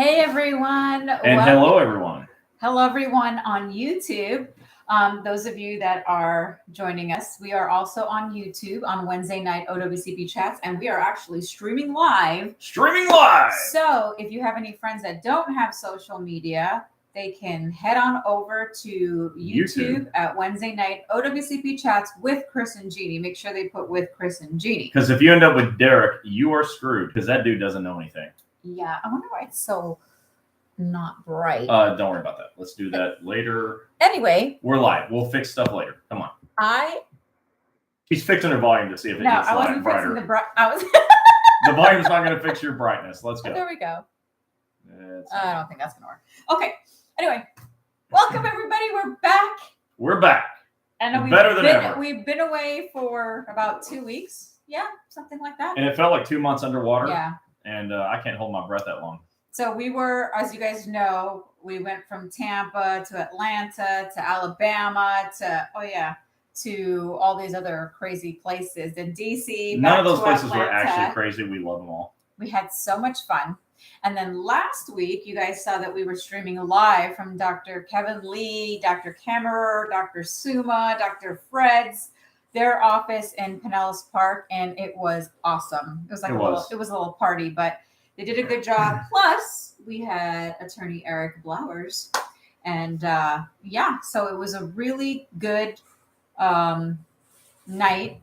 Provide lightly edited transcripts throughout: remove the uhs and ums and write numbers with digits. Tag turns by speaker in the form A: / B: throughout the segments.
A: Hey everyone.
B: And hello everyone.
A: Hello everyone on YouTube. Those of you that are joining us, we are also on YouTube on Wednesday night OWCP chats, and we are actually streaming live. So if you have any friends that don't have social media, they can head on over to YouTube at Wednesday night OWCP chats with Chris and Gini. Make sure they put with Chris and Gini.
B: Because if you end up with Derek, you are screwed because that dude doesn't know anything.
A: Yeah, I wonder why it's so not bright.
B: Don't worry about that. Let's do that later.
A: Anyway,
B: we're live. We'll fix stuff later. Come on. She's fixing her volume to see if it gets
A: I wasn't
B: brighter.
A: Fixing
B: the volume's not going to fix your brightness. Let's go.
A: There we go. I don't think that's going to work. Okay. Anyway, welcome everybody. We're back.
B: We're back.
A: And
B: better than ever.
A: We've been away for about 2 weeks. Yeah, something like that.
B: And it felt like 2 months underwater.
A: Yeah.
B: And I can't hold my breath that long.
A: So we were, as you guys know, we went from Tampa to Atlanta to Alabama to all these other crazy places in DC.
B: None of those places were actually crazy. We love them all.
A: We had so much fun. And then last week, you guys saw that we were streaming live from Dr. Kevin Lee, Dr. Kammerer, Dr. Suma, Dr. Fred's, their office in Pinellas Park, and it was awesome. It was like a little party, but they did a good job. Plus, we had attorney Eric Blowers, and so it was a really good night.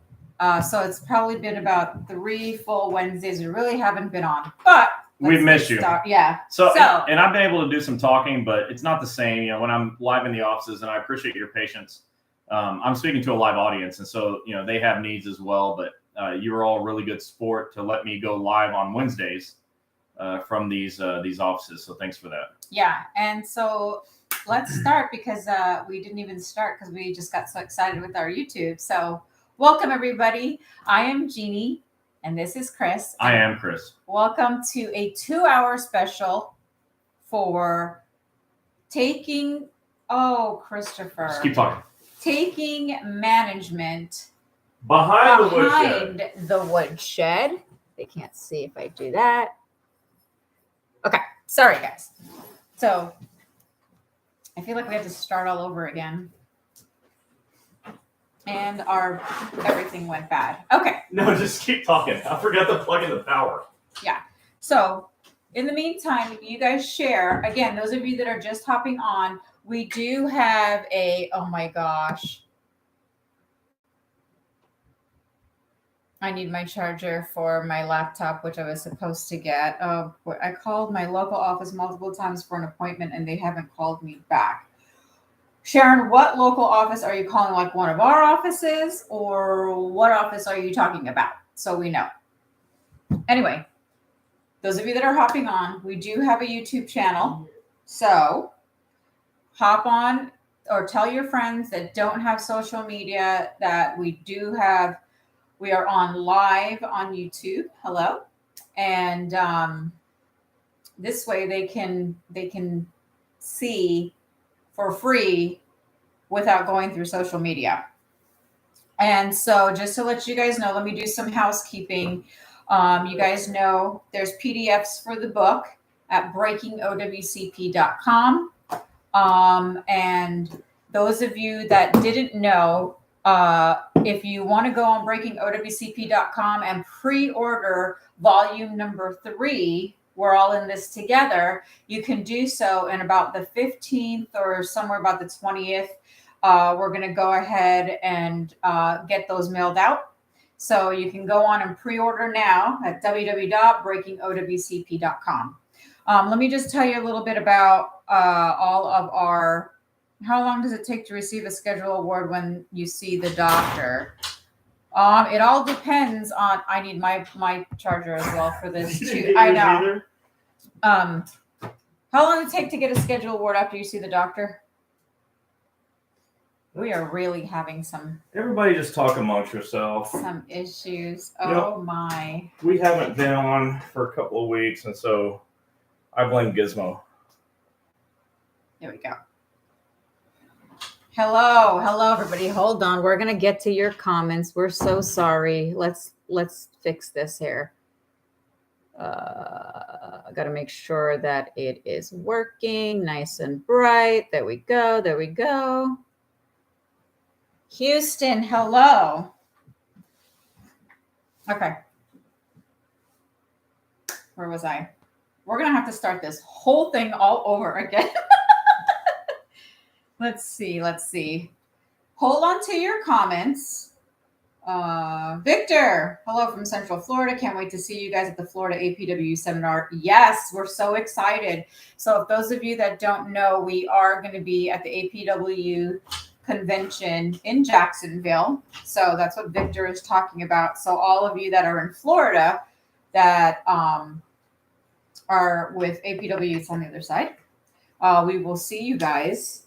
A: So it's probably been about 3 full Wednesdays. We really haven't been on, but
B: we've missed you.
A: Yeah.
B: So and I've been able to do some talking, but it's not the same. You know, when I'm live in the offices, and I appreciate your patience. I'm speaking to a live audience, and so they have needs as well. But you were all really good sport to let me go live on Wednesdays from these offices. So thanks for that.
A: Yeah, and so let's start because we didn't even start because we just got so excited with our YouTube. So welcome everybody. I am Gini, and this is Chris.
B: I am Chris.
A: Welcome to a 2-hour special for Christopher.
B: Just keep talking.
A: Taking management
B: behind
A: the woodshed. They can't see if I do that. Okay, sorry guys. So I feel like we have to start all over again. And everything went bad. Okay.
B: No, just keep talking. I forgot to plug in the power.
A: Yeah. So in the meantime, you guys share. Again, those of you that are just hopping on, we do have oh my gosh. I need my charger for my laptop, which I was supposed to get. I called my local office multiple times for an appointment, and they haven't called me back. Sharon, what local office are you calling? Like one of our offices, or what office are you talking about? So we know. Anyway, those of you that are hopping on, we do have a YouTube channel. So hop on or tell your friends that don't have social media that we are on live on YouTube. Hello. And this way they can see for free without going through social media. And so just to let you guys know, let me do some housekeeping. You guys know there's PDFs for the book at breakingowcp.com. And those of you that didn't know, if you want to go on breakingowcp.com and pre-order volume number 3, we're all in this together, you can do so in about the 15th or somewhere about the 20th. We're going to go ahead and get those mailed out. So you can go on and pre-order now at www.breakingowcp.com. Let me just tell you a little bit about all of our. How long does it take to receive a schedule award when you see the doctor? It all depends on. I need my charger as well for this too. I know. How long does it take to get a schedule award after you see the doctor? We are really having some.
B: Everybody just talk amongst yourself.
A: Some issues. Oh my.
B: We haven't been on for a couple of weeks, and so I blame Gizmo.
A: There we go. Hello, everybody. Hold on. We're gonna get to your comments. We're so sorry. Let's fix this here. I got to make sure that it is working nice and bright. There we go. There we go. Houston, hello. Okay. Where was I? We're going to have to start this whole thing all over again. Let's see. Hold on to your comments. Victor, hello from Central Florida. Can't wait to see you guys at the Florida APW seminar. Yes, we're so excited. So if those of you that don't know, we are going to be at the APW convention in Jacksonville. So that's what Victor is talking about. So all of you that are in Florida that are with APW, it's on the other side. We will see you guys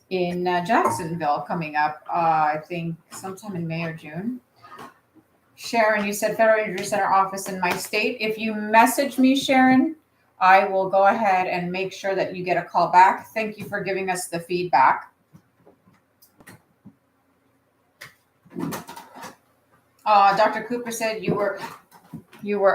A: in Jacksonville coming up, I think sometime in May or June. Sharon, you said Federal Injury Center office in my state. If you message me, Sharon, I will go ahead and make sure that you get a call back. Thank you for giving us the feedback. Dr. Cooper said you were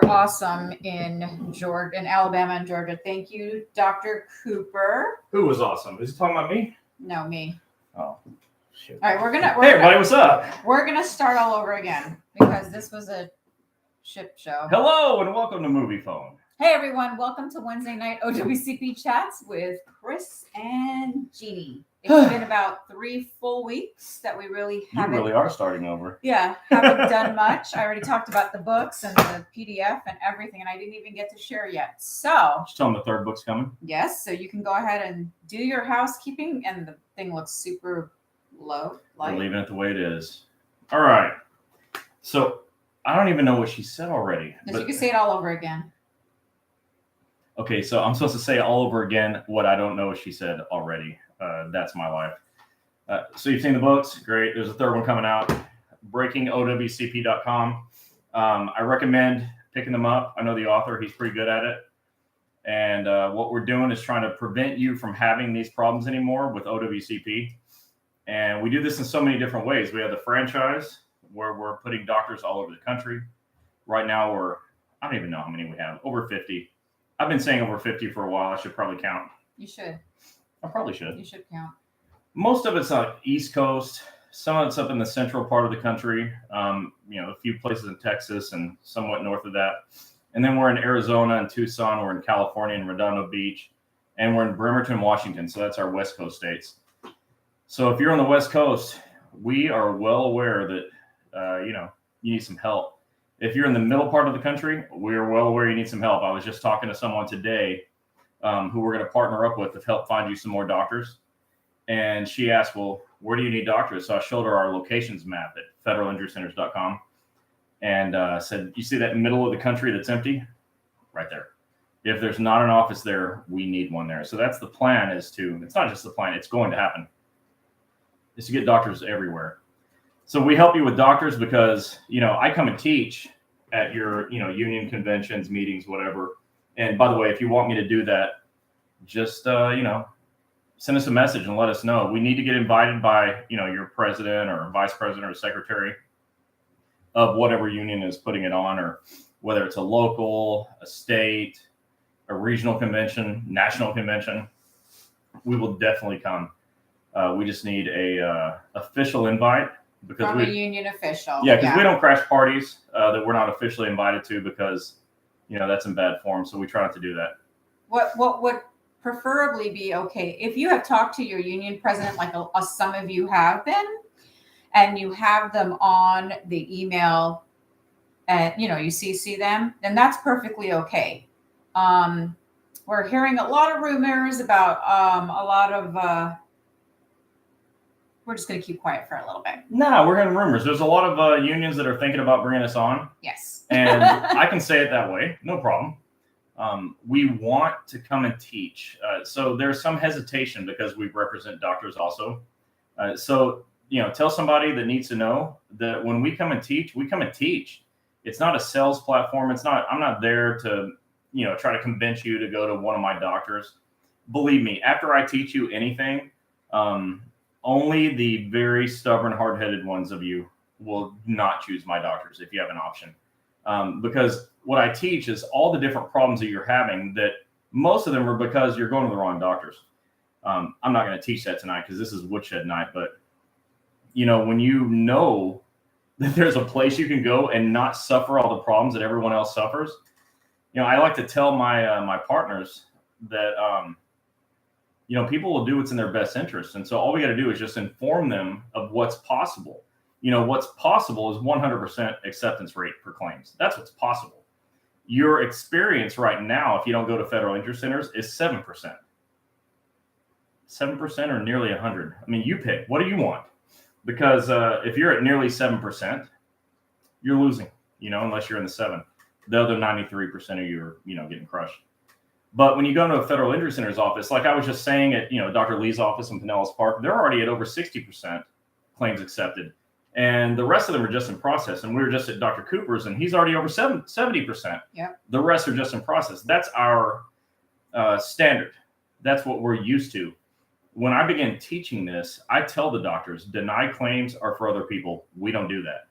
A: awesome in Alabama and Georgia. Thank you, Dr. Cooper.
B: Who was awesome? Is he talking about me?
A: No, me.
B: Oh, shit.
A: All right,
B: Hey, everybody, what's up?
A: We're gonna start all over again because this was a shit show.
B: Hello and welcome to Movie Phone.
A: Hey everyone, welcome to Wednesday night OWCP chats with Chris and Gini. It's been about 3 full weeks that we really haven't.
B: You really are starting over.
A: Yeah, haven't done much. I already talked about the books and the PDF and everything, and I didn't even get to share yet. So
B: just tell them the 3rd book's coming.
A: Yes, so you can go ahead and do your housekeeping, and the thing looks super low.
B: We're leaving it the way it is. All right. So I don't even know what she said already.
A: Yes, you can say it all over again.
B: Okay, so I'm supposed to say all over again what I don't know what she said already. That's my life. So you've seen the books. Great. There's a 3rd one coming out. BreakingOWCP.com. I recommend picking them up. I know the author. He's pretty good at it. And what we're doing is trying to prevent you from having these problems anymore with OWCP. And we do this in so many different ways. We have the franchise where we're putting doctors all over the country. Right now, I don't even know how many we have. Over 50. I've been saying over 50 for a while. I should probably count.
A: You should.
B: I probably should.
A: You should count.
B: Most of it's on East Coast. Some of it's up in the central part of the country. A few places in Texas and somewhat north of that. And then we're in Arizona and Tucson. We're in California and Redondo Beach. And we're in Bremerton, Washington. So that's our West Coast states. So if you're on the West Coast, we are well aware that, you need some help. If you're in the middle part of the country, we're well aware you need some help. I was just talking to someone today who we're going to partner up with to help find you some more doctors. And she asked, well, where do you need doctors? So I showed her our locations map at federalinjurycenters.com and said, you see that middle of the country that's empty? Right there. If there's not an office there, we need one there. So that's the plan it's not just the plan, it's going to happen. Is to get doctors everywhere. So we help you with doctors because, I come and teach at your, union conventions, meetings, whatever. And by the way, if you want me to do that, just, send us a message and let us know. We need to get invited by, your president or vice president or secretary of whatever union is putting it on, or whether it's a local, a state, a regional convention, national convention. We will definitely come. We just need a official invite. Because
A: From a union official.
B: Yeah, because we don't crash parties that we're not officially invited to because, that's in bad form. So we try not to do that.
A: What would preferably be okay if you have talked to your union president, like some of you have been, and you have them on the email and, you CC them, then that's perfectly okay. We're hearing a lot of rumors about a lot of... We're just going to keep quiet for a little bit.
B: No, we're hearing rumors. There's a lot of unions that are thinking about bringing us on.
A: Yes.
B: And I can say it that way. No problem. We want to come and teach. So there's some hesitation because we represent doctors also. Tell somebody that needs to know that when we come and teach, we come and teach. It's not a sales platform. I'm not there to, try to convince you to go to one of my doctors. Believe me, after I teach you anything, only the very stubborn, hard-headed ones of you will not choose my doctors if you have an option. Because what I teach is all the different problems that you're having, that most of them are because you're going to the wrong doctors. I'm not going to teach that tonight because this is woodshed night, but when you know that there's a place you can go and not suffer all the problems that everyone else suffers, I like to tell my partners that people will do what's in their best interest, and so all we got to do is just inform them of what's possible. What's possible is 100% acceptance rate for claims. That's what's possible. Your experience right now, if you don't go to federal interest centers, is 7%. 7% or nearly 100. I mean, you pick. What do you want? Because if you're at nearly 7%, you're losing, unless you're in the 7. The other 93% of you are, getting crushed. But when you go to a federal interest center's office, like I was just saying at, Dr. Lee's office in Pinellas Park, they're already at over 60% claims accepted. And the rest of them are just in process. And we were just at Dr. Cooper's, and he's already over 70%.
A: Yeah.
B: The rest are just in process. That's our standard. That's what we're used to. When I began teaching this, I tell the doctors, denied claims are for other people. We don't do that.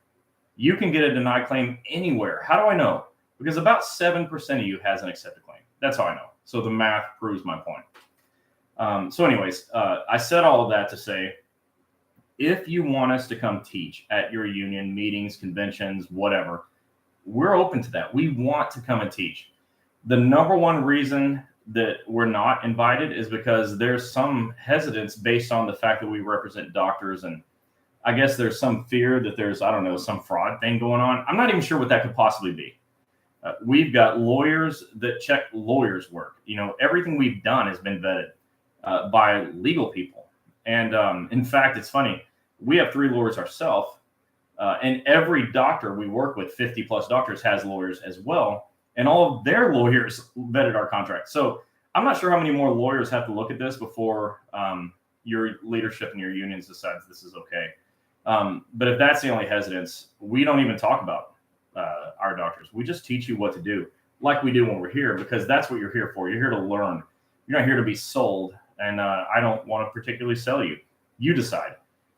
B: You can get a denied claim anywhere. How do I know? Because about 7% of you has an accepted claim. That's how I know. So the math proves my point. So anyways, I said all of that to say, if you want us to come teach at your union, meetings, conventions, whatever, we're open to that. We want to come and teach. The number one reason that we're not invited is because there's some hesitance based on the fact that we represent doctors. And I guess there's some fear that there's, some fraud thing going on. I'm not even sure what that could possibly be. We've got lawyers that check lawyers' work. Everything we've done has been vetted by legal people. And in fact, it's funny. We have 3 lawyers ourselves. And every doctor we work with, 50 plus doctors, has lawyers as well. And all of their lawyers vetted our contract. So I'm not sure how many more lawyers have to look at this before your leadership and your unions decides this is okay. But if that's the only hesitance, we don't even talk about our doctors. We just teach you what to do, like we do when we're here, because that's what you're here for. You're here to learn. You're not here to be sold. And I don't want to particularly sell you. You decide.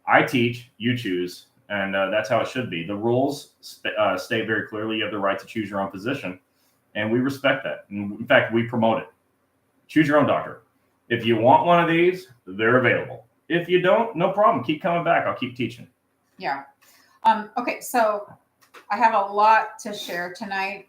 B: I teach, you choose, and that's how it should be. The rules state very clearly you have the right to choose your own physician, and we respect that. And in fact, we promote it. Choose your own doctor. If you want one of these, they're available. If you don't, no problem. Keep coming back. I'll keep teaching.
A: Yeah. Okay, so I have a lot to share tonight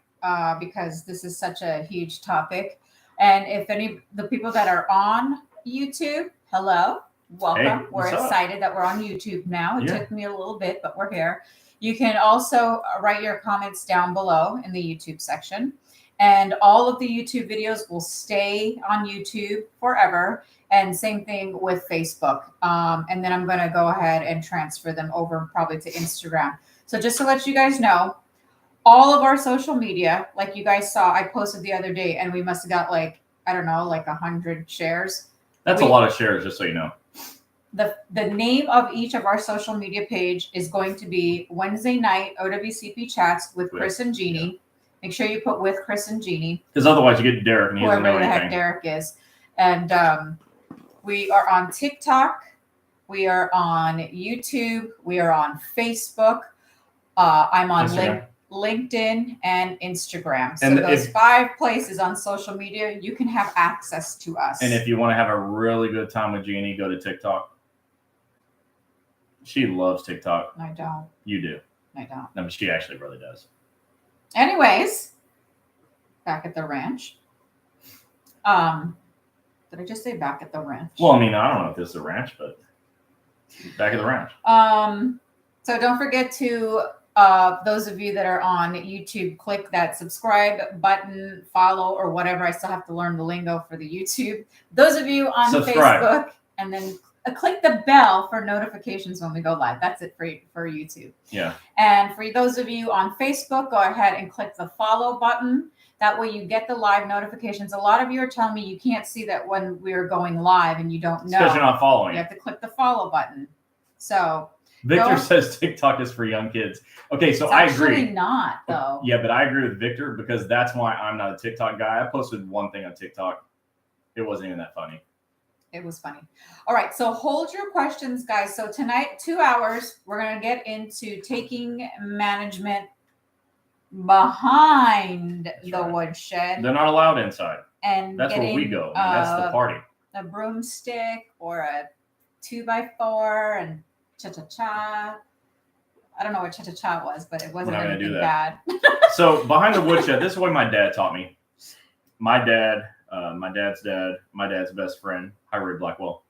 A: because this is such a huge topic. And if the people that are on YouTube, hello, welcome.
B: Hey,
A: we're excited that we're on YouTube now. It took me a little bit, but we're here. You can also write your comments down below in the YouTube section. And all of the YouTube videos will stay on YouTube forever. And same thing with Facebook. And then I'm going to go ahead and transfer them over probably to Instagram. So just to let you guys know, all of our social media, like you guys saw, I posted the other day, and we must have got like 100 shares.
B: That's a lot of shares, just so you know.
A: The name of each of our social media page is going to be Wednesday Night OWCP Chats with Chris and Gini. Yeah. Make sure you put with Chris and Gini.
B: Because otherwise you get Derek and he doesn't know anything.
A: Whoever the heck Derek is. And we are on TikTok. We are on YouTube. We are on Facebook. I'm on LinkedIn and Instagram. So those 5 places on social media, you can have access to us.
B: And if you want to have a really good time with Gini, go to TikTok. She loves TikTok.
A: I don't.
B: You do.
A: I don't.
B: No, but she actually really does.
A: Anyways, back at the ranch. Did I just say back at the ranch?
B: Well, I mean, I don't know if this is a ranch, but back at the ranch.
A: So don't forget to, those of you that are on YouTube, click that subscribe button, follow, or whatever. I still have to learn the lingo for the YouTube. Those of you on Facebook, and then click the bell for notifications when we go live. That's it for YouTube.
B: Yeah.
A: And for those of you on Facebook, go ahead and click the follow button. That way you get the live notifications. A lot of you are telling me you can't see that when we're going live and you don't know.
B: Because you're not following.
A: You have to click the follow button. So
B: Victor says TikTok is for young kids. Okay, so I agree.
A: Actually not, though.
B: Yeah, but I agree with Victor because that's why I'm not a TikTok guy. I posted one thing on TikTok. It wasn't even that funny.
A: It was funny. All right, so hold your questions, guys. So tonight, 2 hours, we're gonna get into taking management behind
B: That's
A: the
B: right.
A: woodshed
B: They're not allowed inside.
A: and
B: That's where we
A: getting
B: go. I mean, that's the party.
A: a broomstick or a 2x4 and cha-cha-cha. I don't know what cha-cha-cha was, but it wasn't
B: We're not gonna
A: anything
B: do
A: bad.
B: So behind the woodshed, this is what my dad taught me. My dad, my dad's dad, my dad's best friend, Ray Blackwell.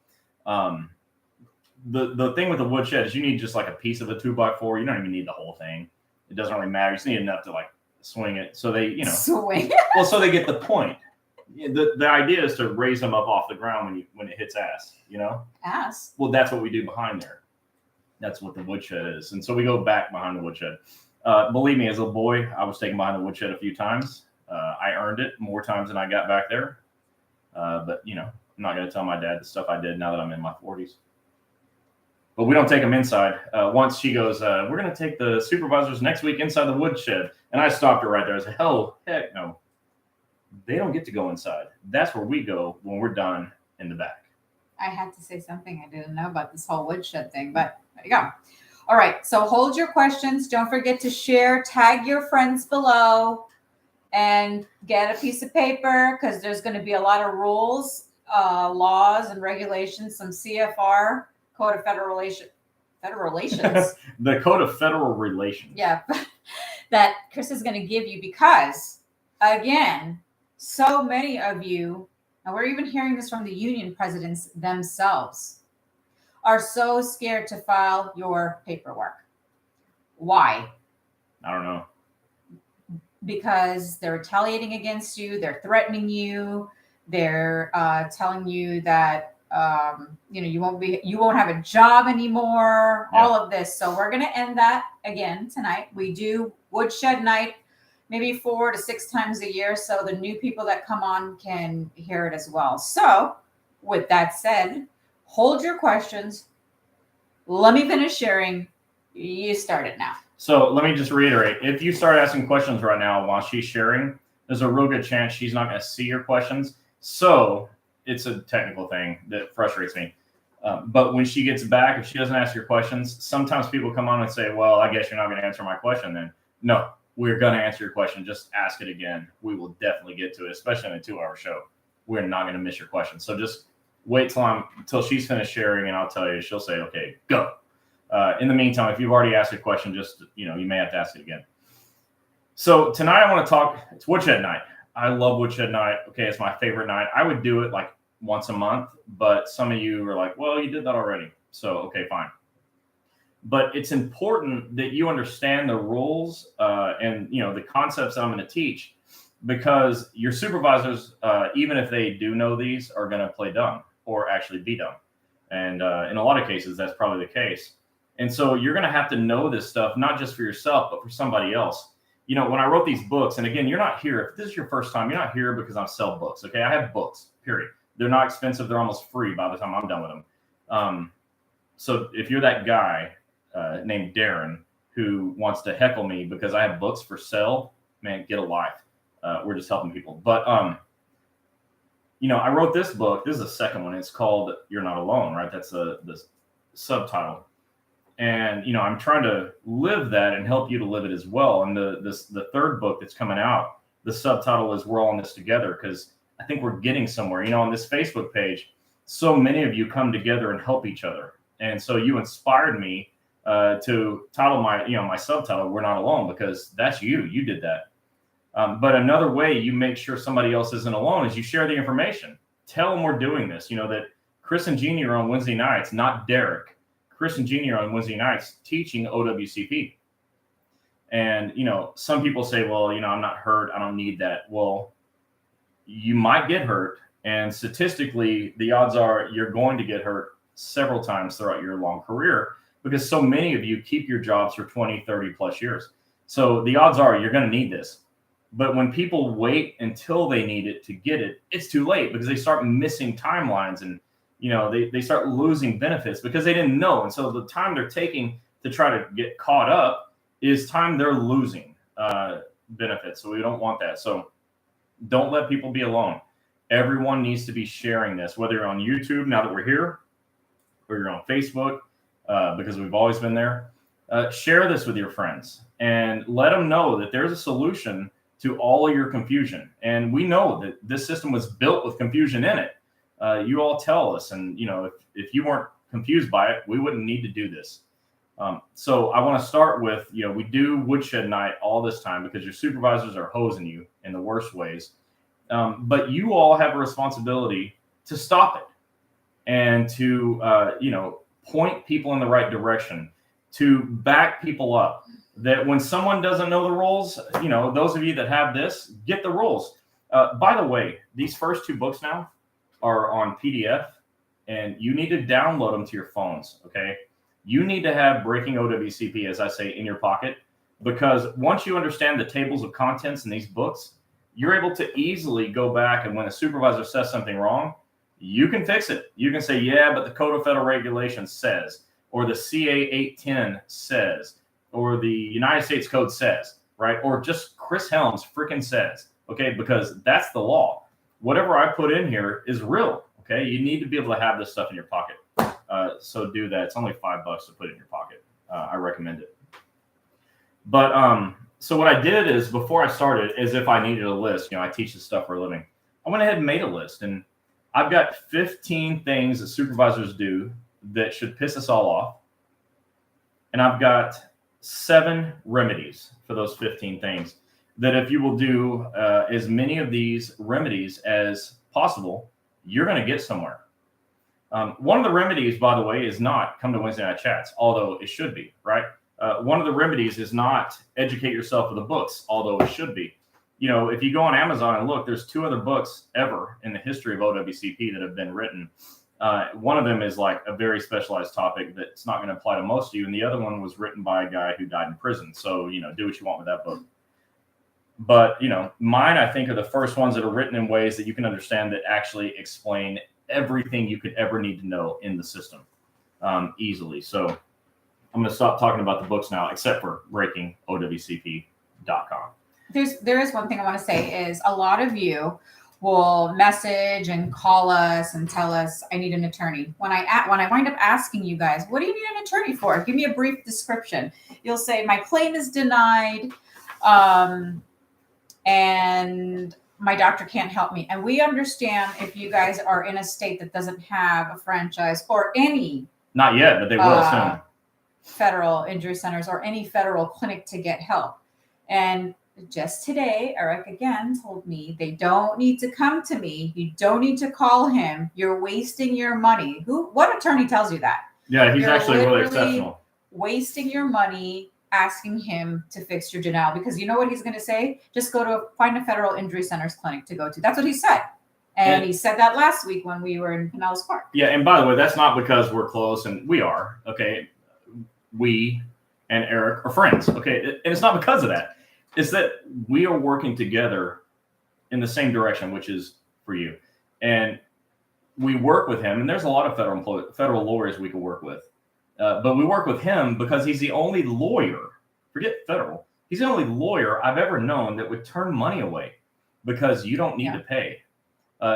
B: The thing with the woodshed is you need just like a piece of a 2x4. You don't even need the whole thing. It doesn't really matter. You just need enough to like swing it. So they,
A: Swing.
B: well, so they get the point. The idea is to raise them up off the ground when it hits ass,
A: Ass.
B: Well, that's what we do behind there. That's what the woodshed is. And so we go back behind the woodshed. Believe me, as a boy, I was taken behind the woodshed a few times. I earned it more times than I got back there. But, I'm not going to tell my dad the stuff I did now that I'm in my 40s. But we don't take them inside. Once she goes, we're going to take the supervisors next week inside the woodshed. And I stopped her right there. I said, heck no. They don't get to go inside. That's where we go when we're done in the back.
A: I had to say something. I didn't know about this whole woodshed thing, but there you go. All right. So hold your questions. Don't forget to share, tag your friends below, and get a piece of paper because there's going to be a lot of rules, laws, and regulations, some CFR, Code of Federal Relations.
B: The Code of Federal Relations.
A: Yeah. That Chris is going to give you because, again, so many of you, and we're even hearing this from the union presidents themselves, are so scared to file your paperwork. Why?
B: I don't know.
A: Because they're retaliating against you, they're threatening you, they're telling you that you won't have a job anymore.
B: Yeah.
A: All of this. So we're going to end that again tonight. We do woodshed night maybe 4 to 6 times a year, so the new people that come on can hear it as well. So with that said, hold your questions. Let me finish sharing. You start it now.
B: So let me just reiterate. If you start asking questions right now while she's sharing, there's a real good chance she's not going to see your questions. So it's a technical thing that frustrates me. But when she gets back, if she doesn't ask your questions, sometimes people come on and say, well, I guess you're not going to answer my question then. No, we're going to answer your question. Just ask it again. We will definitely get to it, especially in a 2-hour show. We're not going to miss your question. So just wait till she's finished sharing, and I'll tell you. She'll say, okay, go. In the meantime, if you've already asked a question, just, you may have to ask it again. So tonight I want to talk, it's woodshed night. I love woodshed night. Okay, it's my favorite night. I would do it like once a month, but some of you are like, well, you did that already. So, okay, fine. But it's important that you understand the rules and, the concepts that I'm going to teach, because your supervisors, even if they do know these, are going to play dumb or actually be dumb. And in a lot of cases, that's probably the case. And so you're going to have to know this stuff, not just for yourself, but for somebody else. When I wrote these books, and again, you're not here. If this is your first time, you're not here because I sell books. Okay. I have books, period. They're not expensive. They're almost free by the time I'm done with them. So if you're that guy named Darren who wants to heckle me because I have books for sale, man, get a life. We're just helping people. But, I wrote this book. This is the second one. It's called You're Not Alone, right? That's the subtitle. And, I'm trying to live that and help you to live it as well. And the third book that's coming out, the subtitle is We're All in This Together, because I think we're getting somewhere. On this Facebook page, so many of you come together and help each other. And so you inspired me to title my subtitle, We're Not Alone, because that's you. You did that. But another way you make sure somebody else isn't alone is you share the information. Tell them we're doing this. That Chris and Gini are on Wednesday nights, not Derek. Chris and Gini are on Wednesday nights teaching OWCP. And, some people say, well, I'm not hurt. I don't need that. Well, you might get hurt. And statistically, the odds are you're going to get hurt several times throughout your long career, because so many of you keep your jobs for 20, 30 plus years. So the odds are you're going to need this. But when people wait until they need it to get it, it's too late, because they start missing timelines and, they start losing benefits because they didn't know. And so the time they're taking to try to get caught up is time they're losing benefits. So we don't want that. So don't let people be alone. Everyone needs to be sharing this, whether you're on YouTube now that we're here, or you're on Facebook, because we've always been there. Share this with your friends and let them know that there's a solution to all of your confusion. And we know that this system was built with confusion in it. You all tell us, and if you weren't confused by it, we wouldn't need to do this. So I want to start with, we do woodshed night all this time because your supervisors are hosing you in the worst ways. But you all have a responsibility to stop it and to, point people in the right direction, to back people up. That when someone doesn't know the rules, those of you that have this, get the rules. By the way, these first 2 books now are on PDF, and you need to download them to your phones, okay? You need to have Breaking OWCP, as I say, in your pocket, because once you understand the tables of contents in these books, you're able to easily go back, and when a supervisor says something wrong, you can fix it. You can say, yeah, but the Code of Federal Regulations says, or the CA 810 says, or the United States Code says, right? Or just Chris Helms freaking says, okay? Because that's the law. Whatever I put in here is real, okay? You need to be able to have this stuff in your pocket. So do that. It's only $5 to put it in your pocket. I recommend it. But so what I did is, before I started, as if I needed a list, I teach this stuff for a living. I went ahead and made a list, and I've got 15 things that supervisors do that should piss us all off. And I've got 7 remedies for those 15 things that if you will do as many of these remedies as possible, you're going to get somewhere. One of the remedies, by the way, is not come to Wednesday Night Chats, although it should be, right? One of the remedies is not educate yourself with the books, although it should be. If you go on Amazon and look, there's 2 other books ever in the history of OWCP that have been written. One of them is like a very specialized topic that's not going to apply to most of you. And the other one was written by a guy who died in prison. So, do what you want with that book. But, mine, I think, are the first ones that are written in ways that you can understand that actually explain everything you could ever need to know in the system easily. So I'm going to stop talking about the books now, except for breakingowcp.com.
A: There is one thing I want to say is a lot of you will message and call us and tell us, I need an attorney. When I wind up asking you guys, what do you need an attorney for? Give me a brief description. You'll say, my claim is denied, and my doctor can't help me. And we understand if you guys are in a state that doesn't have a franchise or any.
B: Not yet, but they will soon.
A: Federal injury centers or any federal clinic to get help. And just today, Eric again told me they don't need to come to me. You don't need to call him. You're wasting your money. What attorney tells you that?
B: Yeah, he's actually really exceptional.
A: Wasting your money asking him to fix your denial, because you know what he's going to say? Just find a federal injury centers clinic to go to. That's what he said. And he said that last week when we were in Pinellas Park.
B: Yeah, and by the way, that's not because we're close, and we are, okay? We and Eric are friends, okay? And it's not because of that. It's that we are working together in the same direction, which is for you. And we work with him, and there's a lot of federal lawyers we can work with. But we work with him because he's the only lawyer, forget federal, he's the only lawyer I've ever known that would turn money away because you don't need to pay.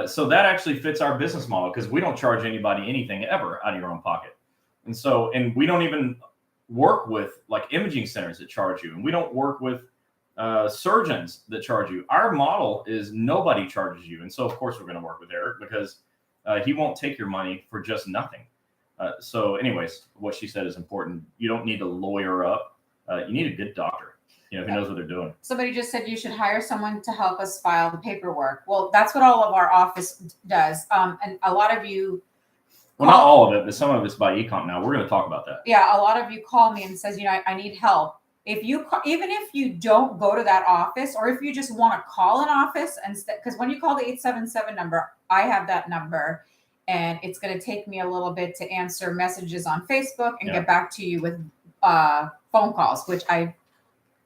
B: So that actually fits our business model because we don't charge anybody anything ever out of your own pocket. And we don't even work with like imaging centers that charge you. And we don't work with surgeons that charge you. Our model is nobody charges you. And so, of course, we're going to work with Eric because he won't take your money for just nothing. So anyways, what she said is important. You don't need to lawyer up. You need a good doctor, who knows what they're doing.
A: Somebody just said you should hire someone to help us file the paperwork. Well, that's what all of our office does. And a lot of you.
B: Well, not all of it, but some of it's by e-comp now. We're going to talk about that.
A: Yeah, a lot of you call me and says, I need help. Even if you don't go to that office, or if you just want to call an office, because when you call the 877 number, I have that number, and it's going to take me a little bit to answer messages on Facebook and get back to you with phone calls, which I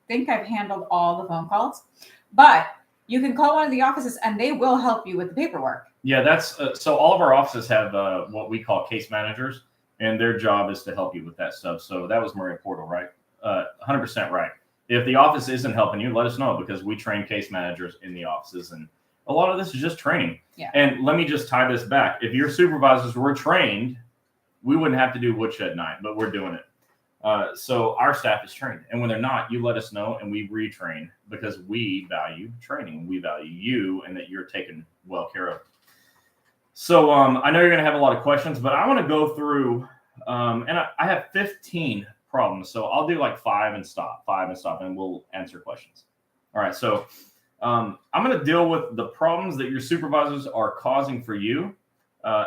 A: think I've handled all the phone calls. But you can call one of the offices, and they will help you with the paperwork.
B: Yeah, that's so all of our offices have what we call case managers, and their job is to help you with that stuff. So that was Maria Portal, right? 100% right. If the office isn't helping you, let us know, because we train case managers in the offices, and a lot of this is just training.
A: Yeah.
B: And let me just tie this back. If your supervisors were trained, we wouldn't have to do woodshed night, but we're doing it. So our staff is trained, and when they're not, you let us know and we retrain, because we value training. We value you and that you're taken well care of. So I know you're going to have a lot of questions, but I want to go through, and I have 15 problems. So I'll do like 5 and stop, and we'll answer questions. All right. So I'm going to deal with the problems that your supervisors are causing for you.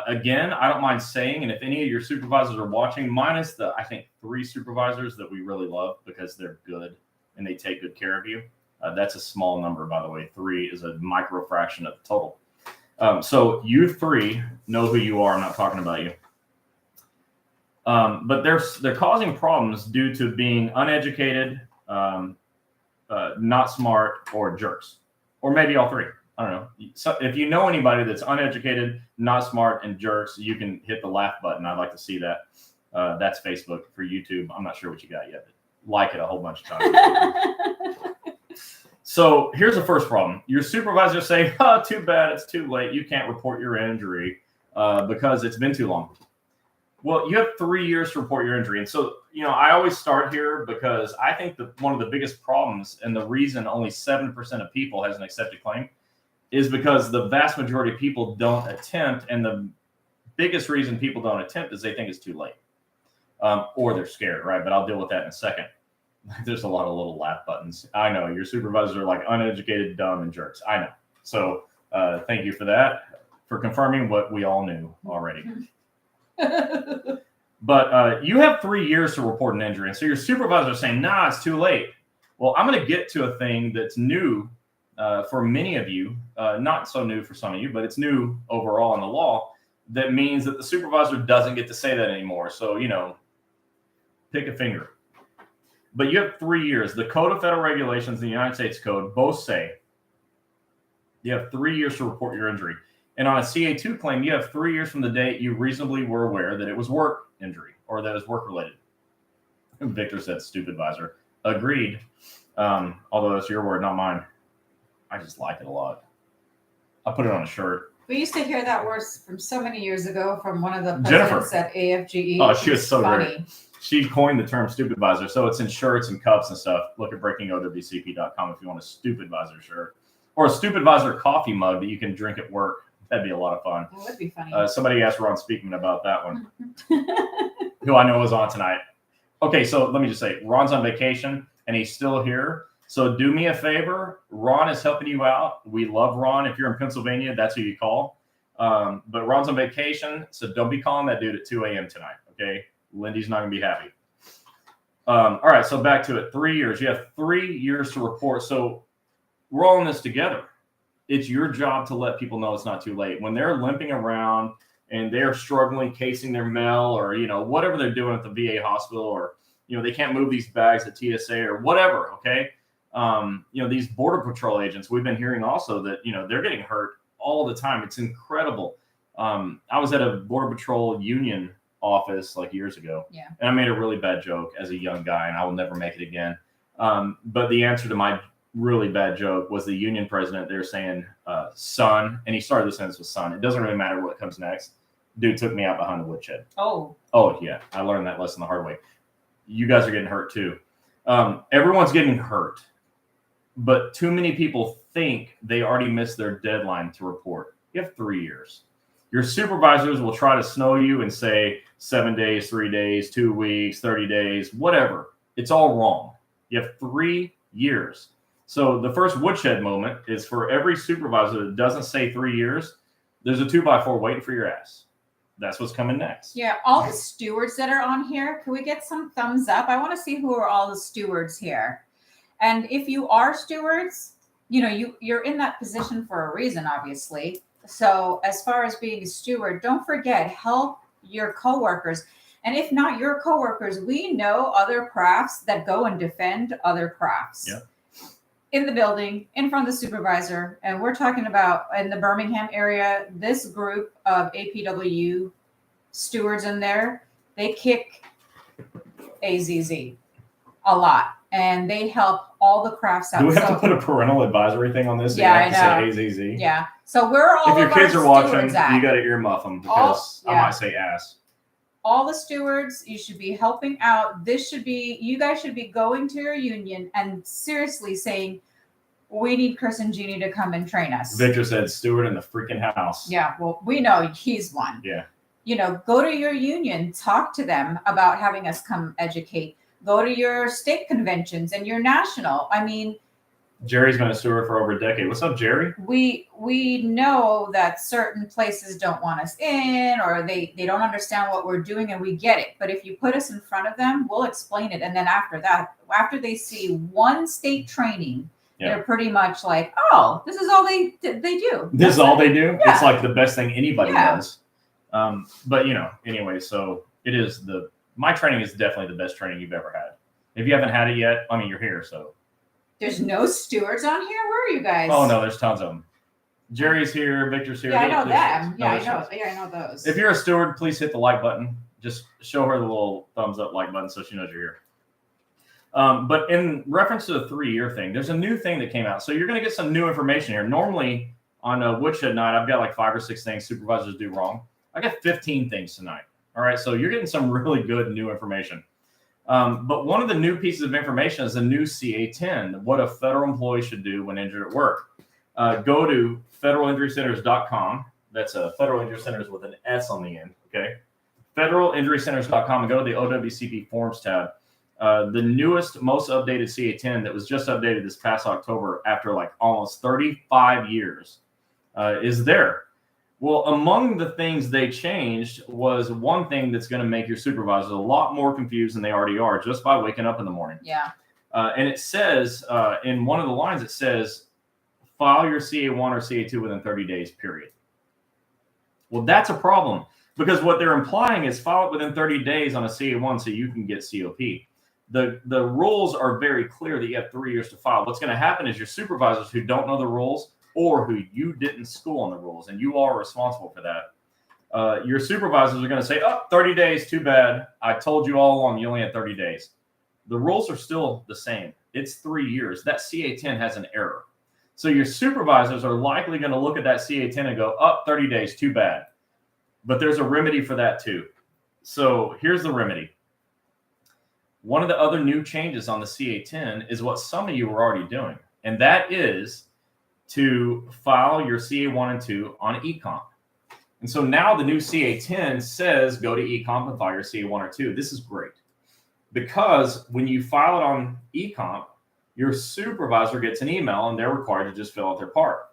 B: Again, I don't mind saying, and if any of your supervisors are watching, minus the, I think, 3 supervisors that we really love because they're good and they take good care of you. That's a small number, by the way. 3 is a micro fraction of the total. So you 3 know who you are. I'm not talking about you. But they're causing problems due to being uneducated, not smart, or jerks, or maybe all 3. I don't know. So if you know anybody that's uneducated, not smart, and jerks, you can hit the laugh button. I'd like to see that. That's Facebook. For YouTube, I'm not sure what you got yet, but like it a whole bunch of times. So here's the first problem. Your supervisor say, "Oh, too bad, it's too late. You can't report your injury because it's been too long." Well, you have 3 years to report your injury. And so, I always start here because I think that one of the biggest problems, and the reason only 7% of people has an accepted claim, is because the vast majority of people don't attempt. And the biggest reason people don't attempt is they think it's too late, or they're scared, right? But I'll deal with that in a second. There's a lot of little laugh buttons. I know your supervisors are like uneducated, dumb, and jerks. I know. So thank you for that, for confirming what we all knew already. But you have 3 years to report an injury. And so your supervisor is saying, nah, it's too late. Well, I'm going to get to a thing that's new for many of you, not so new for some of you, but it's new overall in the law. That means that the supervisor doesn't get to say that anymore. So, pick a finger. But you have 3 years. The Code of Federal Regulations and the United States Code both say you have 3 years to report your injury. And on a CA2 claim, you have 3 years from the date you reasonably were aware that it was work injury or that it was work-related. Victor said, stupid visor. Agreed. Although that's your word, not mine. I just like it a lot. I put it on a shirt.
A: We used to hear that word from so many years ago from one of the presidents
B: Jennifer.
A: at AFGE.
B: Oh, she was so
A: funny.
B: great. She coined the term stupid visor. So it's in shirts and cups and stuff. Look at breakingowcp.com if you want a stupid visor shirt. Or a stupid visor coffee mug that you can drink at work. That'd be a lot of fun.
A: That would be funny.
B: Somebody asked Ron Speakman about that one, who I know is on tonight. Okay, so let me just say, Ron's on vacation and he's still here. So do me a favor. Ron is helping you out. We love Ron. If you're in Pennsylvania, that's who you call. But Ron's on vacation, so don't be calling that dude at 2 a.m. tonight, okay? Lindy's not going to be happy. All right, so back to it. 3 years. You have 3 years to report. So we're all in this together. It's your job to let people know it's not too late. When they're limping around and they're struggling casing their mail or, whatever they're doing at the VA hospital or, they can't move these bags at TSA or whatever, okay? These Border Patrol agents, we've been hearing also that, they're getting hurt all the time. It's incredible. I was at a Border Patrol union office like years ago.
A: Yeah.
B: And I made a really bad joke as a young guy, and I will never make it again. But the answer to my really bad joke was the union president. They're saying, son, and he started the sentence with son. It doesn't really matter what comes next. Dude took me out behind the woodshed. Oh, yeah. I learned that lesson the hard way. You guys are getting hurt too. Everyone's getting hurt. But too many people think they already missed their deadline to report. You have 3 years. Your supervisors will try to snow you and say 7 days, 3 days, 2 weeks, 30 days, whatever. It's all wrong. You have 3 years. So the first woodshed moment is for every supervisor that doesn't say 3 years, there's a 2x4 waiting for your ass. That's what's coming next.
A: Yeah, all the stewards that are on here, can we get some thumbs up? I want to see who are all the stewards here. And if you are stewards, you're in that position for a reason, obviously. So as far as being a steward, don't forget, help your coworkers. And if not your coworkers, we know other crafts that go and defend other crafts.
B: Yeah.
A: In the building, in front of the supervisor. And we're talking about in the Birmingham area, this group of APW stewards in there, they kick AZZ a lot. and they help all the crafts out.
B: Do we have to put a parental advisory thing on this?
A: Yeah,
B: I have to say AZZ.
A: Yeah. So we're all.
B: If your kids are watching, you
A: at.
B: got to earmuff them because I might say ass.
A: All the stewards, you should be helping out. You guys should be going to your union and seriously saying, we need Chris and Gini to come and train us.
B: Victor said steward in the freaking house.
A: Yeah, well, we know he's one.
B: Yeah.
A: Go to your union, talk to them about having us come educate. Go to your state conventions and your national. I mean,
B: Jerry's been a steward for over a decade. What's up, Jerry?
A: We know that certain places don't want us in, or they don't understand what we're doing, and we get it. But if you put us in front of them, we'll explain it. And then after they see one state training, they're pretty much like, oh, this is all they do.
B: This is all they do?
A: Yeah.
B: It's like the best thing anybody does. But anyway, so it is my training is definitely the best training you've ever had. If you haven't had it yet, I mean, you're here, so.
A: There's no stewards on here? Where are you guys?
B: Oh, no, there's tons of them. Jerry's here. Victor's here.
A: Yeah, I know them. I know those.
B: If you're a steward, please hit the like button. Just show her the little thumbs up like button so she knows you're here. But in reference to the 3-year thing, there's a new thing that came out. So you're going to get some new information here. Normally on a woodshed night, I've got like 5 or 6 things supervisors do wrong. I got 15 things tonight. All right. So you're getting some really good new information. But one of the new pieces of information is the new CA10, what a federal employee should do when injured at work. Go to federalinjurycenters.com. That's a Federal Injury Centers with an S on the end. Okay. Federalinjurycenters.com and go to the OWCP forms tab. The newest, most updated CA10 that was just updated this past October after like almost 35 years is there. Well, among the things they changed was one thing that's going to make your supervisors a lot more confused than they already are just by waking up in the morning.
A: Yeah.
B: And it says in one of the lines, it says, file your CA1 or CA2 within 30 days, period. Well, that's a problem because what they're implying is file it within 30 days on a CA1 so you can get COP. The rules are very clear that you have 3 years to file. What's going to happen is your supervisors who don't know the rules or who you didn't school on the rules, and you are responsible for that. Your supervisors are going to say, 30 days, too bad. I told you all along you only had 30 days. The rules are still the same. It's 3 years. That CA10 has an error. So your supervisors are likely going to look at that CA10 and go, 30 days, too bad. But there's a remedy for that too. So here's the remedy. One of the other new changes on the CA10 is what some of you were already doing, and that is to file your CA1 and 2 on eComp. And so now the new CA10 says go to eComp and file your CA1 or 2. This is great because when you file it on eComp, your supervisor gets an email and they're required to just fill out their part.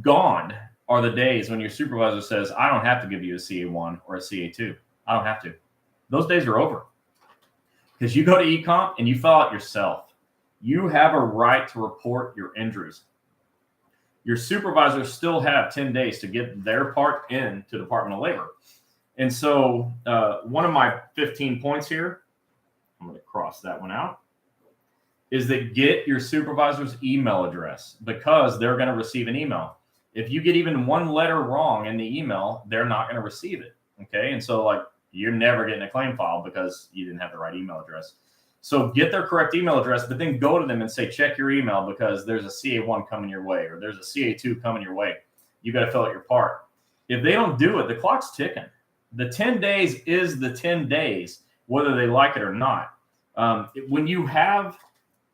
B: Gone are the days when your supervisor says, I don't have to give you a CA1 or a CA2. I don't have to. Those days are over because you go to eComp and you fill out yourself. You have a right to report your injuries. Your supervisors still have 10 days to get their part in to Department of Labor. And so one of my 15 points here, I'm going to cross that one out, is that get your supervisor's email address because they're going to receive an email. If you get even one letter wrong in the email, they're not going to receive it. Okay. And so you're never getting a claim file because you didn't have the right email address. So get their correct email address, but then go to them and say, check your email because there's a CA1 coming your way or there's a CA2 coming your way. You got to fill out your part. If they don't do it, the clock's ticking. The 10 days is the 10 days, whether they like it or not. When you have,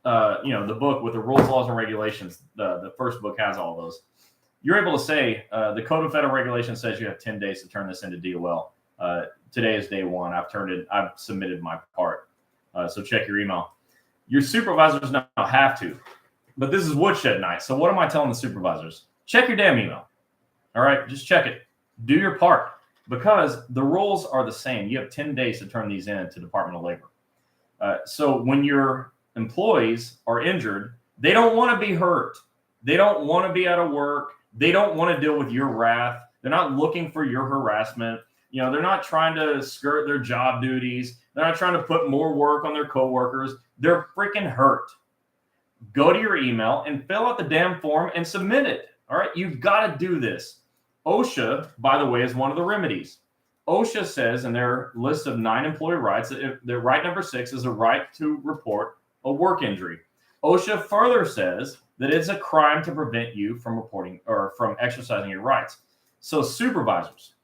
B: the book with the rules, laws, and regulations, the first book has all those. You're able to say the Code of Federal Regulations says you have 10 days to turn this into DOL. Today is day 1. I've submitted my part. So check your email. Your supervisors now have to, but this is woodshed night. So what am I telling the supervisors? Check your damn email. All right, just check it. Do your part because the rules are the same. You have 10 days to turn these in to Department of Labor. So when your employees are injured, they don't want to be hurt. They don't want to be out of work. They don't want to deal with your wrath. They're not looking for your harassment. They're not trying to skirt their job duties. They're not trying to put more work on their coworkers. They're freaking hurt. Go to your email and fill out the damn form and submit it. All right. You've got to do this. OSHA, by the way, is one of the remedies. OSHA says in their list of 9 employee rights that their right number 6 is a right to report a work injury. OSHA further says that it's a crime to prevent you from reporting or from exercising your rights. So supervisors,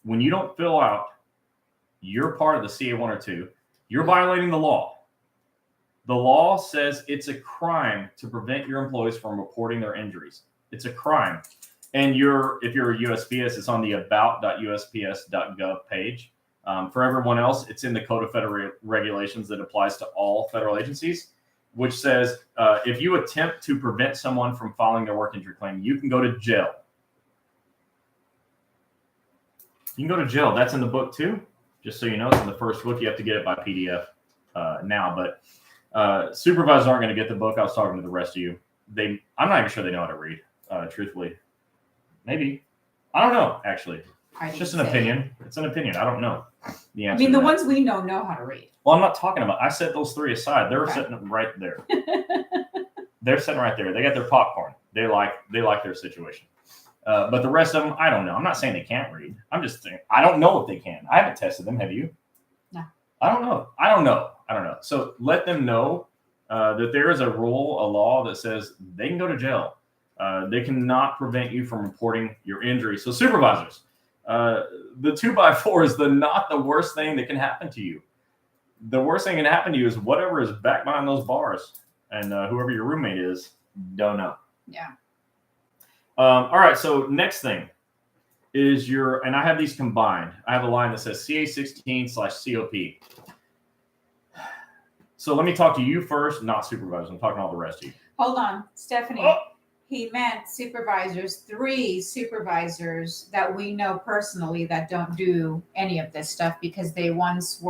B: when you don't fill out your part of the CA1 or 2, you're violating the law. The law says it's a crime to prevent your employees from reporting their injuries. It's a crime. And if you're a USPS, it's on the about.usps.gov page. For everyone else, it's in the Code of Federal Regulations that applies to all federal agencies, which says if you attempt to prevent someone from filing their work injury claim, you can go to jail. You can go to jail. That's in the book too. Just so you know, it's in the first book. You have to get it by PDF now. But supervisors aren't going to get the book. I was talking to the rest of you. I'm not even sure they know how to read, truthfully. Maybe. I don't know, actually. It's just an opinion. It's an opinion. I don't know the answer.
A: I mean, the ones we know how to read.
B: Well, I'm not talking about. I set those 3 aside. They're sitting right there. They're sitting right there. They got their popcorn. They like their situation. But the rest of them, I don't know. I'm not saying they can't read. I'm just saying I don't know if they can. I haven't tested them. Have you?
A: No.
B: I don't know. So let them know that there is a rule, a law that says they can go to jail. They cannot prevent you from reporting your injury. So supervisors, the 2x4 is not the worst thing that can happen to you. The worst thing that can happen to you is whatever is back behind those bars, and whoever your roommate is, don't know.
A: Yeah.
B: All right. So next thing is and I have these combined. I have a line that says CA16/COP. So let me talk to you first, not supervisors. I'm talking to all the rest of you.
A: Hold on, Stephanie.
B: Oh.
A: He meant supervisors, 3 supervisors that we know personally that don't do any of this stuff because they once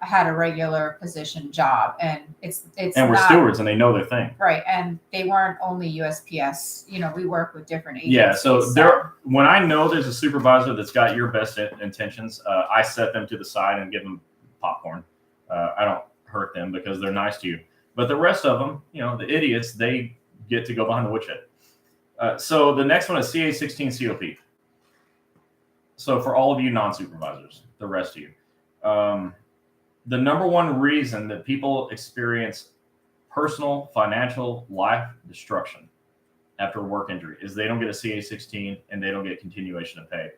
A: had a regular position job, and it's
B: and we're stewards and they know their thing,
A: right? And they weren't only USPS. We work with different agencies.
B: Yeah. So when I know there's a supervisor that's got your best intentions, I set them to the side and give them popcorn. I don't hurt them because they're nice to you. But the rest of them, the idiots, they get to go behind the woodshed. So the next one is CA16-COP. So for all of you non-supervisors, the rest of you, the number one reason that people experience personal, financial, life destruction after a work injury is they don't get a CA16 and they don't get continuation of pay.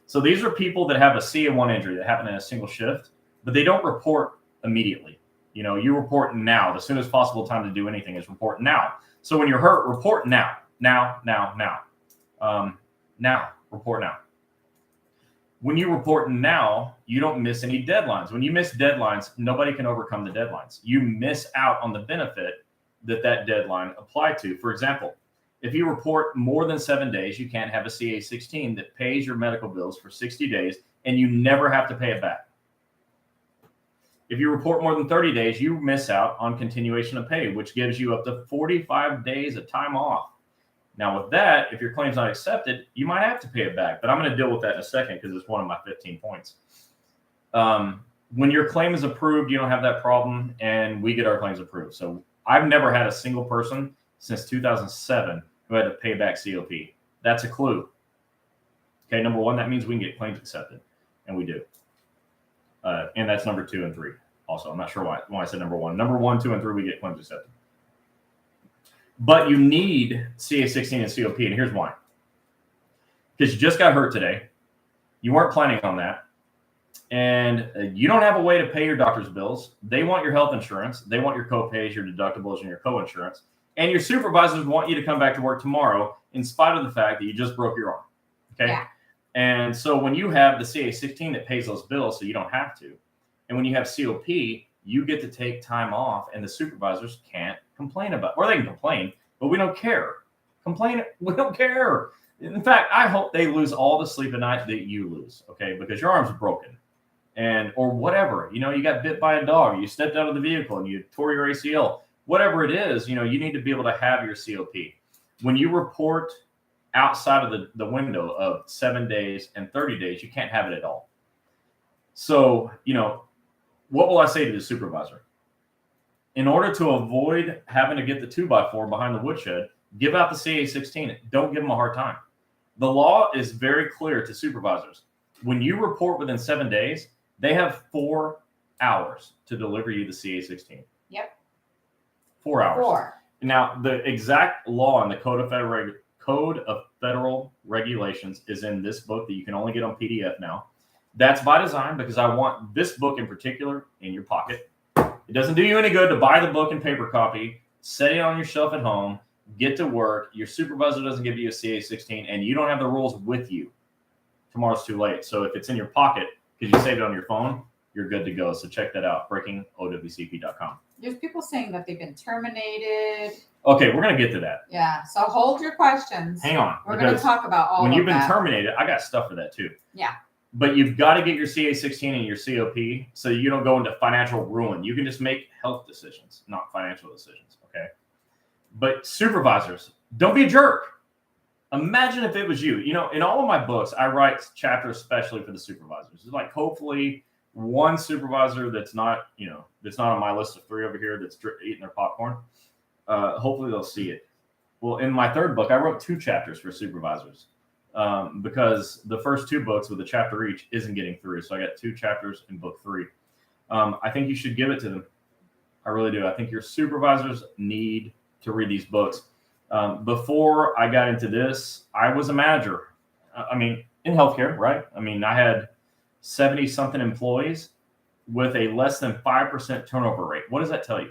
B: So these are people that have a CA1 injury that happened in a single shift, but they don't report immediately. You report now. The soonest possible time to do anything is report now. So when you're hurt, report now. Now, report now. When you report now, you don't miss any deadlines. When you miss deadlines, nobody can overcome the deadlines. You miss out on the benefit that deadline applied to. For example, if you report more than 7 days, you can't have a CA16 that pays your medical bills for 60 days, and you never have to pay it back. If you report more than 30 days, you miss out on continuation of pay, which gives you up to 45 days of time off. Now, with that, if your claim's not accepted, you might have to pay it back. But I'm going to deal with that in a second because it's one of my 15 points. When your claim is approved, you don't have that problem, and we get our claims approved. So I've never had a single person since 2007 who had to pay back COP. That's a clue. Okay, number 1, that means we can get claims accepted, and we do. And that's number 2 and 3. Also, I'm not sure why I said number 1. Number 1, 2, and 3, we get claims accepted. But you need CA16 and COP, and here's why. Because you just got hurt today. You weren't planning on that. And you don't have a way to pay your doctor's bills. They want your health insurance. They want your co-pays, your deductibles, and your co-insurance. And your supervisors want you to come back to work tomorrow in spite of the fact that you just broke your arm. Okay?
A: Yeah.
B: And so when you have the CA16 that pays those bills so you don't have to, and when you have COP, you get to take time off, and the supervisors can't complain about, or they can complain, but we don't care. We don't care. In fact, I hope they lose all the sleep at night that you lose, okay? Because your arm's broken, or whatever. You got bit by a dog, you stepped out of the vehicle and you tore your ACL. Whatever it is, you need to be able to have your COP. When you report outside of the window of 7 days and 30 days, you can't have it at all. So, what will I say to the supervisor? In order to avoid having to get the 2x4 behind the woodshed, give out the CA16. Don't give them a hard time. The law is very clear to supervisors. when you report within 7 days, they have 4 hours to deliver you the CA-16.
A: Yep.
B: 4 hours.
A: 4.
B: Now, the exact law in the Code of Federal Regulations is in this book that you can only get on PDF now. That's by design because I want this book in particular in your pocket. It doesn't do you any good to buy the book in paper copy, set it on your shelf at home, get to work. Your supervisor doesn't give you a CA-16, and you don't have the rules with you. Tomorrow's too late. So if it's in your pocket because you saved it on your phone, you're good to go. So check that out, breakingowcp.com.
A: There's people saying that they've been terminated.
B: Okay, we're going to get to that.
A: Yeah, so hold your questions.
B: Hang on.
A: We're going to talk about all of that.
B: When you've been terminated, I got stuff for that too.
A: Yeah.
B: But you've got to get your CA-16 and your COP so you don't go into financial ruin. You can just make health decisions, not financial decisions, okay? But supervisors, don't be a jerk. Imagine if it was you. You know, in all of my books, I write chapters especially for the supervisors. It's like hopefully one supervisor that's not on my list of 3 over here that's eating their popcorn, hopefully they'll see it. Well, in my 3rd book, I wrote 2 chapters for supervisors because the first 2 books with a chapter each isn't getting through. So I got 2 chapters in book 3. I think you should give it to them. I really do. I think your supervisors need to read these books. Before I got into this, I was a manager. I mean, in healthcare, right? I mean, I had 70-something employees with a less than 5% turnover rate. What does that tell you?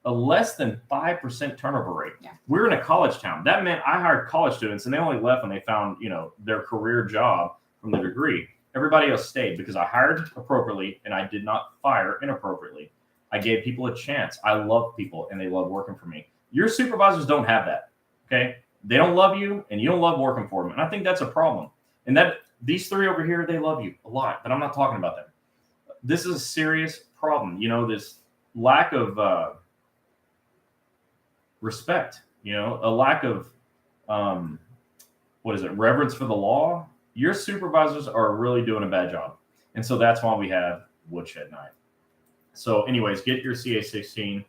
B: A less than 5% turnover rate.
A: Yeah.
B: We're in a college town. That meant I hired college students, and they only left when they found, their career job from the degree. Everybody else stayed because I hired appropriately and I did not fire inappropriately. I gave people a chance. I love people, and they love working for me. Your supervisors don't have that. Okay, they don't love you, and you don't love working for them, and I think that's a problem. And that these 3 over here, they love you a lot, but I'm not talking about them. This is a serious problem. This lack of respect. A lack of reverence for the law. Your supervisors are really doing a bad job, and so that's why we have woodshed night. So, anyways, get your CA-16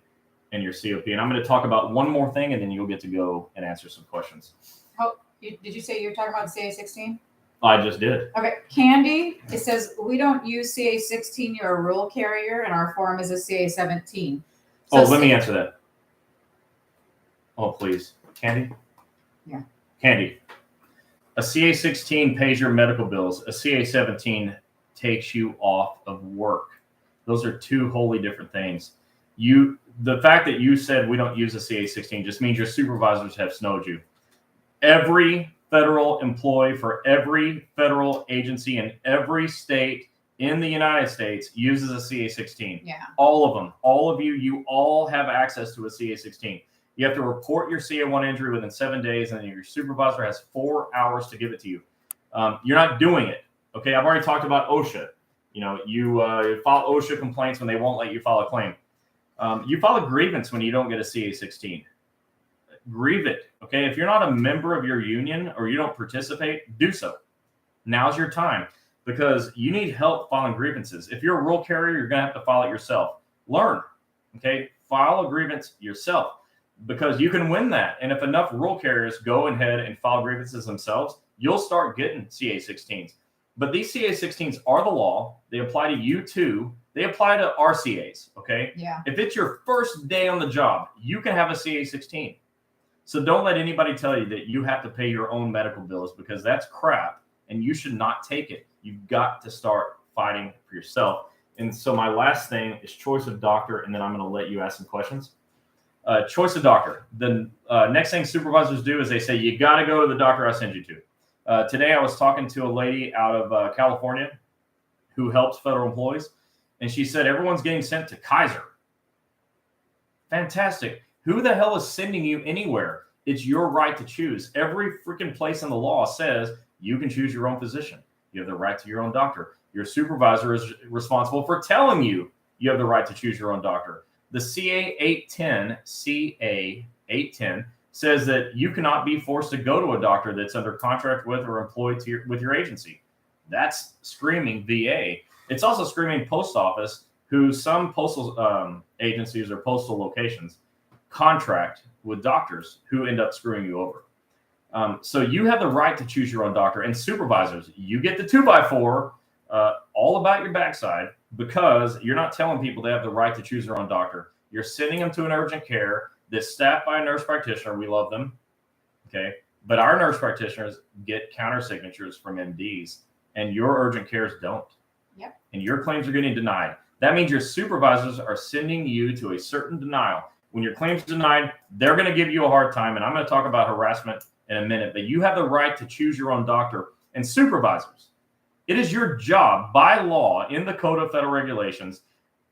B: and your COP, and I'm going to talk about one more thing, and then you'll get to go and answer some questions.
A: Oh, did you say you were talking about CA-16?
B: I just did.
A: Okay, Candy, it says, we don't use CA-16. You're a rule carrier, and our form is a CA-17. So
B: let me answer that. Oh, please. Candy?
A: Yeah.
B: Candy. A CA-16 pays your medical bills. A CA-17 takes you off of work. Those are 2 wholly different things. The fact that you said we don't use a CA-16 just means your supervisors have snowed you. Every federal employee for every federal agency in every state in the United States uses a CA-16.
A: Yeah.
B: All of them. All of you all have access to a CA-16. You have to report your CA-1 injury within 7 days, and your supervisor has 4 hours to give it to you. You're not doing it. Okay, I've already talked about OSHA. You file OSHA complaints when they won't let you file a claim. You file a grievance when you don't get a CA-16. Grieve it. Okay, if you're not a member of your union or you don't participate, do so. Now's your time because you need help filing grievances. If you're a rural carrier, you're going to have to file it yourself. Learn. Okay, file a grievance yourself because you can win that. And if enough rural carriers go ahead and file grievances themselves, you'll start getting CA-16s. But these CA-16s are the law. They apply to you too. They apply to RCAs, okay?
A: Yeah.
B: If it's your first day on the job, you can have a CA-16. So don't let anybody tell you that you have to pay your own medical bills because that's crap and you should not take it. You've got to start fighting for yourself. And so my last thing is choice of doctor, and then I'm going to let you ask some questions. Choice of doctor. The next thing supervisors do is they say, you got to go to the doctor I send you to. Today I was talking to a lady out of California who helps federal employees, and she said everyone's getting sent to Kaiser. Fantastic. Who the hell is sending you anywhere? It's your right to choose. Every freaking place in the law says you can choose your own physician. You have the right to your own doctor. Your supervisor is responsible for telling you you have the right to choose your own doctor. The CA 810 says that you cannot be forced to go to a doctor that's under contract with or employed with your agency. That's screaming VA. It's also screaming post office, who some postal agencies or postal locations contract with doctors who end up screwing you over. So you have the right to choose your own doctor, and supervisors, you get the 2x4 all about your backside because you're not telling people they have the right to choose their own doctor. You're sending them to an urgent care that's staffed by a nurse practitioner. We love them. Okay. But our nurse practitioners get counter signatures from MDs, and your urgent cares don't.
A: Yep.
B: And your claims are getting denied. That means your supervisors are sending you to a certain denial. When your claim's denied, they're going to give you a hard time. And I'm going to talk about harassment in a minute, but you have the right to choose your own doctor. And supervisors, it is your job by law in the Code of Federal Regulations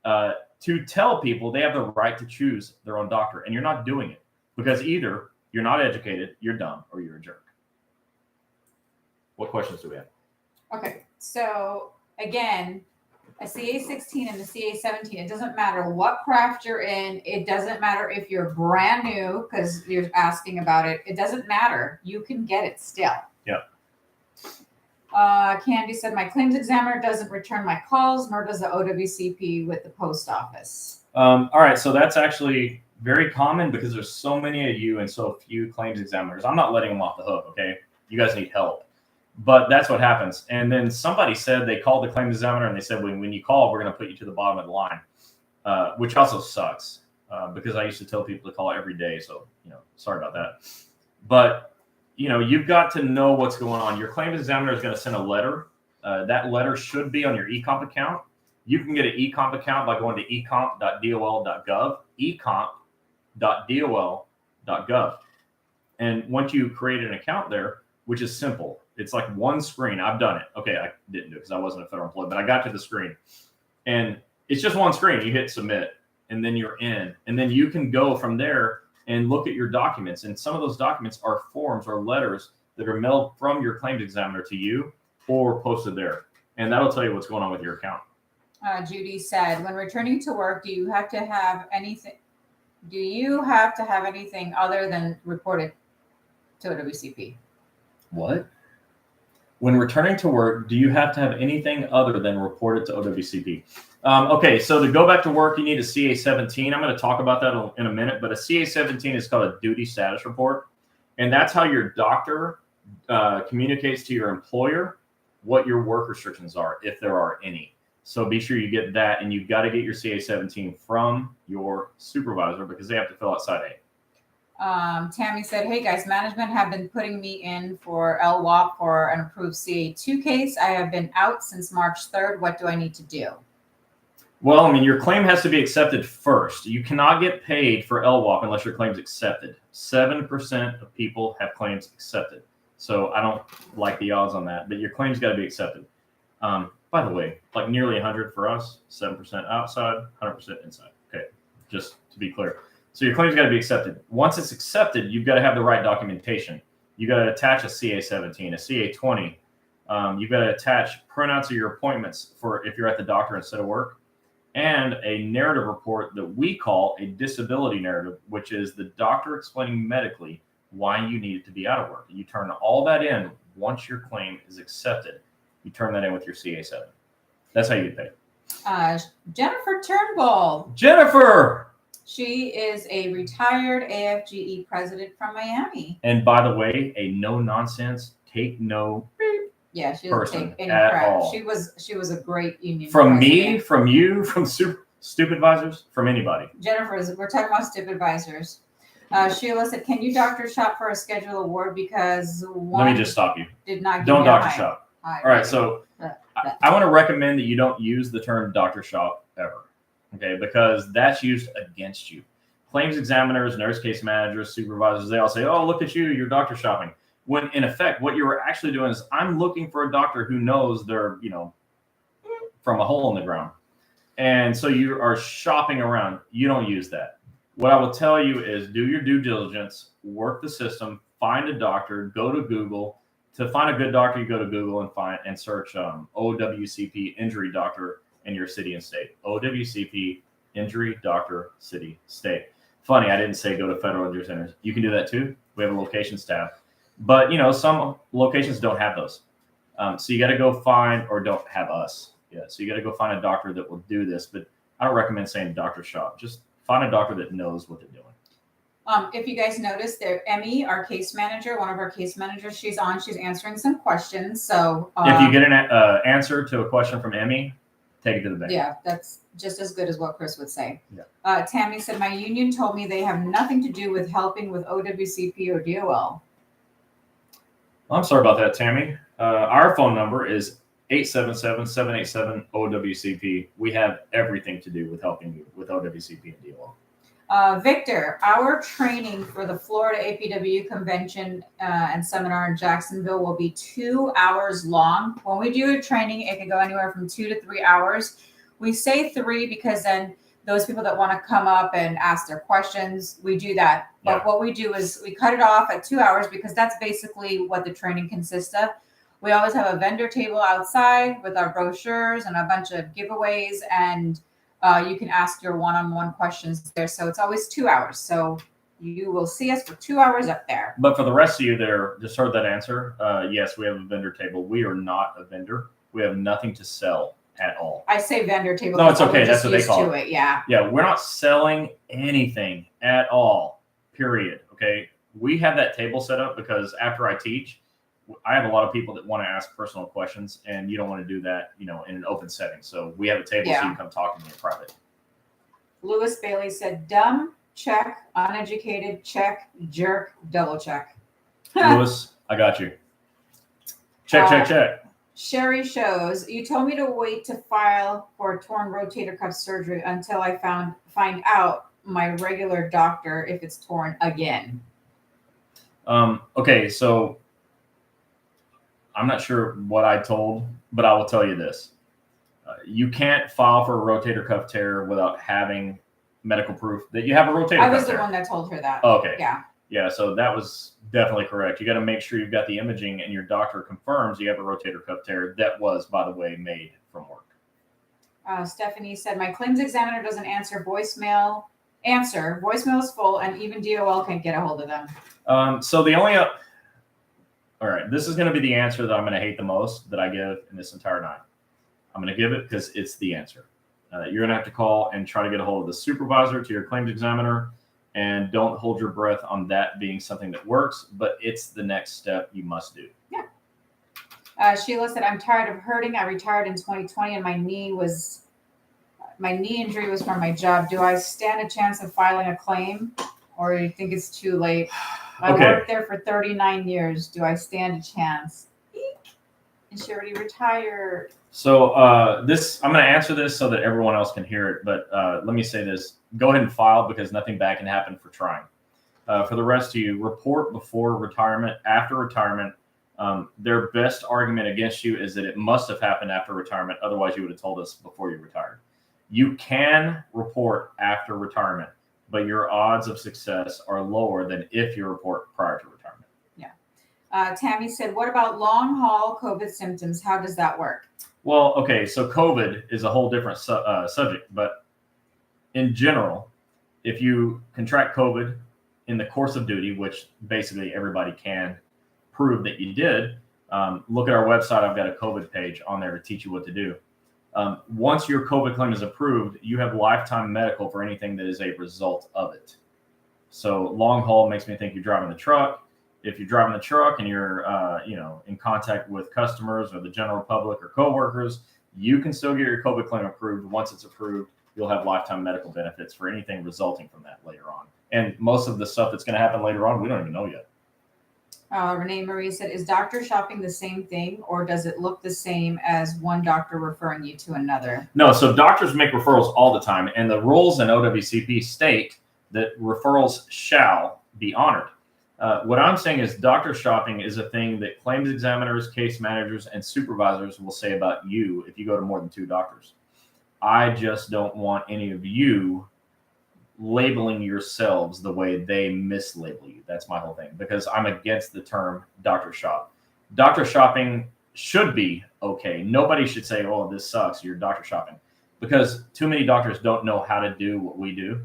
B: to tell people they have the right to choose their own doctor. And you're not doing it because either you're not educated, you're dumb, or you're a jerk. What questions do we have?
A: Okay, so again, a CA-16 and a CA-17, it doesn't matter what craft you're in. It doesn't matter if you're brand new, because you're asking about it. It doesn't matter. You can get it still.
B: Yep.
A: Candy said, my claims examiner doesn't return my calls, nor does the OWCP with the post office.
B: All right, so that's actually very common because there's so many of you and so few claims examiners. I'm not letting them off the hook, okay? You guys need help. But that's what happens. And then somebody said they called the claims examiner and they said, when you call, we're going to put you to the bottom of the line, which also sucks because I used to tell people to call every day. So, sorry about that. But, you've got to know what's going on. Your claims examiner is going to send a letter. That letter should be on your eComp account. You can get an eComp account by going to ecomp.dol.gov, ecomp.dol.gov. And once you create an account there, which is simple, it's like one screen. I've done it. Okay, I didn't do it because I wasn't a federal employee, but I got to the screen. And it's just one screen. You hit submit, and then you're in. And then you can go from there and look at your documents. And some of those documents are forms or letters that are mailed from your claims examiner to you or posted there. And that'll tell you what's going on with your account.
A: Judy said, when returning to work, do you have to have anything? Do you have to have anything other than reported to OWCP?
B: What? When returning to work, do you have to have anything other than reported to OWCP? Okay, so to go back to work, you need a CA-17. I'm going to talk about that in a minute, but a CA-17 is called a duty status report. And that's how your doctor communicates to your employer what your work restrictions are, if there are any. So be sure you get that, and you've got to get your CA-17 from your supervisor because they have to fill out Side A.
A: Tammy said, hey guys, management have been putting me in for LWOP for an approved CA2 case. I have been out since March 3rd. What do I need to do?
B: Well, your claim has to be accepted first. You cannot get paid for LWOP unless your claim's accepted. 7% of people have claims accepted. So I don't like the odds on that, but your claim's got to be accepted. By the way, like nearly 100 for us, 7% outside, 100% inside. Okay, just to be clear. So your claim's got to be accepted. Once it's accepted, you've got to have the right documentation. You got to attach a CA-17, a CA-20. You've got to attach printouts of your appointments for if you're at the doctor instead of work, and a narrative report that we call a disability narrative, which is the doctor explaining medically why you needed to be out of work. You turn all that in once your claim is accepted. You turn that in with your CA-7. That's how you get paid.
A: Jennifer Turnbull.
B: Jennifer!
A: She is a retired AFGE president from Miami.
B: And by the way, a no-nonsense, take no
A: Yeah, she doesn't
B: person
A: take any
B: at
A: crap.
B: all.
A: She was a great union
B: From
A: president.
B: me, from you, from stupid advisors, from anybody.
A: Jennifer's, we're talking about stupid advisors. Sheila said, can you doctor shop for a schedule award because one
B: Let me just stop you.
A: did not give
B: Don't
A: me a
B: doctor
A: high.
B: shop.
A: High
B: All right,
A: rating.
B: so I want to recommend that you don't use the term doctor shop ever, okay? Because that's used against you. Claims examiners, nurse case managers, supervisors, they all say, oh, look at you, you're doctor shopping. When in effect, what you're actually doing is I'm looking for a doctor who knows they're, from a hole in the ground. And so you are shopping around. You don't use that. What I will tell you is do your due diligence, work the system, find a doctor, go to Google. To find a good doctor, you go to Google and search OWCP injury doctor in your city and state. OWCP injury doctor city state. Funny, I didn't say go to federal injury centers. You can do that too. We have a locations tab. But, some locations don't have those. So you got to go find, or don't have us. Yeah. So you got to go find a doctor that will do this. But I don't recommend saying doctor shop. Just find a doctor that knows what they're doing.
A: If you guys notice, there, Emmy, our case manager, one of our case managers, she's on. She's answering some questions. So
B: if you get an answer to a question from Emmy, take it to the bank.
A: yeah, that's just as good as what Chris would say.
B: Yeah.
A: Tammy said, my union told me they have nothing to do with helping with OWCP or DOL.
B: I'm sorry about that, Tammy. Our phone number is 877-787-OWCP. We have everything to do with helping you with OWCP and DOL.
A: Victor, our training for the Florida APW convention and seminar in Jacksonville will be 2 hours long. When we do a training, it can go anywhere from 2 to 3 hours. We say 3 because then those people that want to come up and ask their questions, we do that. But what we do is we cut it off at 2 hours because that's basically what the training consists of. We always have a vendor table outside with our brochures and a bunch of giveaways, and you can ask your one-on-one questions there. So it's always 2 hours. So you will see us for 2 hours up there.
B: But for the rest of you there, just heard that answer. Yes, we have a vendor table. We are not a vendor. We have nothing to sell at all.
A: I say vendor table.
B: No, it's okay. That's what they call it.
A: Yeah.
B: Yeah, we're not selling anything at all, period. Okay. We have that table set up because after I teach, I have a lot of people that want to ask personal questions, and you don't want to do that, in an open setting. So we have a table so you can come talk to me in private.
A: Lewis Bailey said, dumb, check, uneducated, check, jerk, double check.
B: Lewis, I got you. Check.
A: Sherry shows, you told me to wait to file for a torn rotator cuff surgery until I find out my regular doctor if it's torn again.
B: Okay, so I'm not sure what I told, but I will tell you this. You can't file for a rotator cuff tear without having medical proof that you have a rotator cuff tear.
A: I was the one that told her that.
B: Oh, okay.
A: Yeah.
B: Yeah, so that was definitely correct. You got to make sure you've got the imaging and your doctor confirms you have a rotator cuff tear. That was, by the way, made from work.
A: Stephanie said, my claims examiner doesn't answer voicemail. Voicemail is full, and even DOL can't get a hold of them.
B: So the only... all right, this is going to be the answer that I'm going to hate the most that I give in this entire night. I'm going to give it because it's the answer. You're going to have to call and try to get a hold of the supervisor to your claims examiner, and don't hold your breath on that being something that works, but it's the next step you must do.
A: Yeah. Sheila said, I'm tired of hurting. I retired in 2020, and my knee injury was from my job. Do I stand a chance of filing a claim, or do you think it's too late? I worked there for 39 years. Do I stand a chance? Eek. And she already retired.
B: So I'm going to answer this so that everyone else can hear it. But let me say this. Go ahead and file because nothing bad can happen for trying. For the rest of you, report before retirement, after retirement. Their best argument against you is that it must have happened after retirement. Otherwise, you would have told us before you retired. You can report after retirement, but your odds of success are lower than if you report prior to retirement.
A: Yeah. Tammy said, what about long haul COVID symptoms? How does that work?
B: Well, okay, so COVID is a whole different subject, but in general, if you contract COVID in the course of duty, which basically everybody can prove that you did, look at our website. I've got a COVID page on there to teach you what to do. Once your COVID claim is approved, you have lifetime medical for anything that is a result of it. So long haul makes me think you're driving the truck. If you're driving the truck and you're, in contact with customers or the general public or coworkers, you can still get your COVID claim approved. Once it's approved, you'll have lifetime medical benefits for anything resulting from that later on. And most of the stuff that's going to happen later on, we don't even know yet.
A: Renee Marie said, is doctor shopping the same thing, or does it look the same as one doctor referring you to another?
B: No, so doctors make referrals all the time, and the rules in OWCP state that referrals shall be honored. What I'm saying is doctor shopping is a thing that claims examiners, case managers, and supervisors will say about you if you go to more than 2 doctors. I just don't want any of you labeling yourselves the way they mislabel you. That's my whole thing, because I'm against the term doctor shop. Doctor shopping should be okay. Nobody should say, oh, this sucks, you're doctor shopping, because too many doctors don't know how to do what we do.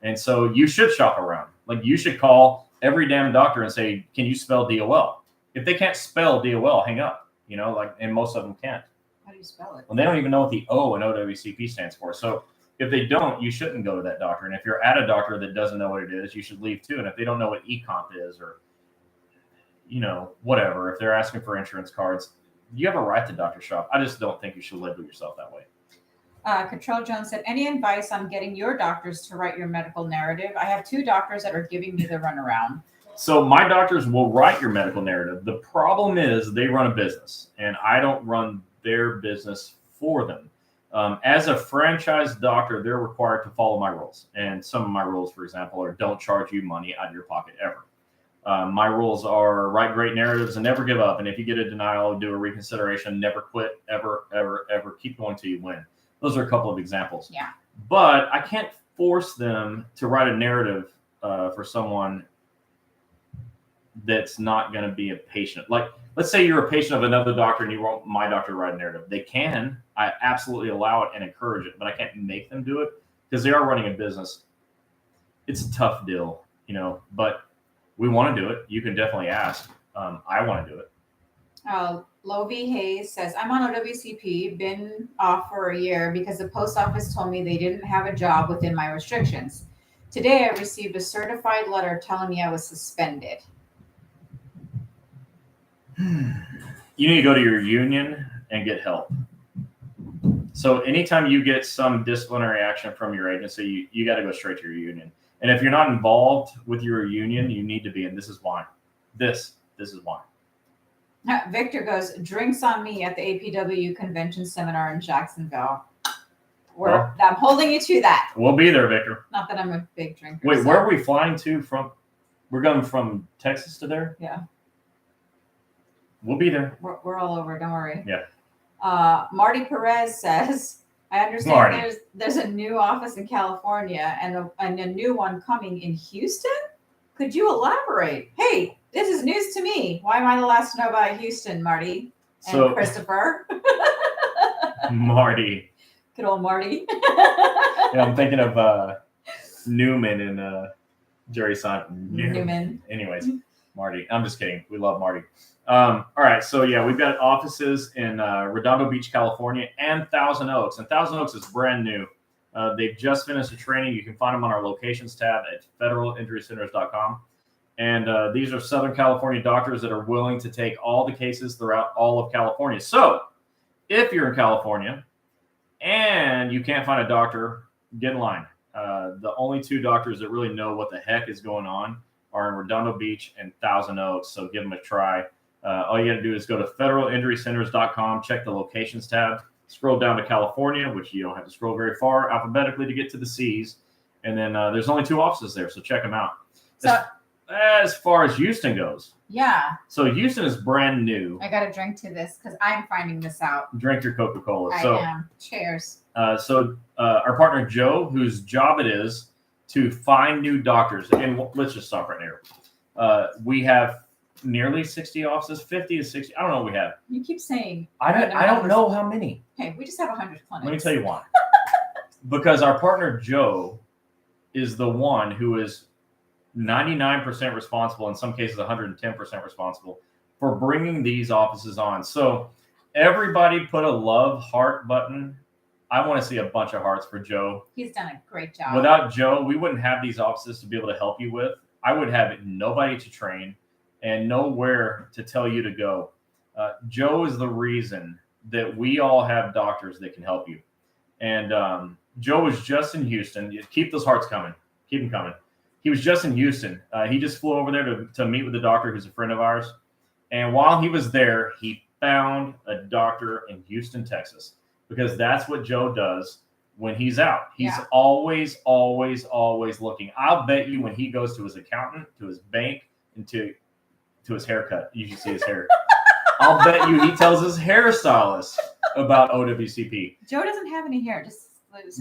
B: And so you should shop around. Like, you should call every damn doctor and say, can you spell DOL? If they can't spell DOL, hang up, and most of them can't.
A: How do you spell it?
B: Well, they don't even know what the O in OWCP stands for. So If they don't, you shouldn't go to that doctor. And if you're at a doctor that doesn't know what it is, you should leave too. And if they don't know what e-comp is, or whatever, if they're asking for insurance cards, you have a right to doctor shop. I just don't think you should label yourself that way.
A: Control Jones said, any advice on getting your doctors to write your medical narrative? I have 2 doctors that are giving me the runaround.
B: So my doctors will write your medical narrative. The problem is they run a business, and I don't run their business for them. As a franchise doctor, they're required to follow my rules. And some of my rules, for example, are don't charge you money out of your pocket ever. My rules are write great narratives and never give up. And if you get a denial, do a reconsideration, never quit, ever, ever, ever. Keep going till you win. Those are a couple of examples.
A: Yeah.
B: But I can't force them to write a narrative for someone that's not going to be a patient. Like, let's say you're a patient of another doctor and you want my doctor to write a narrative. They can. I absolutely allow it and encourage it, but I can't make them do it because they are running a business. It's a tough deal, but we want to do it. You can definitely ask. I want to do it.
A: Lovie Hayes says, I'm on OWCP, been off for a year because the post office told me they didn't have a job within my restrictions. Today, I received a certified letter telling me I was suspended.
B: You need to go to your union and get help. So anytime you get some disciplinary action from your agency, you got to go straight to your union. And if you're not involved with your union, you need to be. And this is why. This is why.
A: Victor goes, drinks on me at the APW convention seminar in Jacksonville. I'm holding you to that.
B: We'll be there, Victor.
A: Not that I'm a big drinker.
B: Wait, where are we flying to from? We're going from Texas to there?
A: Yeah.
B: We'll be there.
A: We're all over. Don't worry.
B: Yeah.
A: Marty Perez says, I understand there's a new office in California and a new one coming in Houston. Could you elaborate? Hey, this is news to me. Why am I the last to know about Houston, Marty and Christopher?
B: Marty.
A: Good old Marty.
B: Yeah, I'm thinking of Newman and Jerry Seinfeld.
A: Newman.
B: Anyways, Marty. I'm just kidding. We love Marty. All right. So, yeah, we've got offices in Redondo Beach, California, and Thousand Oaks. And Thousand Oaks is brand new. They've just finished a training. You can find them on our locations tab at federalinjurycenters.com. And these are Southern California doctors that are willing to take all the cases throughout all of California. So if you're in California and you can't find a doctor, get in line. The only 2 doctors that really know what the heck is going on are in Redondo Beach and Thousand Oaks. So give them a try. All you got to do is go to federalinjurycenters.com, check the locations tab, scroll down to California, which you don't have to scroll very far alphabetically to get to the C's. And then there's only 2 offices there, so check them out. As far as Houston goes.
A: Yeah.
B: So Houston is brand new.
A: I got to drink to this because I'm finding this out.
B: Drink your Coca-Cola.
A: I am. Cheers.
B: So our partner, Joe, whose job it is to find new doctors. And let's just stop right here. We have nearly 60 offices, 50 to 60. I don't know what we have.
A: You keep saying.
B: I don't know how many.
A: Hey, we just have 100 clinics.
B: Let me tell you why. Because our partner, Joe, is the one who is 99% responsible, in some cases 110% responsible for bringing these offices on. So everybody put a love heart button. I want to see a bunch of hearts for Joe.
A: He's done a great job.
B: Without Joe, we wouldn't have these offices to be able to help you with. I would have nobody to train and nowhere to tell you to go. Joe is the reason that we all have doctors that can help you. And Joe was just in Houston. Keep those hearts coming. Keep them coming. He was just in Houston. He just flew over there to meet with a doctor who's a friend of ours. And while he was there, he found a doctor in Houston, Texas, because that's what Joe does when he's out. He's always, always, always looking. I'll bet you when he goes to his accountant, to his bank, and to his haircut, you should see his hair. I'll bet you he tells his hairstylist about OWCP.
A: Joe doesn't have any hair,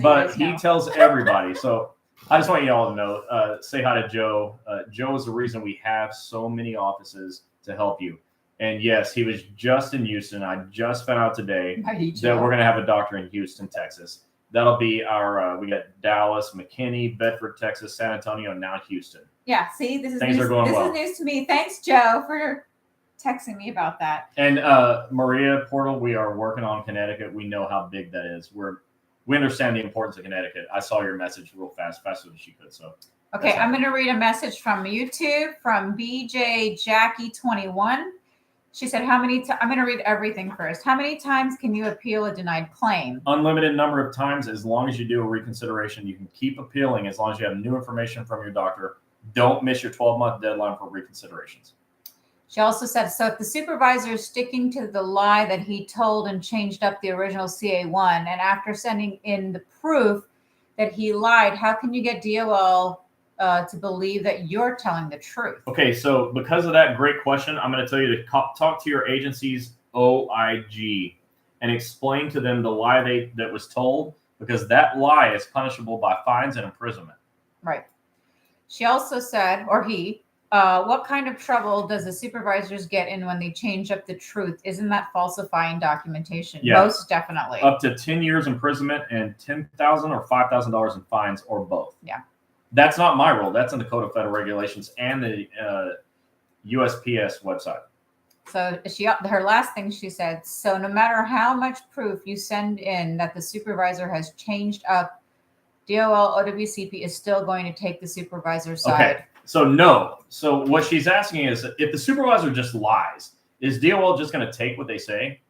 B: but he tells everybody. So I just want you all to know, say hi to Joe. Joe is the reason we have so many offices to help you. And yes, he was just in Houston. I just found out today that we're going to have a doctor in Houston, Texas. That'll be our, we got Dallas, McKinney, Bedford, Texas, San Antonio, and now Houston.
A: Yeah, see, this is
B: Things
A: news,
B: are going
A: this
B: well.
A: is news to me. Thanks, Joe, for texting me about that.
B: And Maria Portal, we are working on Connecticut. We know how big that is. we understand the importance of Connecticut. I saw your message real fast, faster than she could. So
A: okay, I'm going to read a message from YouTube from BJ Jackie 21. She said, "How many times?" I'm going to read everything first. How many times can you appeal a denied claim?
B: Unlimited number of times. As long as you do a reconsideration, you can keep appealing as long as you have new information from your doctor. Don't miss your 12-month deadline for reconsiderations.
A: She also said, so if the supervisor is sticking to the lie that he told and changed up the original CA1, and after sending in the proof that he lied, how can you get DOL to believe that you're telling the truth?
B: Okay, so because of that great question, I'm going to tell you to talk to your agency's OIG and explain to them the lie that was told, because that lie is punishable by fines and imprisonment.
A: Right. She also said, or he, what kind of trouble does the supervisors get in when they change up the truth? Isn't that falsifying documentation?
B: Yeah.
A: Most definitely.
B: Up to 10 years imprisonment and $10,000 or $5,000 in fines, or both.
A: Yeah.
B: That's not my rule. That's in the Code of Federal Regulations and the USPS website.
A: So her last thing she said, so no matter how much proof you send in that the supervisor has changed up, DOL OWCP is still going to take the supervisor's side.
B: Okay. So no. So what she's asking is, if the supervisor just lies, is DOL just going to take what they say?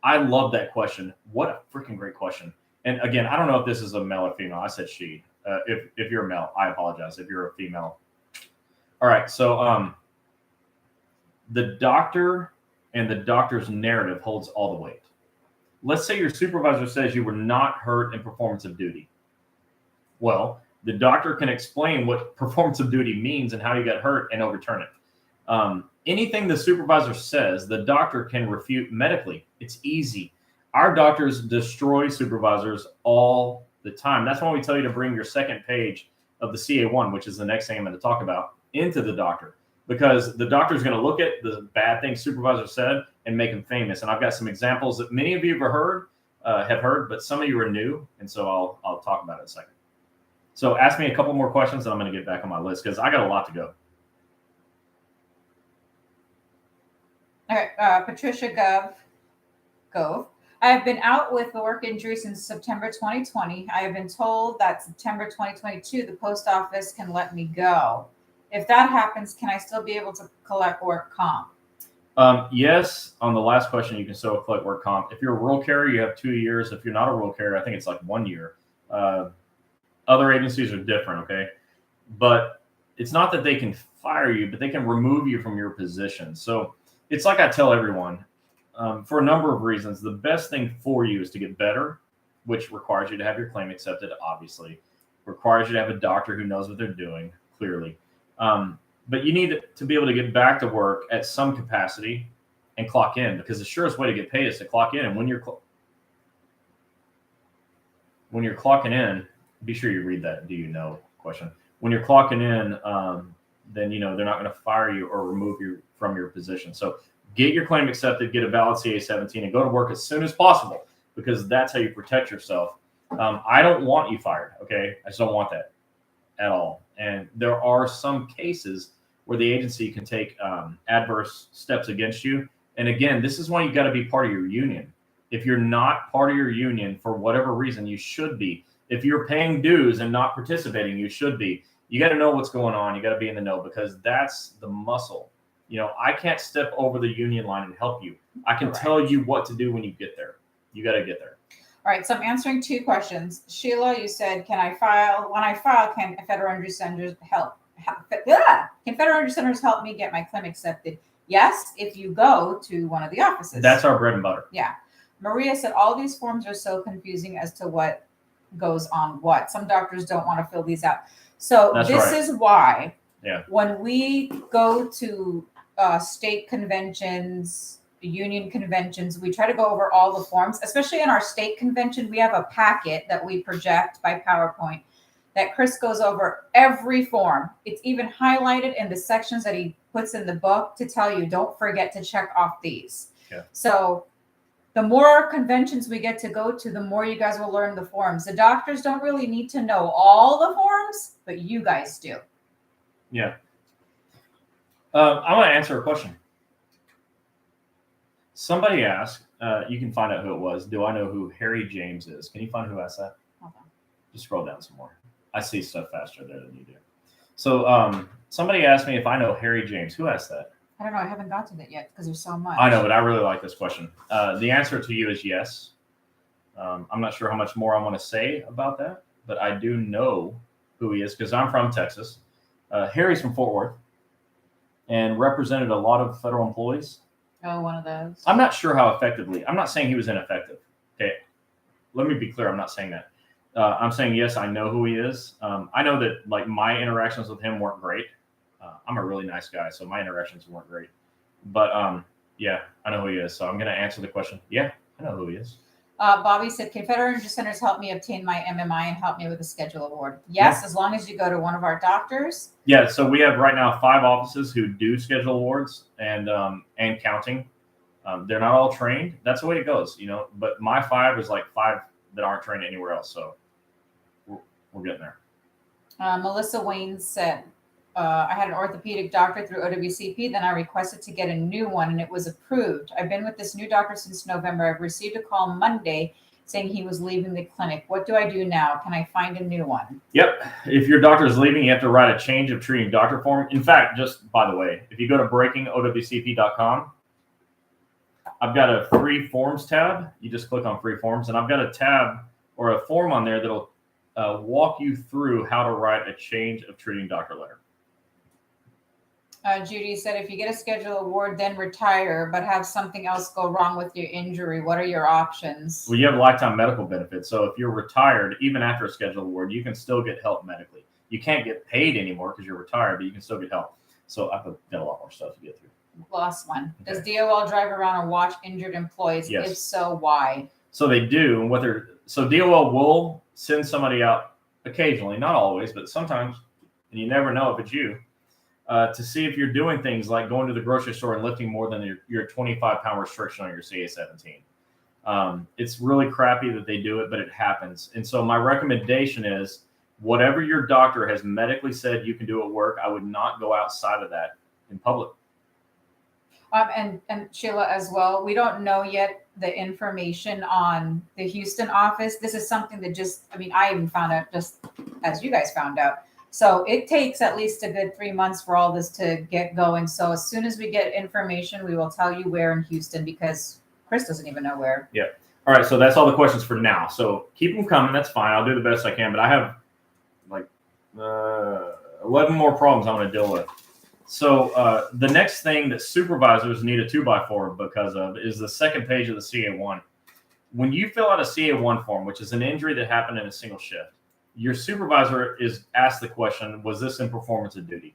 B: I love that question. What a freaking great question. And again, I don't know if this is a male or female. I said she. If you're a male, I apologize. If you're a female. All right. So the doctor and the doctor's narrative holds all the weight. Let's say your supervisor says you were not hurt in performance of duty. Well, the doctor can explain what performance of duty means and how you got hurt and overturn it. Anything the supervisor says, the doctor can refute medically. It's easy. Our doctors destroy supervisors all the time. That's why we tell you to bring your second page of the CA1, which is the next thing I'm going to talk about, into the doctor, because the doctor is going to look at the bad things supervisor said and make him famous. And I've got some examples that many of you have heard, but some of you are new, and so I'll talk about it in a second. So ask me a couple more questions, and I'm going to get back on my list because I got a lot to go.
A: All right, Patricia Gove. I have been out with a work injury since September 2020. I have been told that September 2022, the post office can let me go. If that happens, can I still be able to collect work comp?
B: Yes. On the last question, you can still collect work comp. If you're a rural carrier, you have 2 years. If you're not a rural carrier, I think it's like 1 year. Other agencies are different, okay? But it's not that they can fire you, but they can remove you from your position. So it's like I tell everyone, for a number of reasons, the best thing for you is to get better, which requires you to have your claim accepted, obviously. Requires you to have a doctor who knows what they're doing, clearly. But you need to be able to get back to work at some capacity and clock in, because the surest way to get paid is to clock in. And when you're clocking in, be sure you read that "do you know" question. When you're clocking in, then they're not going to fire you or remove you from your position. So get your claim accepted, get a valid CA-17, and go to work as soon as possible, because that's how you protect yourself. I don't want you fired, okay? I just don't want that at all. And there are some cases where the agency can take adverse steps against you. And again, this is why you got to be part of your union. If you're not part of your union for whatever reason, you should be. If you're paying dues and not participating, you should be. You got to know what's going on. You got to be in the know, because that's the muscle. I can't step over the union line and help you. I can tell you what to do when you get there. You got to get there.
A: All right, so I'm answering 2 questions. Sheila, you said, can Federal Injury Centers help? Can Federal Injury Centers help me get my claim accepted? Yes, if you go to one of the offices.
B: That's our bread and butter.
A: Yeah. Maria said, all these forms are so confusing as to what goes on what. Some doctors don't want to fill these out. So this is why when we go to state conventions, union conventions, we try to go over all the forms. Especially in our state convention, we have a packet that we project by PowerPoint that Chris goes over every form. It's even highlighted in the sections that he puts in the book to tell you, don't forget to check off these.
B: Yeah. So
A: the more conventions we get to go to, the more you guys will learn the forms. The doctors don't really need to know all the forms, but you guys do.
B: Yeah. I want to answer a question. Somebody asked, You can find out who it was. Do I know who Harry James is? Can you find who asked that?
A: Hold on.
B: Just scroll down some more. I see stuff faster there than you do. So somebody asked me if I know Harry James. Who asked that?
A: I don't know. I haven't got to that yet because there's so much.
B: I know, but I really like this question. The answer to you is yes. I'm not sure how much more I want to say about that, but I do know who he is because I'm from Texas. Harry's from Fort Worth and represented a lot of federal employees.
A: Oh, one of those.
B: I'm not sure how effectively. I'm not saying he was ineffective. Okay, let me be clear. I'm not saying that. I'm saying yes, I know who he is. I know that like my interactions with him weren't great. I'm a really nice guy, so my interactions weren't great. But yeah, I know who he is. So I'm going to answer the question. Yeah, I know who he is.
A: Bobby said, can Federal Energy Centers help me obtain my MMI and help me with the schedule award? Yes, as long as you go to one of our doctors.
B: Yeah, so we have right now 5 offices who do schedule awards and counting. They're not all trained. That's the way it goes, you know. But my 5 is like 5 that aren't trained anywhere else. So we're getting there.
A: Melissa Wayne said, I had an orthopedic doctor through OWCP. Then I requested to get a new one, and it was approved. I've been with this new doctor since November. I've received a call Monday saying he was leaving the clinic. What do I do now? Can I find a new one? Yep.
B: If your doctor is leaving, you have to write a change of treating doctor form. In fact, just by the way, if you go to breakingowcp.com, I've got a free forms tab. You just click on free forms, and I've got a tab or a form on there that'll walk you through how to write a change of treating doctor letter.
A: Judy said, if you get a schedule award, then retire, but have something else go wrong with your injury, what are your options?
B: Well, you have lifetime medical benefits. So if you're retired, even after a schedule award, you can still get help medically. You can't get paid anymore because you're retired, but you can still get help. So I've got a lot more stuff to get through.
A: Last one.
B: Okay.
A: Does DOL drive around and watch injured employees?
B: Yes.
A: If so, why?
B: So they do. And so DOL will send somebody out occasionally, not always, but sometimes, and you never know if it's you, to see if you're doing things like going to the grocery store and lifting more than your 25-pound restriction on your CA-17. It's really crappy that they do it, but it happens. And so my recommendation is whatever your doctor has medically said you can do at work, I would not go outside of that in public.
A: And Sheila as well, we don't know yet the information on the Houston office. This is something that I even found out just as you guys found out. So it takes at least a good 3 months for all this to get going. So as soon as we get information, we will tell you where in Houston, because Chris doesn't even know where.
B: Yeah. All right. So that's all the questions for now. So keep them coming. That's fine. I'll do the best I can. But I have like 11 more problems I'm going to deal with. So the next thing that supervisors need a 2x4 because of is the second page of the CA1. When you fill out a CA1 form, which is an injury that happened in a single shift, your supervisor is asked the question, was this in performance of duty?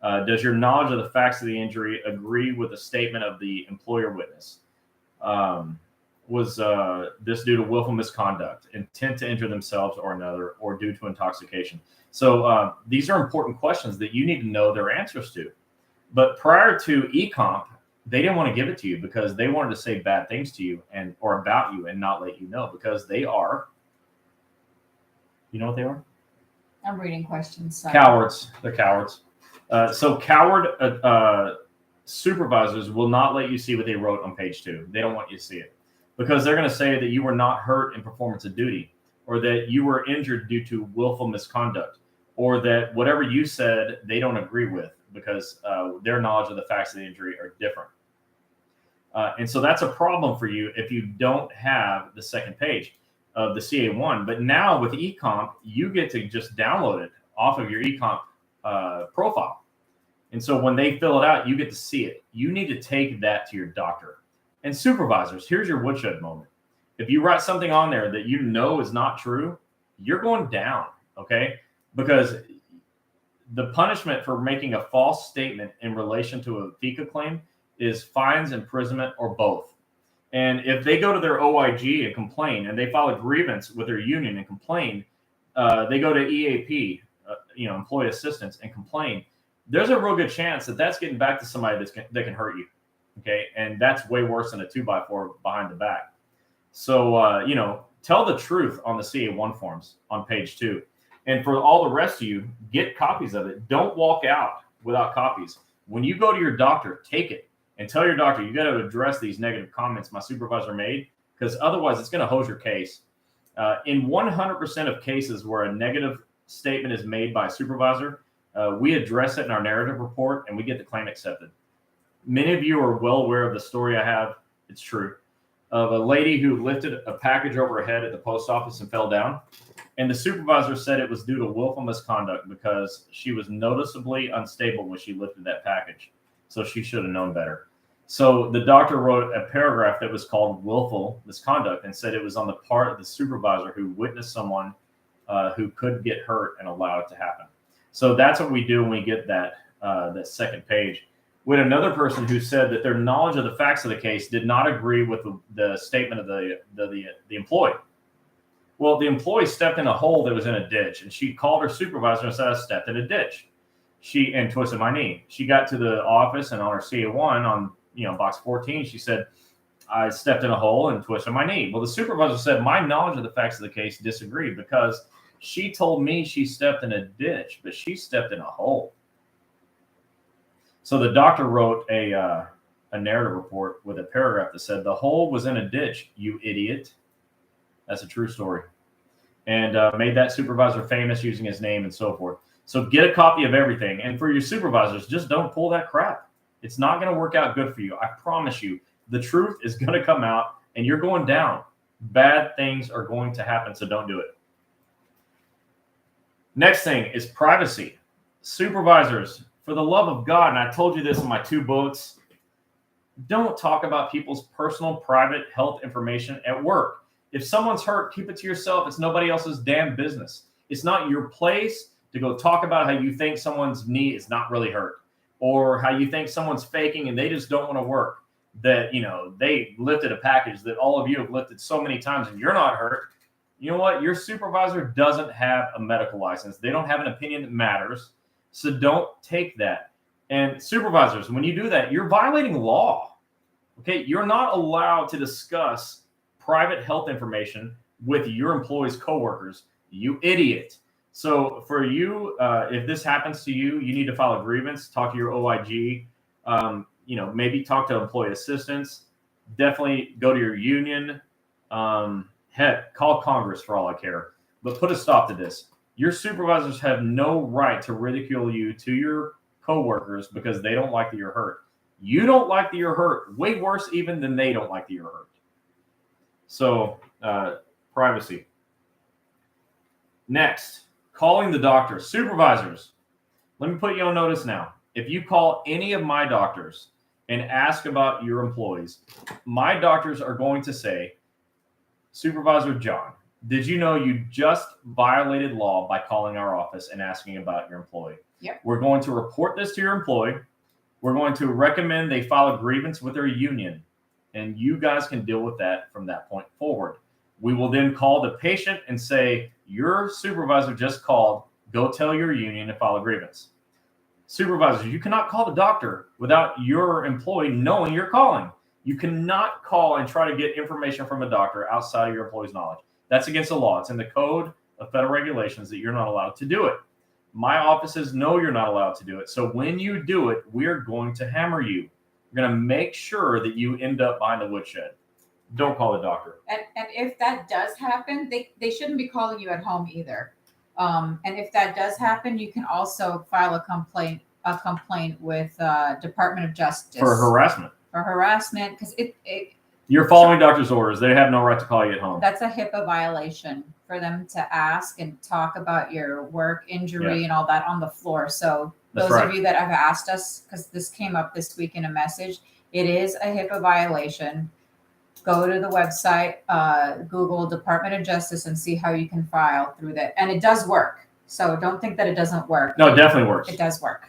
B: Does your knowledge of the facts of the injury agree with the statement of the employer witness? Was this due to willful misconduct, intent to injure themselves or another, or due to intoxication? So these are important questions that you need to know their answers to. But prior to eComp, they didn't want to give it to you because they wanted to say bad things to you or about you and not let you know, because they are, you know what they are?
A: I'm reading questions. Sorry.
B: Cowards. They're cowards. So coward supervisors will not let you see what they wrote on page 2. They don't want you to see it because they're going to say that you were not hurt in performance of duty, or that you were injured due to willful misconduct, or that whatever you said they don't agree with because their knowledge of the facts of the injury are different. And so that's a problem for you if you don't have the second page of the CA1. But now with eComp, you get to just download it off of your eComp profile. And so when they fill it out, you get to see it. You need to take that to your doctor. And supervisors, here's your woodshed moment. If you write something on there that you know is not true, you're going down, okay? Because the punishment for making a false statement in relation to a FICA claim is fines, imprisonment, or both. And if they go to their OIG and complain, and they file a grievance with their union and complain, they go to EAP, employee assistance, and complain, there's a real good chance that that's getting back to somebody that can hurt you, okay? And that's way worse than a 2x4 behind the back. So, tell the truth on the CA1 forms on page 2. And for all the rest of you, get copies of it. Don't walk out without copies. When you go to your doctor, take it and tell your doctor, you got to address these negative comments my supervisor made, because otherwise it's going to hose your case. In 100% of cases where a negative statement is made by a supervisor, we address it in our narrative report and we get the claim accepted. Many of you are well aware of the story I have. It's true. Of a lady who lifted a package over her head at the post office and fell down. And the supervisor said it was due to willful misconduct because she was noticeably unstable when she lifted that package. So she should have known better. So the doctor wrote a paragraph that was called willful misconduct and said it was on the part of the supervisor who witnessed someone who could get hurt and allow it to happen. So that's what we do when we get that second page. We had another person who said that their knowledge of the facts of the case did not agree with the statement of the employee. Well, the employee stepped in a hole that was in a ditch, and she called her supervisor and said, I stepped in a ditch. And twisted my knee. She got to the office, and on her CA1 on box 14, she said, I stepped in a hole and twisted my knee. Well, the supervisor said my knowledge of the facts of the case disagreed because she told me she stepped in a ditch, but she stepped in a hole. So the doctor wrote a narrative report with a paragraph that said the hole was in a ditch, you idiot. That's a true story. And made that supervisor famous using his name and so forth. So get a copy of everything. And for your supervisors, just don't pull that crap. It's not going to work out good for you. I promise you, the truth is going to come out and you're going down. Bad things are going to happen, so don't do it. Next thing is privacy. Supervisors, for the love of God, and I told you this in my 2 books, don't talk about people's personal, private health information at work. If someone's hurt, keep it to yourself. It's nobody else's damn business. It's not your place to go talk about how you think someone's knee is not really hurt, or how you think someone's faking and they just don't want to work. That, they lifted a package that all of you have lifted so many times and you're not hurt. You know what? Your supervisor doesn't have a medical license. They don't have an opinion that matters. So don't take that. And supervisors, when you do that, you're violating law. Okay? You're not allowed to discuss private health information with your employees' coworkers. You idiot. So for you, if this happens to you, you need to file a grievance, talk to your OIG, maybe talk to employee assistants, definitely go to your union, heck, call Congress for all I care, but put a stop to this. Your supervisors have no right to ridicule you to your coworkers because they don't like that you're hurt. You don't like that you're hurt, way worse even than they don't like that you're hurt. So, privacy. Next, calling the doctor. Supervisors, let me put you on notice now. If you call any of my doctors and ask about your employees, my doctors are going to say, Supervisor John, did you know you just violated law by calling our office and asking about your employee?
A: Yep.
B: We're going to report this to your employee. We're going to recommend they file a grievance with their union, and you guys can deal with that from that point forward. We will then call the patient and say, your supervisor just called. Go tell your union to file a grievance. Supervisors, you cannot call the doctor without your employee knowing you're calling. You cannot call and try to get information from a doctor outside of your employee's knowledge. That's against the law. It's in the code of federal regulations that you're not allowed to do it. My offices know you're not allowed to do it. So when you do it, we're going to hammer you. We're going to make sure that you end up behind the woodshed. Don't call the doctor.
A: And if that does happen, they shouldn't be calling you at home either. And if that does happen, you can also file a complaint with Department of Justice
B: For harassment.
A: Because
B: You're following doctor's orders. They have no right to call you at home.
A: That's a HIPAA violation for them to ask and talk about your work injury and all that on the floor. So
B: That's
A: those
B: right.
A: of you that have asked us, because this came up this week in a message, it is a HIPAA violation. Go to the website, Google Department of Justice, and see how you can file through that. And it does work. So don't think that it doesn't work.
B: No, it definitely works.
A: It does work.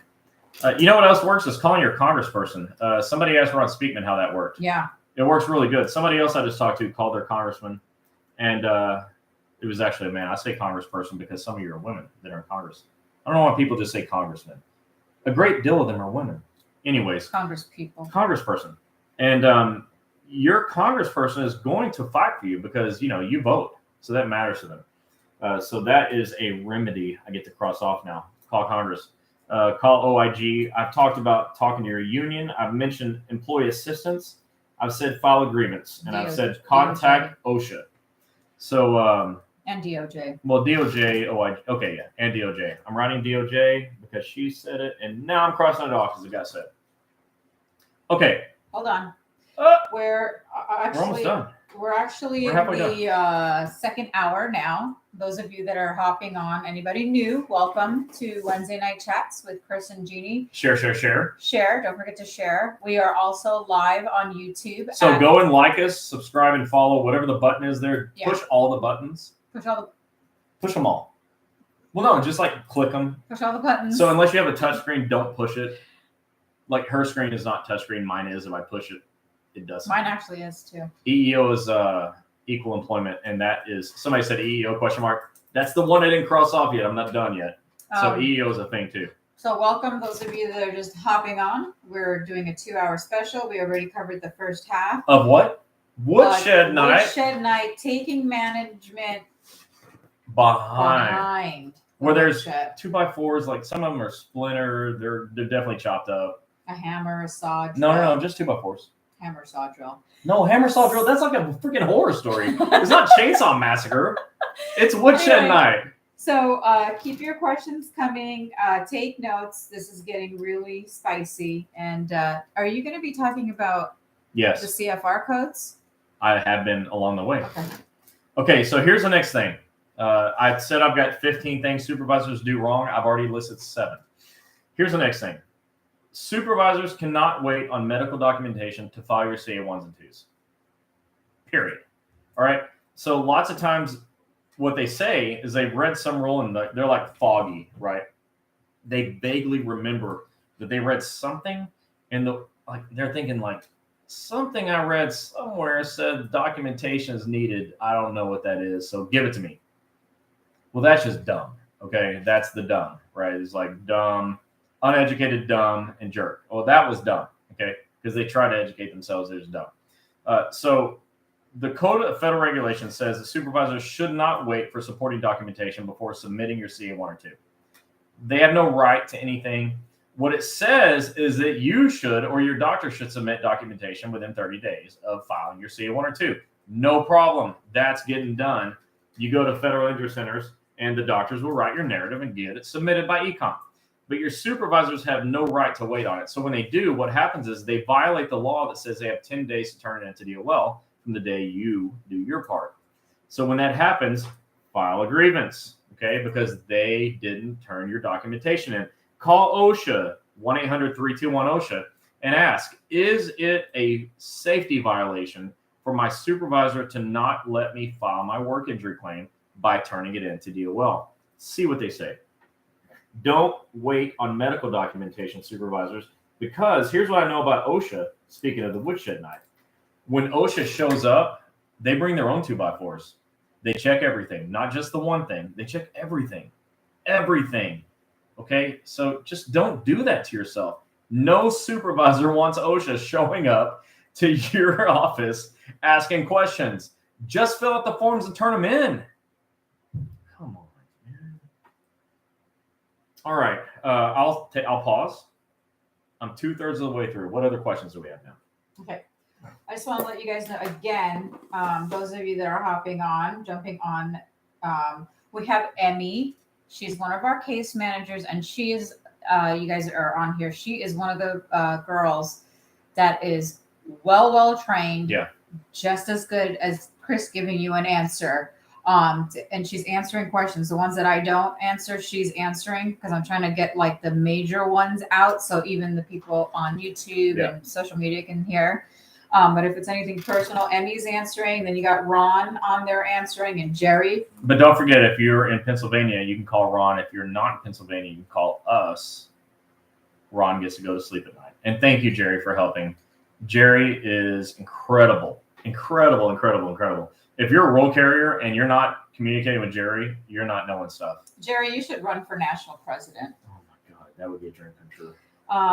B: You know what else works is calling your congressperson. Somebody asked Ron Speakman how that worked.
A: Yeah.
B: It works really good. Somebody else I just talked to called their congressman, and it was actually a man. I say congressperson because some of you are women that are in Congress. I don't know why people just say congressman. A great deal of them are women. Anyways. Congressperson. And your congressperson is going to fight for you because, you vote. So that matters to them. So that is a remedy I get to cross off now. Call Congress. Call OIG. I've talked about talking to your union. I've mentioned employee assistance. I've said file a grievance, and I've said contact OSHA. So,
A: and DOJ.
B: Well, DOJ, OIG. Okay, yeah, and DOJ. I'm writing DOJ because she said it, and now I'm crossing it off because it got said. Okay.
A: Hold on. We're
B: almost done.
A: We're actually in the second hour now. Those of you that are hopping on, anybody new, welcome to Wednesday Night Chats with Chris and Gini.
B: Share.
A: Share. Don't forget to share. We are also live on YouTube.
B: So go and like us, subscribe, and follow whatever the button is there. Yeah. Push all the buttons.
A: Push
B: them all. Well, no, just like click them.
A: Push all the buttons.
B: So unless you have a touch screen, don't push it. Like her screen is not touchscreen. Mine is. If I push it, it doesn't.
A: Mine actually is too.
B: EEO is equal employment, and that is, somebody said EEO question mark. That's the one I didn't cross off yet. I'm not done yet. So EEO is a thing too.
A: So welcome those of you that are just hopping on. We're doing a 2-hour special. We already covered the first half.
B: Of what? Woodshed night.
A: Woodshed night, taking management
B: behind. Where there's 2x4s, like some of them are splintered. They're definitely chopped up.
A: A hammer, a saw drill.
B: No, just 2x4s.
A: Hammer, saw drill.
B: No, hammer, saw drill. That's like a freaking horror story. It's not Chainsaw Massacre. It's Woodshed night.
A: So keep your questions coming. Take notes. This is getting really spicy. And are you going to be talking about the CFR codes?
B: I have been along the way. Okay, so here's the next thing. I said I've got 15 things supervisors do wrong. I've already listed 7. Here's the next thing. Supervisors cannot wait on medical documentation to file your CA1s and 2s. Period. All right. So lots of times what they say is they've read some rule and they're like foggy, right? They vaguely remember that they read something and they're thinking like something I read somewhere said documentation is needed. I don't know what that is. So give it to me. Well, that's just dumb. Okay. That's the dumb, right? It's like dumb, uneducated, dumb, and jerk. Well, that was dumb, okay? Because they try to educate themselves. They're just dumb. So the Code of Federal Regulations says that supervisors should not wait for supporting documentation before submitting your CA1 or 2. They have no right to anything. What it says is that you should or your doctor should submit documentation within 30 days of filing your CA1 or 2. No problem. That's getting done. You go to federal injury centers and the doctors will write your narrative and get it submitted by e-com. But your supervisors have no right to wait on it. So when they do, what happens is they violate the law that says they have 10 days to turn it into DOL from the day you do your part. So when that happens, file a grievance, okay? Because they didn't turn your documentation in. Call OSHA, 1-800-321-OSHA, and ask, is it a safety violation for my supervisor to not let me file my work injury claim by turning it into DOL? See what they say. Don't wait on medical documentation, supervisors, because here's what I know about OSHA, speaking of the Woodshed night. When OSHA shows up, they bring their own 2x4s. They check everything, not just the one thing. They check everything. Everything. Okay? So just don't do that to yourself. No supervisor wants OSHA showing up to your office asking questions. Just fill out the forms and turn them in. Come on, man. All right. I'll pause. I'm 2/3 of the way through. What other questions do we have now?
A: Okay. I just want to let you guys know again, those of you that are jumping on, we have Emmy. She's one of our case managers, and she is, you guys are on here. She is one of the girls that is well trained.
B: Yeah.
A: Just as good as Chris giving you an answer. And she's answering questions. The ones that I don't answer, she's answering because I'm trying to get like the major ones out. So even the people on YouTube and social media can hear. But if it's anything personal, Emmy's answering. Then you got Ron on there answering and Jerry.
B: But don't forget, if you're in Pennsylvania, you can call Ron. If you're not in Pennsylvania, you can call us. Ron gets to go to sleep at night. And thank you, Jerry, for helping. Jerry is incredible. If you're a roll carrier and you're not communicating with Jerry, you're not knowing stuff.
A: Jerry, you should run for national president.
B: Oh my God, that would be a dream come true.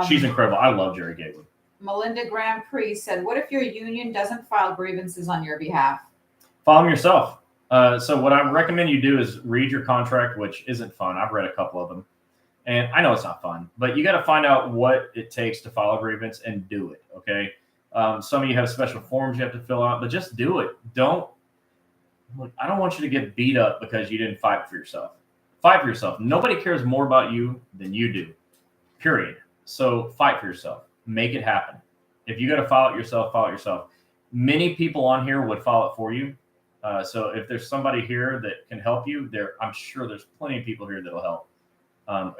B: She's incredible. I love Jerry Gately.
A: Melinda Grand Prix said, what if your union doesn't file grievances on your behalf?
B: File them yourself. So what I recommend you do is read your contract, which isn't fun. I've read a couple of them. And I know it's not fun, but you got to find out what it takes to file a grievance and do it. Okay. Some of you have special forms you have to fill out, but just do it. I don't want you to get beat up because you didn't fight for yourself. Fight for yourself. Nobody cares more about you than you do, period. So fight for yourself. Make it happen. If you got to file it yourself, file it yourself. Many people on here would file it for you. So if there's somebody here that can help you, I'm sure there's plenty of people here that'll help.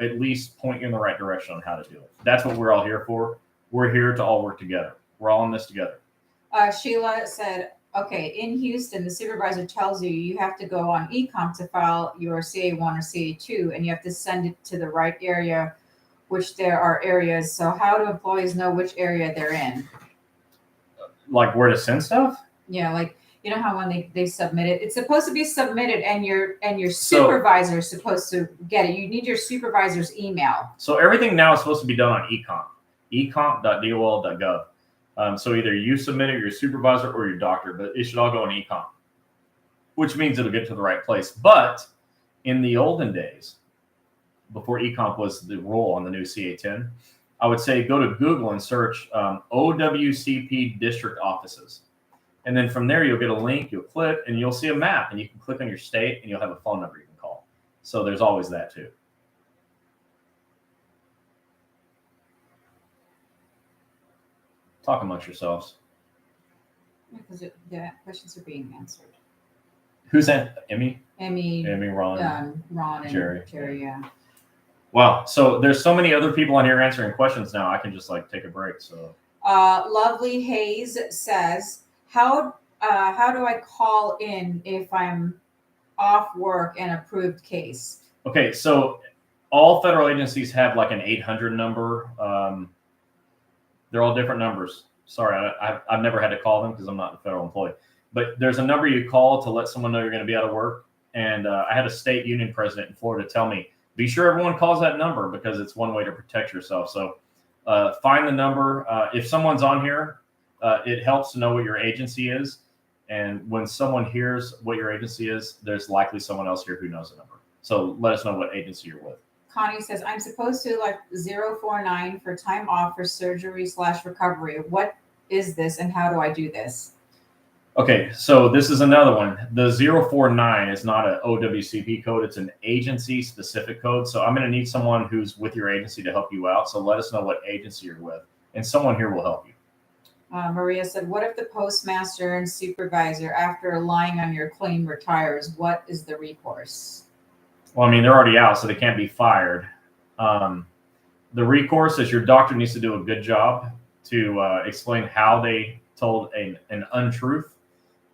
B: At least point you in the right direction on how to do it. That's what we're all here for. We're here to all work together. We're all in this together.
A: Sheila said, okay, in Houston, the supervisor tells you have to go on ecomp to file your CA1 or CA2, and you have to send it to the right area, which there are areas. So how do employees know which area they're in?
B: Like where to send stuff?
A: Yeah, like, you know how when they submit it, it's supposed to be submitted and your supervisor is supposed to get it. You need your supervisor's email.
B: So everything now is supposed to be done on ecomp, ecomp.dol.gov. So either you submit it, your supervisor, or your doctor, but it should all go on ecomp, which means it'll get to the right place. But in the olden days, before ecomp was the rule on the new CA10, I would say go to Google and search OWCP district offices. And then from there, you'll get a link, you'll click, and you'll see a map, and you can click on your state, and you'll have a phone number you can call. So there's always that too. Talk amongst yourselves.
A: Because the questions are being answered.
B: Who's that? Emmy,
A: Ron, and
B: Jerry.
A: Yeah.
B: Wow. So there's so many other people on here answering questions now. I can just like take a break. So
A: Lovely Hayes says, how do I call in if I'm off work and approved case?
B: Okay, so all federal agencies have like an 800 number. They're all different numbers. Sorry, I've never had to call them because I'm not a federal employee. But there's a number you call to let someone know you're going to be out of work. And I had a state union president in Florida tell me, be sure everyone calls that number because it's one way to protect yourself. So find the number. If someone's on here, it helps to know what your agency is. And when someone hears what your agency is, there's likely someone else here who knows the number. So let us know what agency you're with.
A: Connie says, I'm supposed to 049 for time off for surgery/recovery. What is this and how do I do this?
B: Okay, so this is another one. The 049 is not an OWCP code. It's an agency specific code. So I'm going to need someone who's with your agency to help you out. So let us know what agency you're with and someone here will help you.
A: Maria said, what if the postmaster and supervisor, after lying on your claim, retires? What is the recourse?
B: Well, I mean, they're already out, so they can't be fired. The recourse is your doctor needs to do a good job to explain how they told an untruth.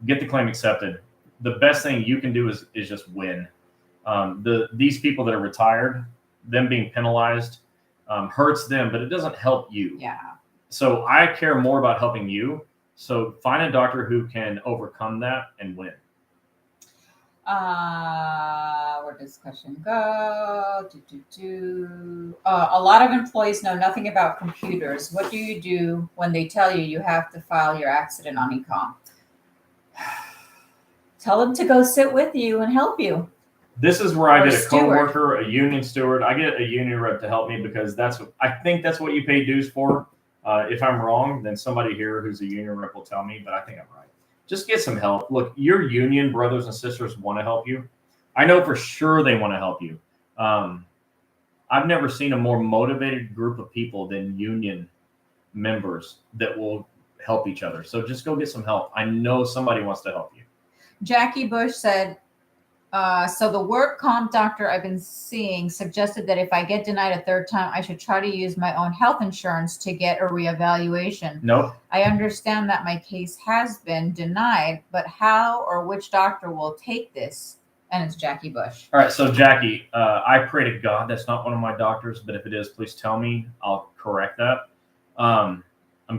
B: Get the claim accepted. The best thing you can do is just win. These people that are retired, them being penalized, hurts them, but it doesn't help you.
A: Yeah.
B: So I care more about helping you. So find a doctor who can overcome that and win.
A: Where does this question go? A lot of employees know nothing about computers. What do you do when they tell you have to file your accident on ecomp? Tell them to go sit with you and help you.
B: This is where I get a coworker, a union steward. I get a union rep to help me because I think that's what you pay dues for. If I'm wrong, then somebody here who's a union rep will tell me, but I think I'm right. Just get some help. Look, your union brothers and sisters want to help you. I know for sure they want to help you. I've never seen a more motivated group of people than union members that will help each other. So just go get some help. I know somebody wants to help you.
A: Jackie Bush said, so the work comp doctor I've been seeing suggested that if I get denied a third time, I should try to use my own health insurance to get a reevaluation.
B: Nope.
A: I understand that my case has been denied, but how or which doctor will take this? And it's Jackie Bush.
B: All right. So Jackie, I pray to God that's not one of my doctors, but if it is, please tell me. I'll correct that. I'm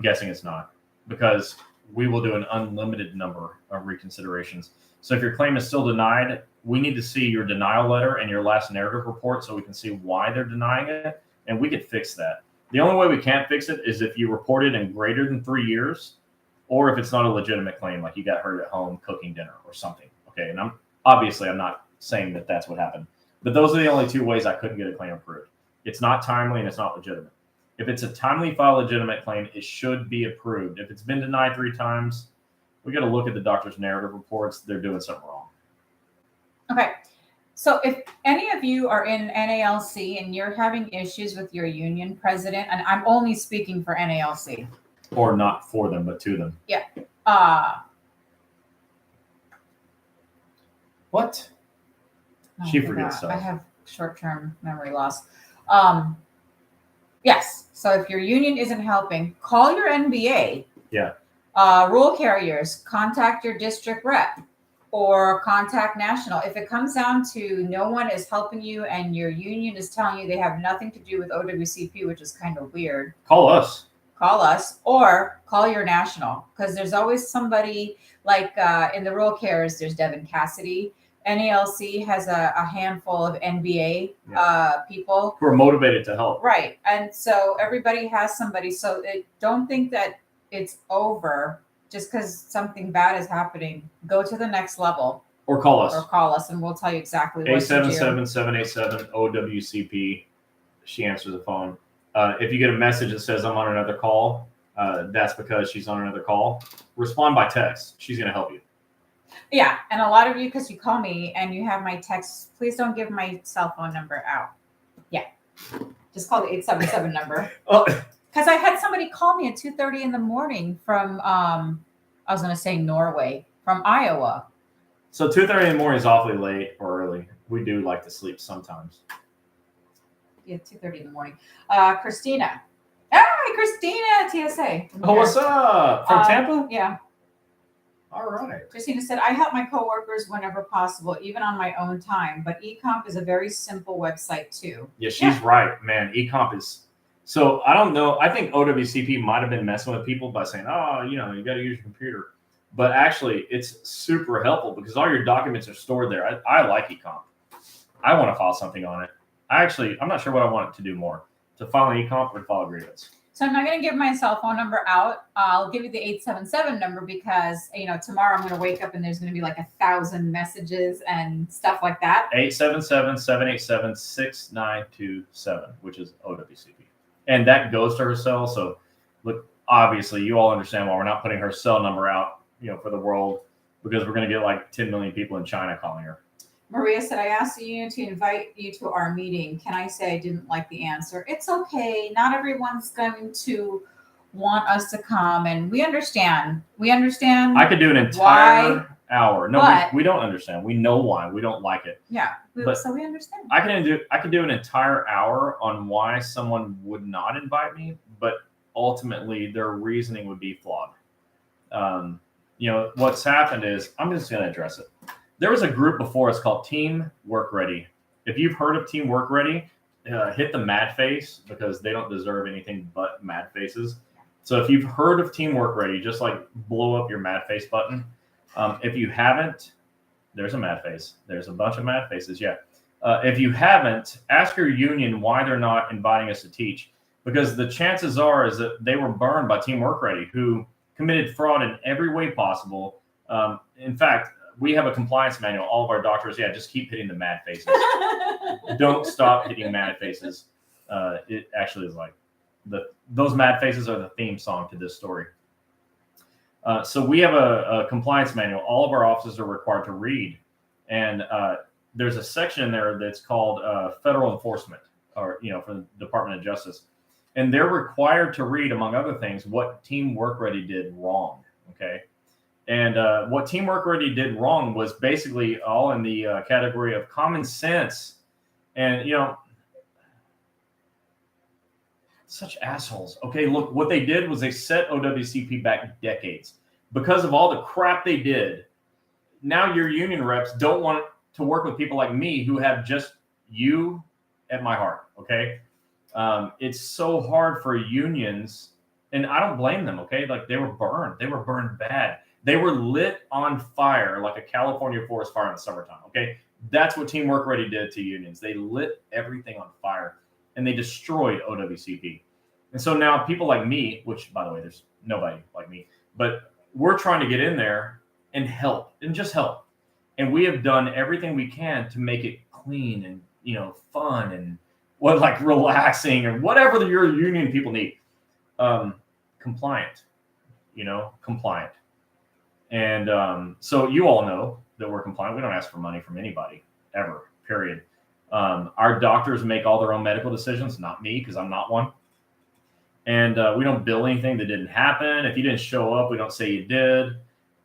B: guessing it's not because we will do an unlimited number of reconsiderations. So if your claim is still denied, we need to see your denial letter and your last narrative report so we can see why they're denying it, and we could fix that. The only way we can't fix it is if you report it in greater than 3 years, or if it's not a legitimate claim, like you got hurt at home cooking dinner or something. Okay, and I'm not saying that that's what happened, but those are the only two ways I couldn't get a claim approved. It's not timely and it's not legitimate. If it's a timely file legitimate claim, it should be approved. If it's been denied 3 times, we got to look at the doctor's narrative reports. They're doing something wrong.
A: Okay. So if any of you are in NALC and you're having issues with your union president, and I'm only speaking for NALC.
B: Or not for them, but to them.
A: Yeah.
B: What?
A: Oh,
B: She forgets stuff.
A: I have short-term memory loss. Yes. So if your union isn't helping, call your NBA.
B: Yeah.
A: Rural carriers, contact your district rep or contact national. If it comes down to no one is helping you and your union is telling you they have nothing to do with OWCP, which is kind of weird.
B: Call us
A: Or call your national, because there's always somebody like in the rural cares, there's Devin Cassidy. NALC has a handful of NBA people
B: who are motivated to help.
A: Right. And so everybody has somebody. So don't think that it's over just because something bad is happening. Go to the next level.
B: Or call us.
A: And we'll tell you exactly what to do.
B: 877-787-OWCP. She answers the phone. If you get a message that says I'm on another call, that's because she's on another call. Respond by text. She's going to help you.
A: Yeah. And a lot of you, because you call me and you have my text, please don't give my cell phone number out. Yeah. Just call the 877 number. Because I had somebody call me at 2:30 in the morning from, I was going to say Norway, from Iowa.
B: So 2:30 in the morning is awfully late or early. We do like to sleep sometimes.
A: Yeah, 2:30 in the morning. Christina. Hi, Christina, TSA.
B: Oh, what's up? From Tampa?
A: Yeah.
B: All right.
A: Christina said, I help my coworkers whenever possible, even on my own time. But eComp is a very simple website, too.
B: Yeah, she's right, man. eComp is... So I don't know. I think OWCP might have been messing with people by saying, oh, you got to use your computer. But actually, it's super helpful because all your documents are stored there. I like eComp. I want to file something on it. I'm not sure what I want it to do more. To file an eComp or file a grievance.
A: So I'm not going to give my cell phone number out. I'll give you the 877 number because, tomorrow I'm going to wake up and there's going to be like 1,000 messages and stuff like that.
B: 877-787-6927, which is OWCP. And that goes to her cell. So, look, obviously, you all understand why we're not putting her cell number out, for the world, because we're going to get like 10 million people in China calling her.
A: Maria said, I asked the union to invite you to our meeting. Can I say I didn't like the answer? It's okay. Not everyone's going to want us to come. And we understand. I
B: could do an entire hour. No, we don't understand. We know why. We don't like it.
A: Yeah. So we understand.
B: I could do an entire hour on why someone would not invite me, but ultimately their reasoning would be flawed. What's happened is, I'm just going to address it. There was a group before us called Team Work Ready. If you've heard of Team Work Ready, hit the mad face because they don't deserve anything but mad faces. So if you've heard of Team Work Ready, just like blow up your mad face button. If you haven't, there's a mad face. There's a bunch of mad faces. Yeah. If you haven't, ask your union why they're not inviting us to teach, because the chances are is that they were burned by Team Work Ready, who committed fraud in every way possible. In fact, we have a compliance manual. All of our doctors, just keep hitting the mad faces. Don't stop hitting mad faces. It actually is like those mad faces are the theme song to this story. So we have a compliance manual. All of our officers are required to read. And there's a section in there that's called federal enforcement, or, for the Department of Justice. And they're required to read, among other things, what Team Work Ready did wrong. Okay. And what Team Work Ready did wrong was basically all in the category of common sense. And, such assholes. Okay, look, what they did was they set OWCP back decades. Because of all the crap they did, now your union reps don't want to work with people like me who have just you at my heart, okay? It's so hard for unions, and I don't blame them, okay? Like, they were burned. They were burned bad. They were lit on fire like a California forest fire in the summertime, okay? That's what Team Work Ready did to unions. They lit everything on fire, and they destroyed OWCP. And so now people like me, which, by the way, there's nobody like me, but we're trying to get in there and help, and just help. And we have done everything we can to make it clean and, fun and what like relaxing or whatever your union people need. Compliant, compliant. And so you all know that we're compliant. We don't ask for money from anybody ever, period. Our doctors make all their own medical decisions, not me, because I'm not one. And we don't bill anything that didn't happen. If you didn't show up, we don't say you did.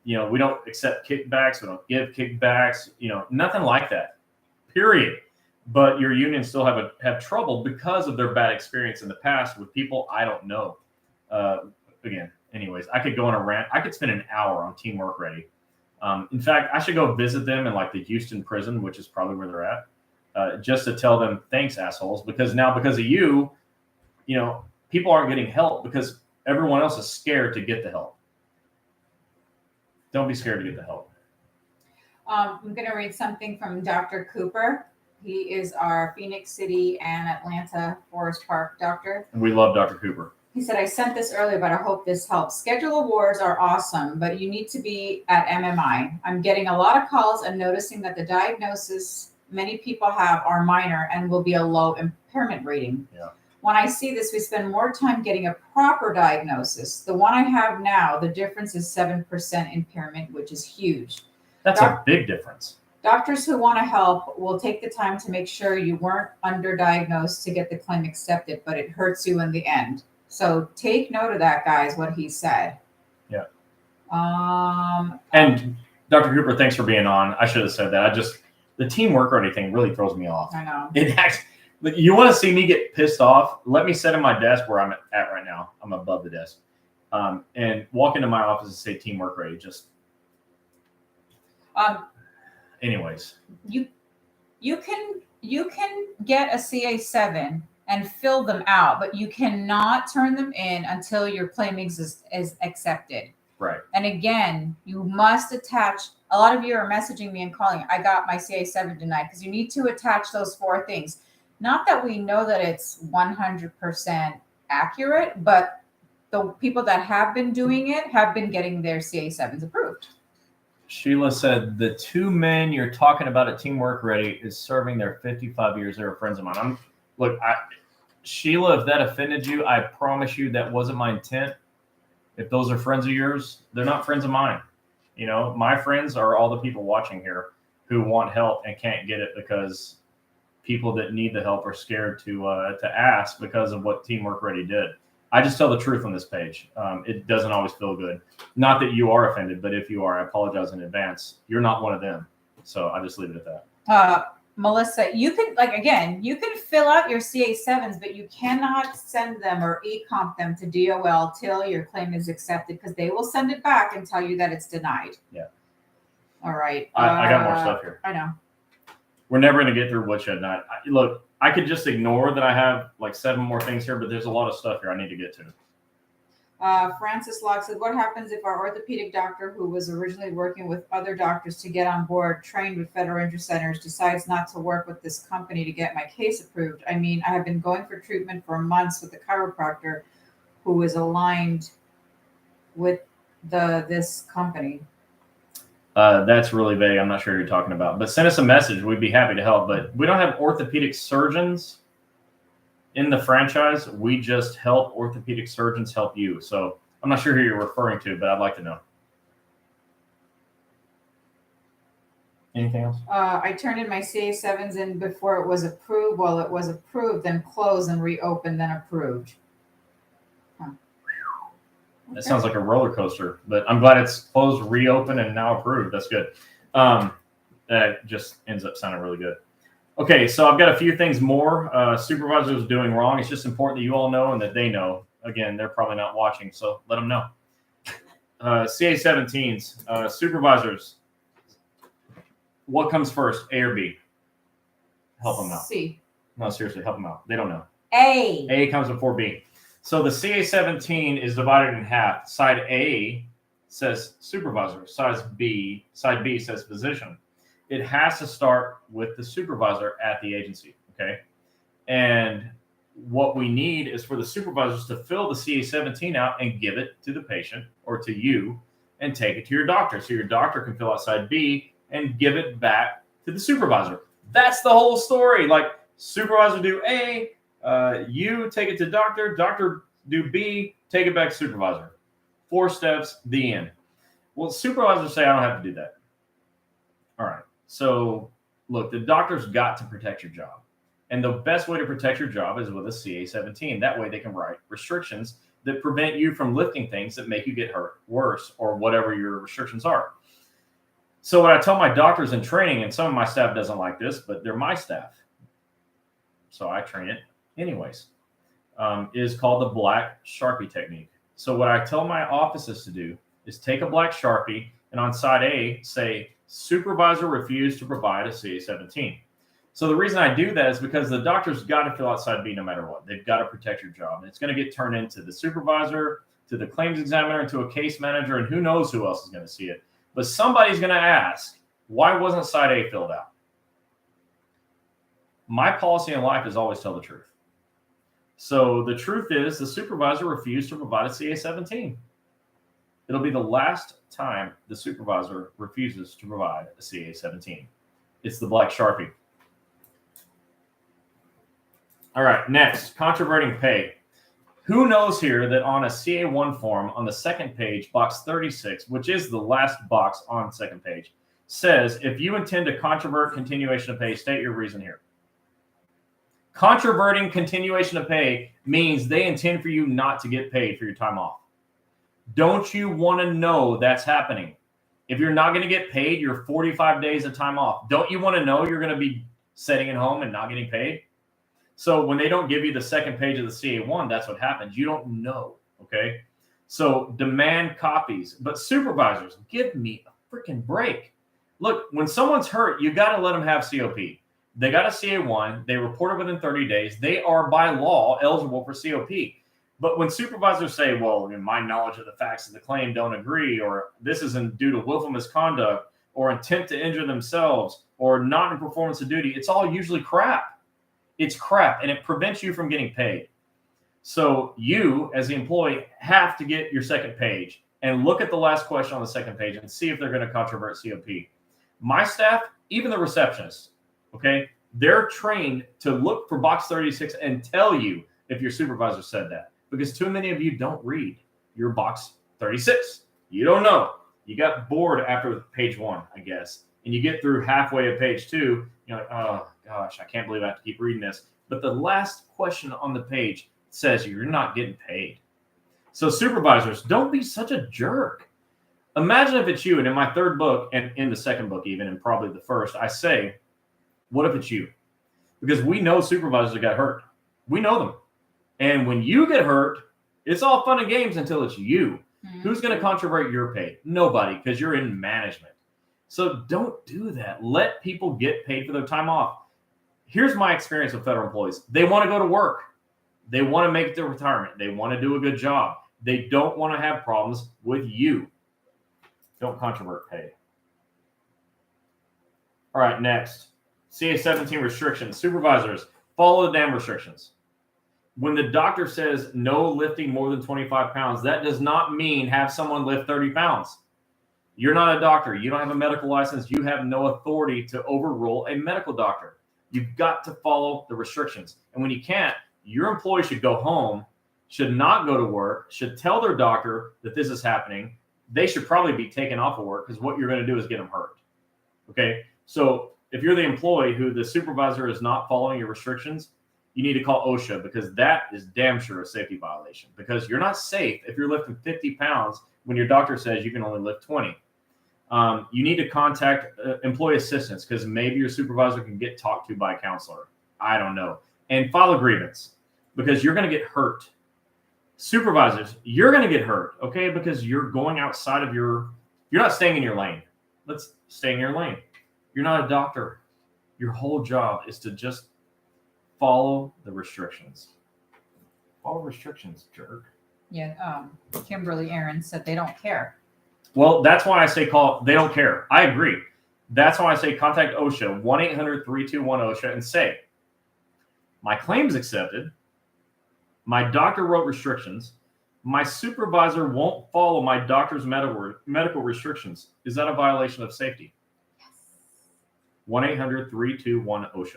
B: We don't accept kickbacks. We don't give kickbacks. Nothing like that, period. But your unions still have trouble because of their bad experience in the past with people I don't know. Again, anyways, I could go on a rant. I could spend an hour on Teamwork Ready. In fact, I should go visit them in like the Houston prison, which is probably where they're at, just to tell them thanks, assholes. Because now, because of you, people aren't getting help because everyone else is scared to get the help. Don't be scared to get the help.
A: I'm going to read something from Dr. Cooper. He is our Phoenix City and Atlanta Forest Park doctor.
B: And we love Dr. Cooper.
A: He said, I sent this earlier, but I hope this helps. Schedule awards are awesome, but you need to be at MMI. I'm getting a lot of calls and noticing that the diagnosis many people have are minor and will be a low impairment rating.
B: Yeah.
A: When I see this, we spend more time getting a proper diagnosis. The one I have now, the difference is 7% impairment, which is huge.
B: That's a big difference.
A: Doctors who want to help will take the time to make sure you weren't underdiagnosed to get the claim accepted, but it hurts you in the end. So take note of that, guys, what he said.
B: Yeah. And Dr. Cooper, thanks for being on. I should have said that. The teamwork or anything really throws me off.
A: I know.
B: You want to see me get pissed off? Let me sit in my desk where I'm at right now. I'm above the desk. And walk into my office and say Teamwork Ready. Anyways.
A: You can get a CA7 and fill them out, but you cannot turn them in until your claim is accepted.
B: Right.
A: And again, you must attach. A lot of you are messaging me and calling. I got my CA7 denied because you need to attach those 4 things. Not that we know that it's 100% accurate, but the people that have been doing it have been getting their CA7s approved.
B: Sheila said, the 2 men you're talking about at Teamwork Ready is serving their 55 years. They're friends of mine. Sheila, if that offended you, I promise you that wasn't my intent. If those are friends of yours, they're not friends of mine. My friends are all the people watching here who want help and can't get it because people that need the help are scared to ask because of what Teamwork Ready did. I just tell the truth on this page. It doesn't always feel good. Not that you are offended, but if you are, I apologize in advance. You're not one of them. So I just leave it at that.
A: Melissa, you can fill out your CA7s, but you cannot send them or e-comp them to DOL till your claim is accepted because they will send it back and tell you that it's denied.
B: Yeah.
A: All right.
B: I got more stuff here.
A: I know.
B: We're never going to get through woodshed night. Look, I could just ignore that I have like 7 more things here, but there's a lot of stuff here I need to get to.
A: Francis Locke said, what happens if our orthopedic doctor who was originally working with other doctors to get on board, trained with federal interest centers, decides not to work with this company to get my case approved? I mean, I have been going for treatment for months with a chiropractor who is aligned with this company.
B: That's really vague. I'm not sure what you're talking about, but send us a message. We'd be happy to help, but we don't have orthopedic surgeons in the franchise. We just help orthopedic surgeons help you. So I'm not sure who you're referring to, but I'd like to know. Anything else?
A: I turned in my CA7s in before it was approved. Well, it was approved, then closed and reopened, then approved.
B: That sounds like a roller coaster, but I'm glad it's closed, reopened, and now approved. That's good. That just ends up sounding really good. Okay, so I've got a few things more supervisors doing wrong. It's just important that you all know and that they know. Again, they're probably not watching, so let them know. CA17s, supervisors, what comes first, A or B? Help them out.
A: C.
B: No, seriously, help them out. They don't know.
A: A.
B: A comes before B. So the CA17 is divided in half. Side A says supervisor. Side B says physician. It has to start with the supervisor at the agency, okay? And what we need is for the supervisors to fill the CA17 out and give it to the patient or to you and take it to your doctor. So your doctor can fill out side B and give it back to the supervisor. That's the whole story. Like, Supervisor do A, you take it to doctor, doctor do B, take it back to supervisor. 4 steps, the end. Well, supervisors say I don't have to do that. All right. So look, the doctor's got to protect your job. And the best way to protect your job is with a CA-17. That way they can write restrictions that prevent you from lifting things that make you get hurt worse or whatever your restrictions are. So what I tell my doctors in training, and some of my staff doesn't like this, but they're my staff, so I train it anyways, is called the black Sharpie technique. So what I tell my offices to do is take a black Sharpie and on side A say, supervisor refused to provide a CA-17. So the reason I do that is because the doctor's got to fill out side B no matter what. They've got to protect your job. And it's going to get turned into the supervisor, to the claims examiner, and to a case manager, and who knows who else is going to see it. But somebody's going to ask, why wasn't side A filled out? My policy in life is always tell the truth. So the truth is the supervisor refused to provide a CA-17. It'll be the last time the supervisor refuses to provide a CA-17. It's the black Sharpie. All right, next, controverting pay. Who knows here that on a CA1 form on the second page, box 36, which is the last box on the second page, says, if you intend to controvert continuation of pay, state your reason here. Controverting continuation of pay means they intend for you not to get paid for your time off. Don't you want to know that's happening? If you're not going to get paid your 45 days of time off, don't you want to know you're going to be sitting at home and not getting paid? So when they don't give you the second page of the CA1, that's what happens. You don't know, okay? So demand copies. But supervisors, give me a freaking break. Look, when someone's hurt, you got to let them have COP. They got a CA1. They report it within 30 days. They are, by law, eligible for COP. But when supervisors say, well, in my knowledge of the facts of the claim don't agree, or this isn't due to willful misconduct, or intent to injure themselves, or not in performance of duty, it's all usually crap. It's crap, and it prevents you from getting paid. So you, as the employee, have to get your second page and look at the last question on the second page and see if they're going to controvert COP. My staff, even the receptionists, okay, they're trained to look for box 36 and tell you if your supervisor said that, because too many of you don't read your box 36. You don't know. You got bored after page 1, I guess, and you get through halfway of page 2. You're like, oh, gosh, I can't believe I have to keep reading this. But the last question on the page says you're not getting paid. So supervisors, don't be such a jerk. Imagine if it's you, and in my third book, and in the second book even, and probably the first, I say, what if it's you? Because we know supervisors that got hurt. We know them. And when you get hurt, it's all fun and games until it's you. Mm-hmm. Who's going to controvert your pay? Nobody, because you're in management. So don't do that. Let people get paid for their time off. Here's my experience with federal employees. They want to go to work. They want to make their retirement. They want to do a good job. They don't want to have problems with you. Don't controvert pay. All right, next. CA-17 restrictions. Supervisors, follow the damn restrictions. When the doctor says no lifting more than 25 pounds, that does not mean have someone lift 30 pounds. You're not a doctor. You don't have a medical license. You have no authority to overrule a medical doctor. You've got to follow the restrictions. And when you can't, your employee should go home, should not go to work, should tell their doctor that this is happening. They should probably be taken off of work, because what you're going to do is get them hurt. Okay? So if you're the employee who the supervisor is not following your restrictions, you need to call OSHA, because that is damn sure a safety violation, because you're not safe if you're lifting 50 pounds when your doctor says you can only lift 20. You need to contact employee assistance, because maybe your supervisor can get talked to by a counselor. I don't know. And file a grievance, because you're going to get hurt. Supervisors, you're going to get hurt, okay, because you're going outside of you're not staying in your lane. Let's stay in your lane. You're not a doctor. Your whole job is to just follow the restrictions. Follow restrictions, jerk.
A: Yeah, Kimberly Aaron said they don't care.
B: Well, that's why I say they don't care. I agree. That's why I say contact OSHA, 1-800-321-OSHA, and say, my claim's accepted. My doctor wrote restrictions. My supervisor won't follow my doctor's medical restrictions. Is that a violation of safety? Yes. 1-800-321-OSHA.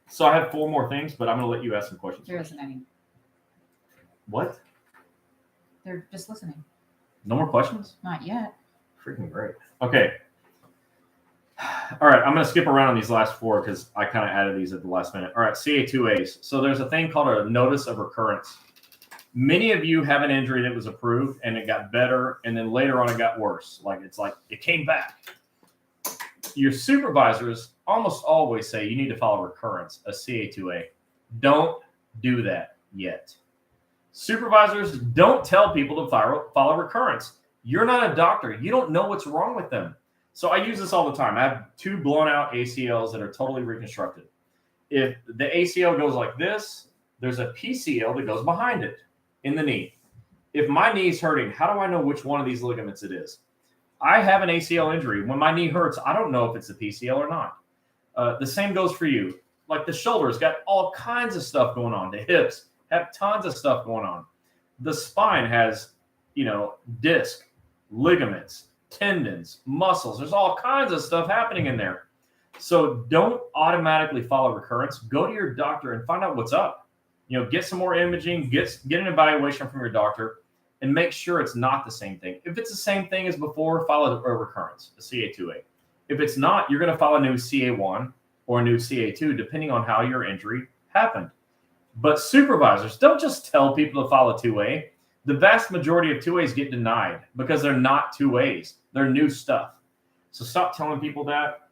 B: So I have 4 more things, but I'm going to let you ask some questions.
A: There isn't any.
B: What?
A: They're just listening.
B: No more questions?
A: Not yet.
B: Freaking great. Okay. All right, I'm going to skip around on these last 4 because I kind of added these at the last minute. All right, CA2As. So there's a thing called a notice of recurrence. Many of you have an injury that was approved and it got better, and then later on it got worse. Like it came back. Your supervisors almost always say you need to file a recurrence, a CA2A. Don't do that yet. Supervisors don't tell people to file a recurrence. You're not a doctor. You don't know what's wrong with them. So I use this all the time. I have 2 blown out ACLs that are totally reconstructed. If the ACL goes like this, there's a PCL that goes behind it in the knee. If my knee's hurting, how do I know which one of these ligaments it is? I have an ACL injury. When my knee hurts, I don't know if it's a PCL or not. The same goes for you. Like the shoulder's got all kinds of stuff going on. The hips have tons of stuff going on. The spine has, disc, ligaments, tendons, muscles. There's all kinds of stuff happening in there. So don't automatically file a recurrence. Go to your doctor and find out what's up. Get some more imaging, get an evaluation from your doctor, and make sure it's not the same thing. If it's the same thing as before, file a recurrence, a CA2A. If it's not, you're going to file a new CA1 or a new CA2, depending on how your injury happened. But supervisors, don't just tell people to file a 2A. The vast majority of 2As get denied because they're not 2As. They're new stuff. So stop telling people that.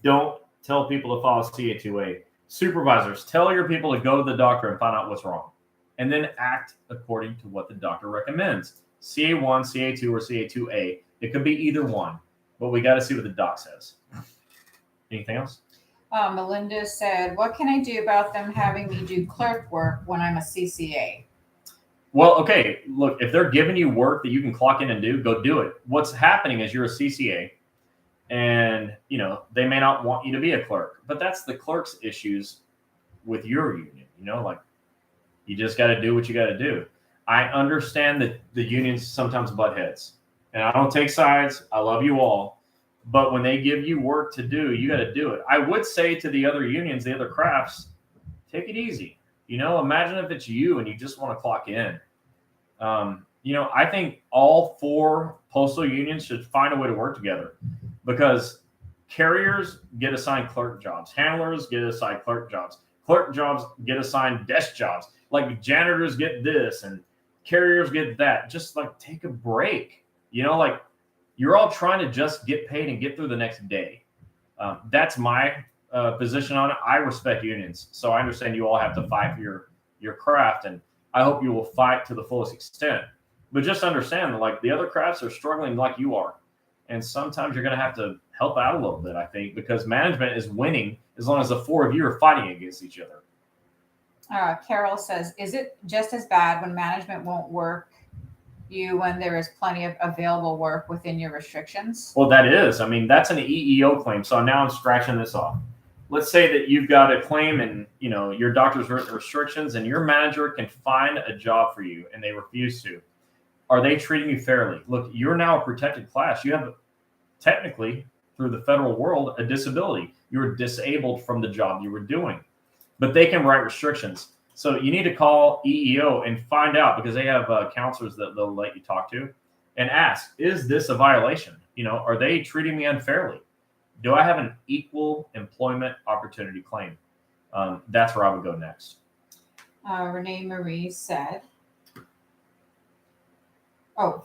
B: Don't tell people to file a CA2A. Supervisors, tell your people to go to the doctor and find out what's wrong. And then act according to what the doctor recommends. CA1, CA2, or CA2A. It could be either one. But we got to see what the doc says. Anything else?
A: Melinda said, what can I do about them having me do clerk work when I'm a CCA?
B: Well, okay, look, if they're giving you work that you can clock in and do, go do it. What's happening is you're a CCA and, they may not want you to be a clerk, but that's the clerk's issues with your union, you just got to do what you got to do. I understand that the unions sometimes butt heads, and I don't take sides. I love you all. But when they give you work to do, you got to do it. I would say to the other unions, the other crafts, take it easy. Imagine if it's you and you just want to clock in. I think all 4 postal unions should find a way to work together, because carriers get assigned clerk jobs. Handlers get assigned clerk jobs. Clerk jobs get assigned desk jobs. Like janitors get this and carriers get that. Just take a break. You're all trying to just get paid and get through the next day. That's my position on it. I respect unions, so I understand you all have to fight for your craft, and I hope you will fight to the fullest extent. But just understand that the other crafts are struggling like you are, and sometimes you're going to have to help out a little bit, I think, because management is winning as long as the 4 of you are fighting against each other.
A: Carol says, is it just as bad when management won't work you when there is plenty of available work within your restrictions?
B: Well, that is. That's an EEO claim. So now I'm scratching this off. Let's say that you've got a claim and, your doctor's written restrictions and your manager can find a job for you and they refuse to. Are they treating you fairly? Look, you're now a protected class. You have technically, through the federal world, a disability. You're disabled from the job you were doing. But they can write restrictions. So you need to call EEO and find out, because they have counselors that they'll let you talk to, and ask, is this a violation? Are they treating me unfairly? Do I have an equal employment opportunity claim? That's where I would go next.
A: Renee Marie said,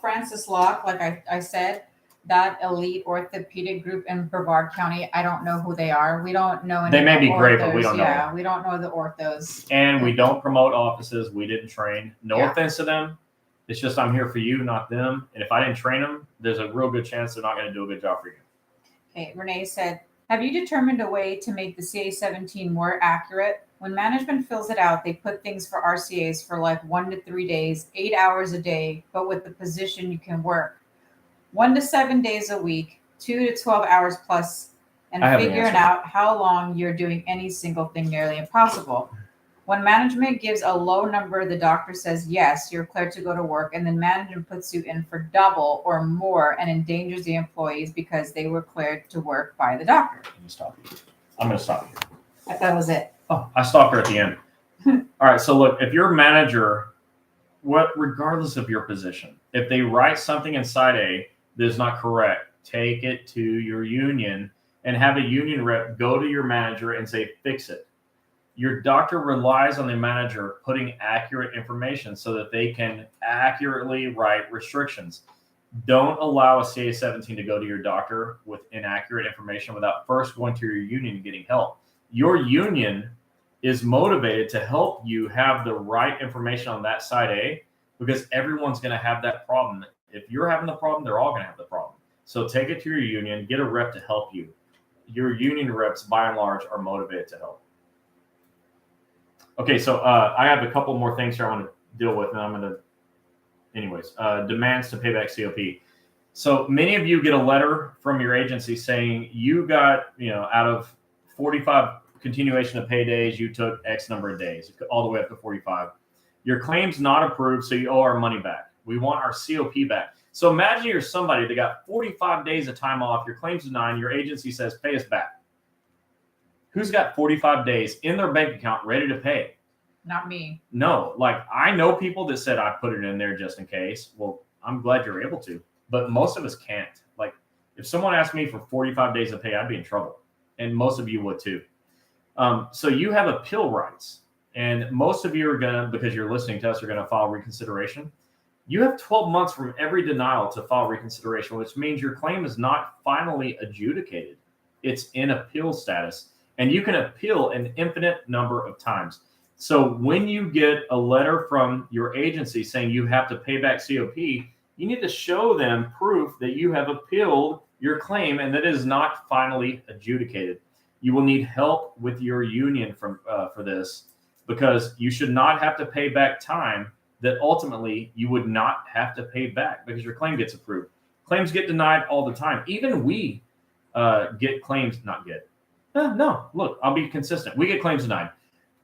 A: Francis Locke, like I said, that elite orthopedic group in Brevard County, I don't know who they are. We don't know any.
B: They may be great, but we don't know.
A: Yeah, we don't know the orthos.
B: And we don't promote offices. We didn't train. No offense to them. It's just I'm here for you, not them. And if I didn't train them, there's a real good chance they're not going to do a good job for you.
A: Okay, Renee said, have you determined a way to make the CA-17 more accurate? When management fills it out, they put things for RCAs for 1 to 3 days, 8 hours a day, but with the position you can work 1 to 7 days a week, 2 to 12 hours plus, and figuring out how long you're doing any single thing nearly impossible. When management gives a low number, the doctor says, yes, you're cleared to go to work, and then management puts you in for double or more and endangers the employees because they were cleared to work by the doctor.
B: I'm going to stop you.
A: That was it.
B: Oh, I stopped her at the end. All right. So look, if your manager, regardless of your position, if they write something in side A that is not correct, take it to your union and have a union rep go to your manager and say, fix it. Your doctor relies on the manager putting accurate information so that they can accurately write restrictions. Don't allow a CA-17 to go to your doctor with inaccurate information without first going to your union and getting help. Your union is motivated to help you have the right information on that side A, because everyone's going to have that problem. If you're having the problem, they're all going to have the problem. So take it to your union, get a rep to help you. Your union reps, by and large, are motivated to help. Okay, so I have a couple more things here I want to deal with, and I'm going to, anyways, demands to pay back COP. So many of you get a letter from your agency saying you got, out of 45 continuation of pay days, you took X number of days, all the way up to 45. Your claim's not approved, so you owe our money back. We want our COP back. So imagine you're somebody that got 45 days of time off, your claim's denied, your agency says, pay us back. Who's got 45 days in their bank account ready to pay?
A: Not me.
B: No, like I know people that said I put it in there just in case. Well, I'm glad you're able to, but most of us can't. Like if someone asked me for 45 days of pay, I'd be in trouble. And most of you would too. So you have appeal rights, and most of you are going to, because you're listening to us, are going to file reconsideration. You have 12 months from every denial to file reconsideration, which means your claim is not finally adjudicated. It's in appeal status, and you can appeal an infinite number of times. So when you get a letter from your agency saying you have to pay back COP, you need to show them proof that you have appealed your claim and that it is not finally adjudicated. You will need help with your union for this, because you should not have to pay back time that ultimately you would not have to pay back because your claim gets approved. Claims get denied all the time. Even we get claims, not get. No, look, I'll be consistent. We get claims denied.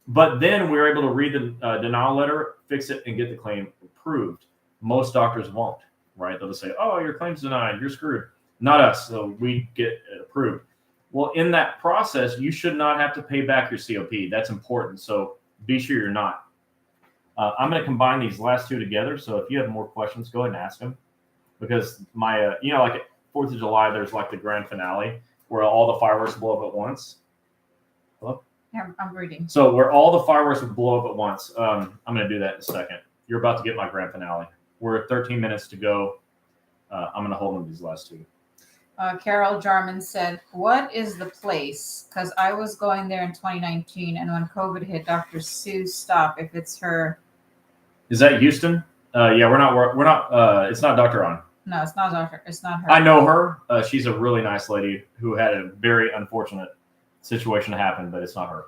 B: But then we're able to read the denial letter, fix it, and get the claim approved. Most doctors won't, right? They'll just say, oh, your claim's denied, you're screwed. Not us, so we get it approved. Well, in that process, you should not have to pay back your COP. That's important, so be sure you're not. I'm going to combine these last two together, so if you have more questions, go ahead and ask them. Because my, like at 4th of July, there's like the grand finale where all the fireworks blow up at once. Hello?
A: Yeah, I'm reading.
B: So where all the fireworks would blow up at once. I'm going to do that in a second. You're about to get my grand finale. We're at 13 minutes to go. I'm going to hold on these last two.
A: Carol Jarman said, what is the place? Because I was going there in 2019, and when COVID hit, Dr. Sue stopped. If it's her.
B: Is that Houston? Yeah, we're not, it's not Dr. On.
A: No, it's not Dr. It's not her.
B: I know her. She's a really nice lady who had a very unfortunate situation happen, but it's not her.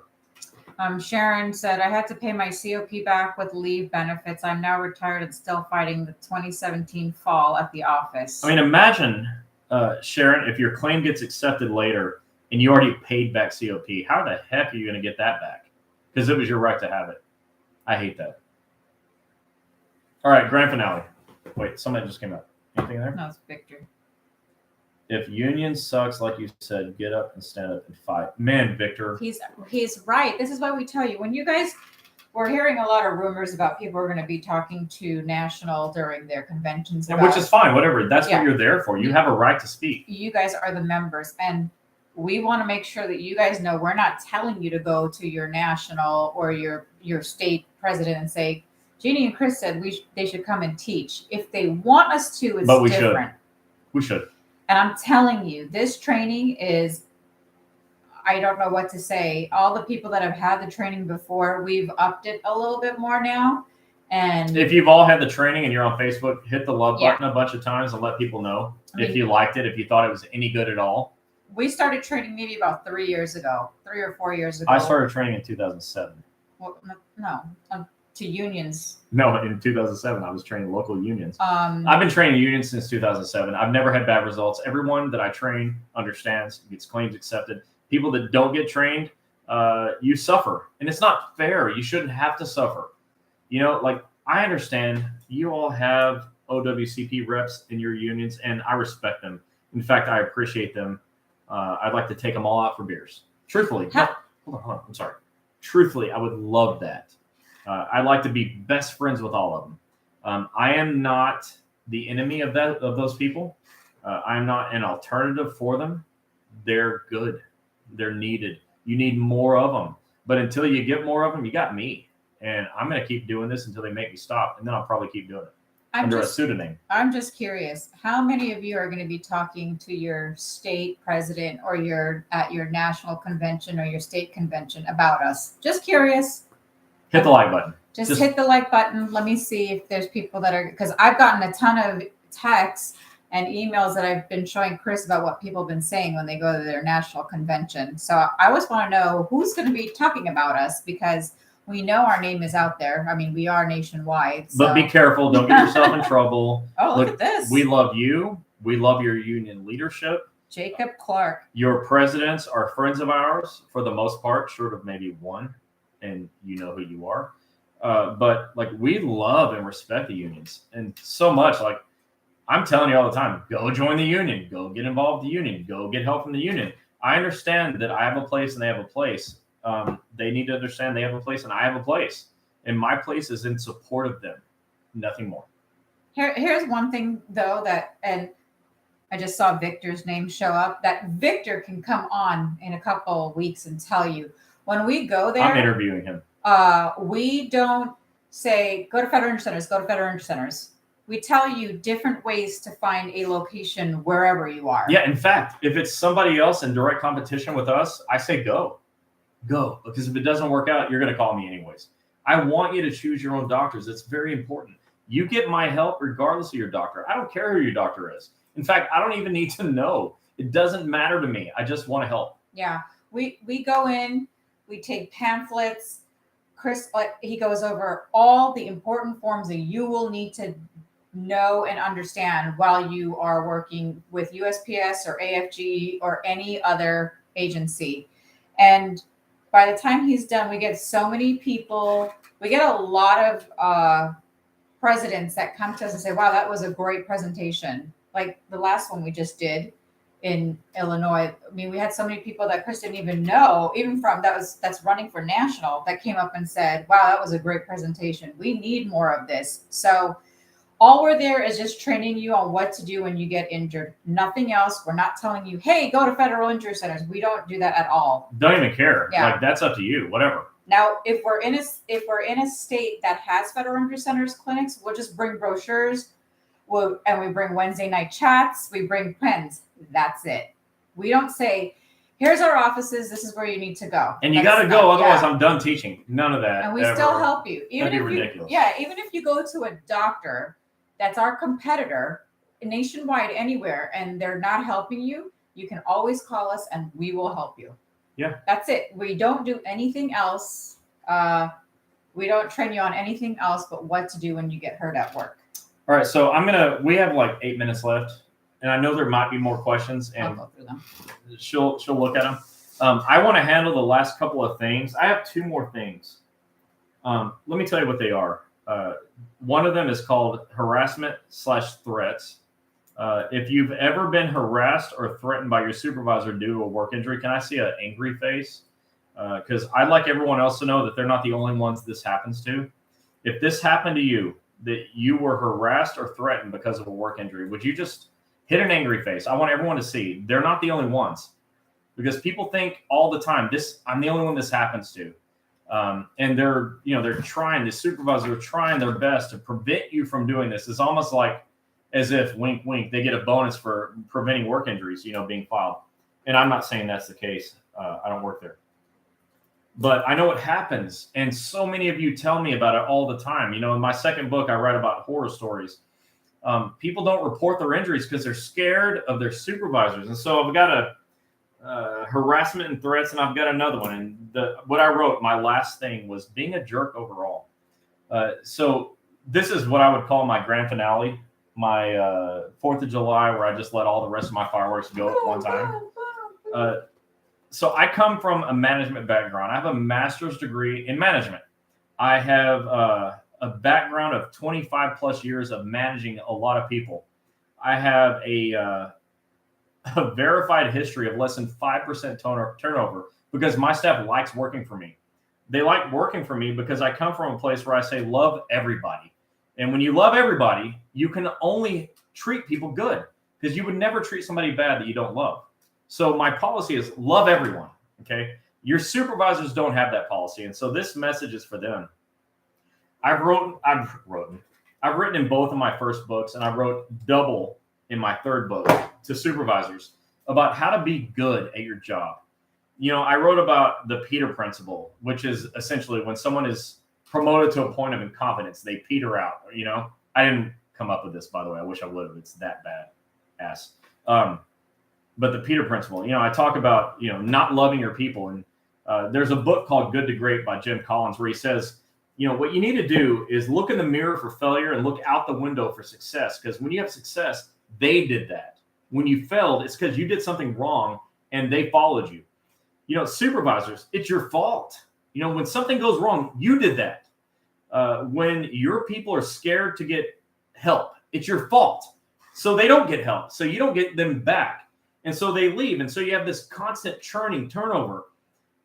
A: Sharon said, I had to pay my COP back with leave benefits. I'm now retired and still fighting the 2017 fall at the office.
B: I mean, imagine, Sharon, if your claim gets accepted later and you already paid back COP, how the heck are you going to get that back? Because it was your right to have it. I hate that. All right, grand finale. Wait, somebody just came up. Anything there?
A: No, it's Victor.
B: If union sucks, like you said, get up and stand up and fight. Man, Victor.
A: He's right. This is why we tell you. When you guys, we're hearing a lot of rumors about people who are going to be talking to National during their conventions.
B: Which is fine, whatever. That's
A: Yeah.
B: what you're there for. You have a right to speak.
A: You guys are the members, and we want to make sure that you guys know we're not telling you to go to your national or your state president and say, Gini and Chris said they should come and teach. If they want us to, it's
B: But we
A: different.
B: We should.
A: And I'm telling you, this training is, I don't know what to say. All the people that have had the training before, we've upped it a little bit more now. And
B: if you've all had the training and you're on Facebook, hit the love
A: Yeah.
B: button a bunch of times and let people know
A: I
B: if you liked it, if you thought it was any good at all.
A: we started training maybe about 3 years ago, 3 or 4 years ago.
B: I started training in 2007.
A: Well, no, to unions.
B: No, in 2007, I was training local unions.
A: Um,
B: I've been training unions since 2007. I've never had bad results. Everyone that I train understands, gets claims accepted. People that don't get trained, you suffer. And it's not fair. You shouldn't have to suffer. You know, like I understand you all have OWCP reps in your unions, and I respect them. In fact, I appreciate them. I'd like to take them all out for beers. Truthfully. hold on. I'm sorry. Truthfully, I would love that. I'd like to be best friends with all of them. I am not the enemy of those people. I'm not an alternative for them. They're good. They're needed. You need more of them. But until you get more of them, you got me. And I'm going to keep doing this until they make me stop. And then I'll probably keep doing it under a pseudonym.
A: I'm just curious. How many of you are going to be talking to your state president or at your national convention or your state convention about us? Just curious.
B: Hit the like button.
A: Just hit the like button. Let me see if there's people that are, because I've gotten a ton of texts and emails that I've been showing Chris about what people have been saying when they go to their national convention. So I always want to know who's going to be talking about us, because we know our name is out there. I mean, we are nationwide. So.
B: But be careful. Don't get yourself in trouble.
A: Oh, look at this.
B: We love you. We love your union leadership.
A: Jacob Clark.
B: Your presidents are friends of ours for the most part, short of maybe one, and you know who you are. But like, we love and respect the unions, and so much. Like, I'm telling you all the time, go join the union, go get involved with the union, go get help from the union. I understand that I have a place and they have a place. They need to understand they have a place and I have a place, and my place is in support of them, nothing more.
A: Here's one thing though, and I just saw Victor's name show up, that Victor can come on in a couple of weeks and tell you when we go there.
B: I'm interviewing him.
A: We don't say go to federal interest centers, go to federal interest centers. We tell you different ways to find a location wherever you are.
B: Yeah, in fact, if it's somebody else in direct competition with us, I say go, because if it doesn't work out, you're going to call me anyways. I want you to choose your own doctors. It's very important. You get my help regardless of your doctor. I don't care who your doctor is. In fact, I don't even need to know. It doesn't matter to me. I just want to help.
A: Yeah, we go in, we take pamphlets. Chris, he goes over all the important forms that you will need to know and understand while you are working with USPS or AFG or any other agency. And by the time he's done, we get so many people. We get a lot of presidents that come to us and say, wow, that was a great presentation. Like the last one we just did in Illinois. I mean, we had so many people that Chris didn't even know, even from that's running for national, that came up and said, wow, that was a great presentation. We need more of this. So all we're there is just training you on what to do when you get injured. Nothing else. We're not telling you, hey, go to federal injury centers. We don't do that at all.
B: Don't even care.
A: Yeah.
B: Like, that's up to you, whatever.
A: Now, if we're in a state that has federal injury centers clinics, we'll just bring brochures. And we bring Wednesday night chats. We bring pens. That's it. We don't say, here's our offices. This is where you need to go.
B: And you got to go. Otherwise, I'm done teaching. None of that.
A: And we still help you.
B: That'd be ridiculous.
A: Even if you go to a doctor that's our competitor nationwide anywhere and they're not helping you, you can always call us and we will help you.
B: Yeah.
A: That's it. We don't do anything else. We don't train you on anything else but what to do when you get hurt at work.
B: All right. So we have like 8 minutes left, and I know there might be more questions, and
A: I'll go through them.
B: She'll look at them. I want to handle the last couple of things. I have 2 more things. Let me tell you what they are. One of them is called harassment/threats. If you've ever been harassed or threatened by your supervisor due to a work injury, can I see an angry face? Because I'd like everyone else to know that they're not the only ones this happens to. If this happened to you, that you were harassed or threatened because of a work injury, would you just hit an angry face? I want everyone to see they're not the only ones, because people think all the time, I'm the only one this happens to. And they're trying, the supervisors are trying their best to prevent you from doing this. It's almost like as if, wink, wink, they get a bonus for preventing work injuries, being filed. And I'm not saying that's the case. I don't work there. But I know it happens. And so many of you tell me about it all the time. In my second book, I write about horror stories. People don't report their injuries because they're scared of their supervisors. And so I've got a harassment and threats, and I've got another one. And what I wrote, my last thing, was being a jerk overall. So this is what I would call my grand finale, my 4th of July, where I just let all the rest of my fireworks go at one time. So I come from a management background. I have a master's degree in management. I have a background of 25 plus years of managing a lot of people. I have a verified history of less than 5% turnover because my staff likes working for me. They like working for me because I come from a place where I say love everybody. And when you love everybody, you can only treat people good, because you would never treat somebody bad that you don't love. So my policy is love everyone. Okay. Your supervisors don't have that policy. And so this message is for them. I've written in both of my first books, and I wrote double in my third book to supervisors about how to be good at your job. I wrote about the Peter principle, which is essentially when someone is promoted to a point of incompetence, they peter out. I didn't come up with this, by the way. I wish I would have. It's that bad ass. But the Peter principle, I talk about, not loving your people. And there's a book called Good to Great by Jim Collins, where he says, what you need to do is look in the mirror for failure and look out the window for success. Because when you have success, they did that. When you failed, it's because you did something wrong and they followed you. Supervisors, it's your fault. When something goes wrong, you did that. When your people are scared to get help, it's your fault. So they don't get help. So you don't get them back. And so they leave. And so you have this constant turnover,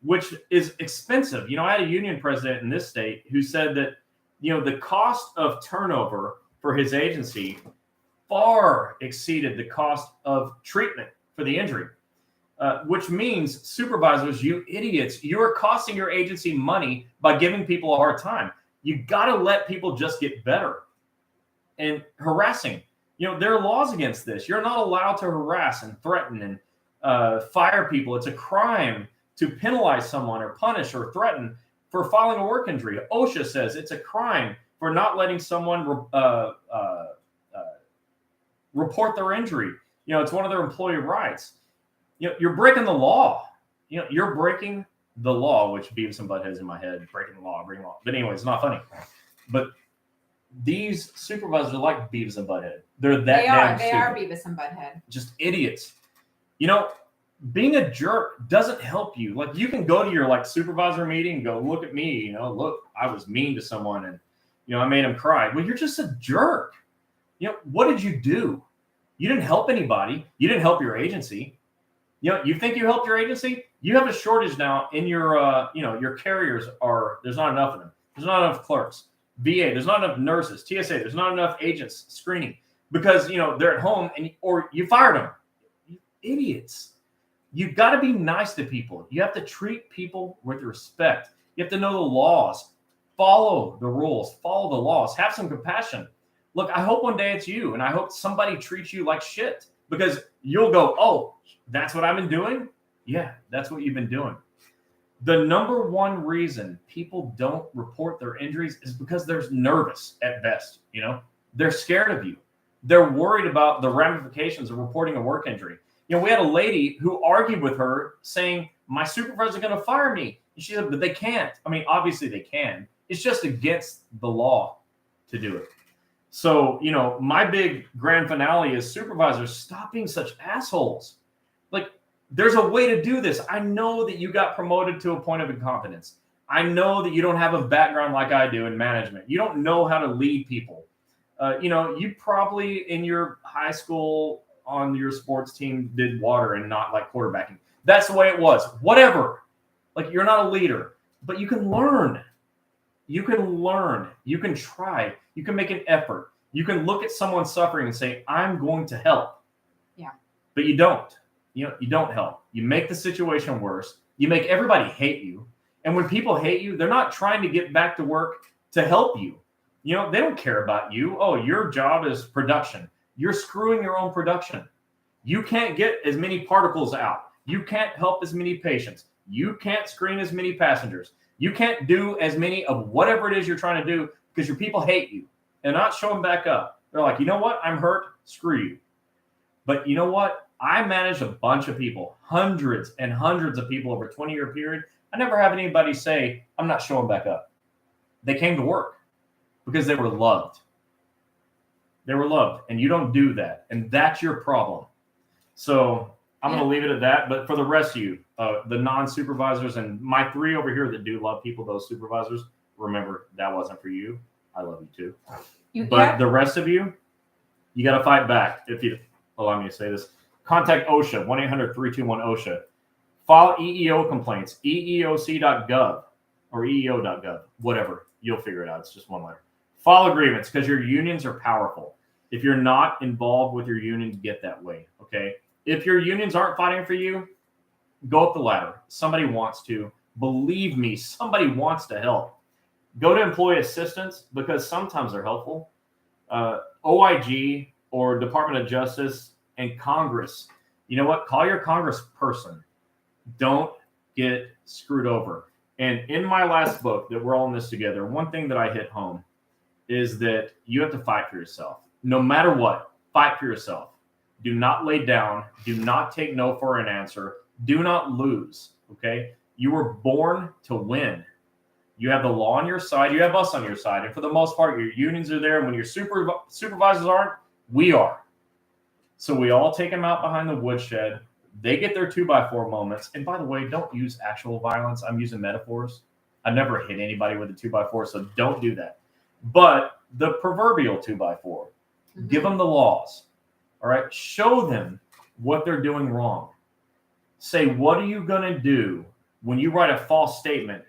B: which is expensive. I had a union president in this state who said that, the cost of turnover for his agency far exceeded the cost of treatment for the injury. Which means supervisors, you idiots, you're costing your agency money by giving people a hard time. You got to let people just get better. And harassing, there are laws against this. You're not allowed to harass and threaten and fire people. It's a crime to penalize someone or punish or threaten for filing a work injury. OSHA says it's a crime for not letting someone report their injury. It's one of their employee rights. You're breaking the law. You're breaking the law, which Beavis and Butthead's in my head. Breaking the law. But anyway, it's not funny. But these supervisors are like Beavis and Butthead. They're that
A: They are Beavis and Butthead.
B: Just idiots. Being a jerk doesn't help you. Like, you can go to your supervisor meeting and go, look at me. Look, I was mean to someone and I made him cry. Well, you're just a jerk. What did you do? You didn't help anybody. You didn't help your agency. You think you helped your agency? You have a shortage now in your, your carriers there's not enough of them. There's not enough clerks. VA, there's not enough nurses. TSA, there's not enough agents screening because, they're at home or you fired them. You idiots. You've got to be nice to people. You have to treat people with respect. You have to know the laws, follow the rules, follow the laws, have some compassion. Look, I hope one day it's you, and I hope somebody treats you like shit, because you'll go, oh, that's what I've been doing? Yeah, that's what you've been doing. The number one reason people don't report their injuries is because they're nervous at best. They're scared of you. They're worried about the ramifications of reporting a work injury. We had a lady who argued with her saying, my supervisor's going to fire me. And she said, but they can't. I mean, obviously they can. It's just against the law to do it. So, my big grand finale is supervisors, stop being such assholes. Like, there's a way to do this. I know that you got promoted to a point of incompetence. I know that you don't have a background like I do in management. You don't know how to lead people. You probably in your high school on your sports team did water and not like quarterbacking. That's the way it was. Whatever. Like, you're not a leader, but you can learn. You can learn. You can try. You can make an effort. You can look at someone suffering and say, I'm going to help.
A: Yeah.
B: But you don't. You don't help. You make the situation worse. You make everybody hate you. And when people hate you, they're not trying to get back to work to help you. They don't care about you. Oh, your job is production. You're screwing your own production. You can't get as many particles out. You can't help as many patients. You can't screen as many passengers. You can't do as many of whatever it is you're trying to do because your people hate you and not showing back up. They're like, you know what? I'm hurt. Screw you. But you know what? I managed a bunch of people, hundreds and hundreds of people over a 20-year period. I never have anybody say, I'm not showing back up. They came to work because they were loved. They were loved, and you don't do that, and that's your problem. So I'm going to leave it at that. But for the rest of you, the non-supervisors and my three over here that do love people, those supervisors, remember that wasn't for you. I love you too. But the rest of you, you got to fight back. If you allow me to say this, contact OSHA, 1-800-321-OSHA. File EEO complaints, eeoc.gov or eeo.gov, whatever. You'll figure it out. It's just one letter. File agreements because your unions are powerful. If you're not involved with your union, get that way, okay? If your unions aren't fighting for you, go up the ladder. Somebody wants to. Believe me, somebody wants to help. Go to employee assistance because sometimes they're helpful. OIG or Department of Justice and Congress. You know what? Call your congressperson. Don't get screwed over. And in my last book that we're all in this together, one thing that I hit home is that you have to fight for yourself. No matter what, fight for yourself. Do not lay down. Do not take no for an answer. Do not lose, okay? You were born to win. You have the law on your side. You have us on your side. And for the most part, your unions are there. And when your supervisors aren't, we are. So we all take them out behind the woodshed. They get their 2x4 moments. And by the way, don't use actual violence. I'm using metaphors. I never hit anybody with a 2x4, so don't do that. But the proverbial 2x4, give them the laws. All right? Show them what they're doing wrong. Say, what are you going to do when you write a false statement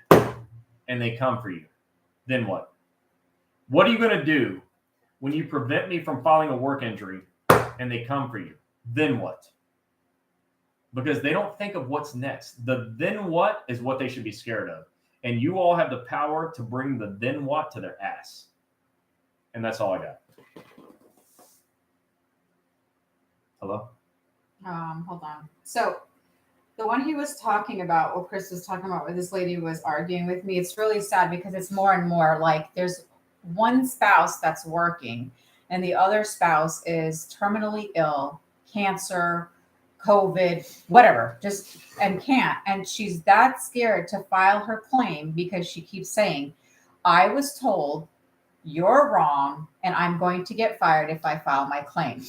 B: and they come for you? Then what? What are you going to do when you prevent me from filing a work injury and they come for you? Then what? Because they don't think of what's next. The then what is what they should be scared of. And you all have the power to bring the then what to their ass. And that's all I got. Hello?
A: Hold on. So the one he was talking about, what Chris was talking about, where this lady was arguing with me, it's really sad because it's more and more like there's one spouse that's working and the other spouse is terminally ill, cancer, COVID, whatever, just and can't. And she's that scared to file her claim because she keeps saying, I was told you're wrong and I'm going to get fired if I file my claim.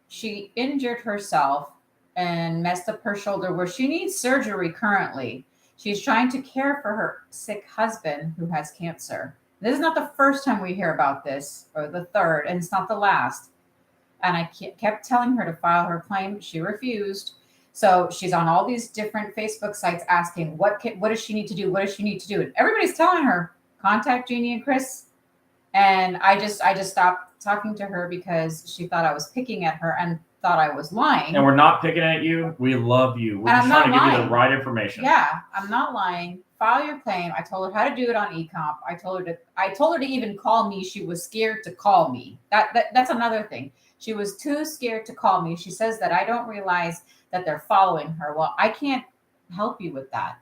A: She injured herself and messed up her shoulder where she needs surgery currently. She's trying to care for her sick husband who has cancer. This is not the first time we hear about this, or the third, and it's not the last. And I kept telling her to file her claim. She refused. So she's on all these different Facebook sites asking, what does she need to do? What does she need to do? And everybody's telling her, contact Gini and Chris. And I just stopped talking to her because she thought I was picking at her and thought I was lying.
B: And we're not picking at you. We love you. We're just trying to give you the right information.
A: Yeah, I'm not lying. File your claim. I told her how to do it on eComp. I told her to even call me. She was scared to call me. That's another thing. She was too scared to call me. She says that I don't realize that they're following her. Well, I can't help you with that.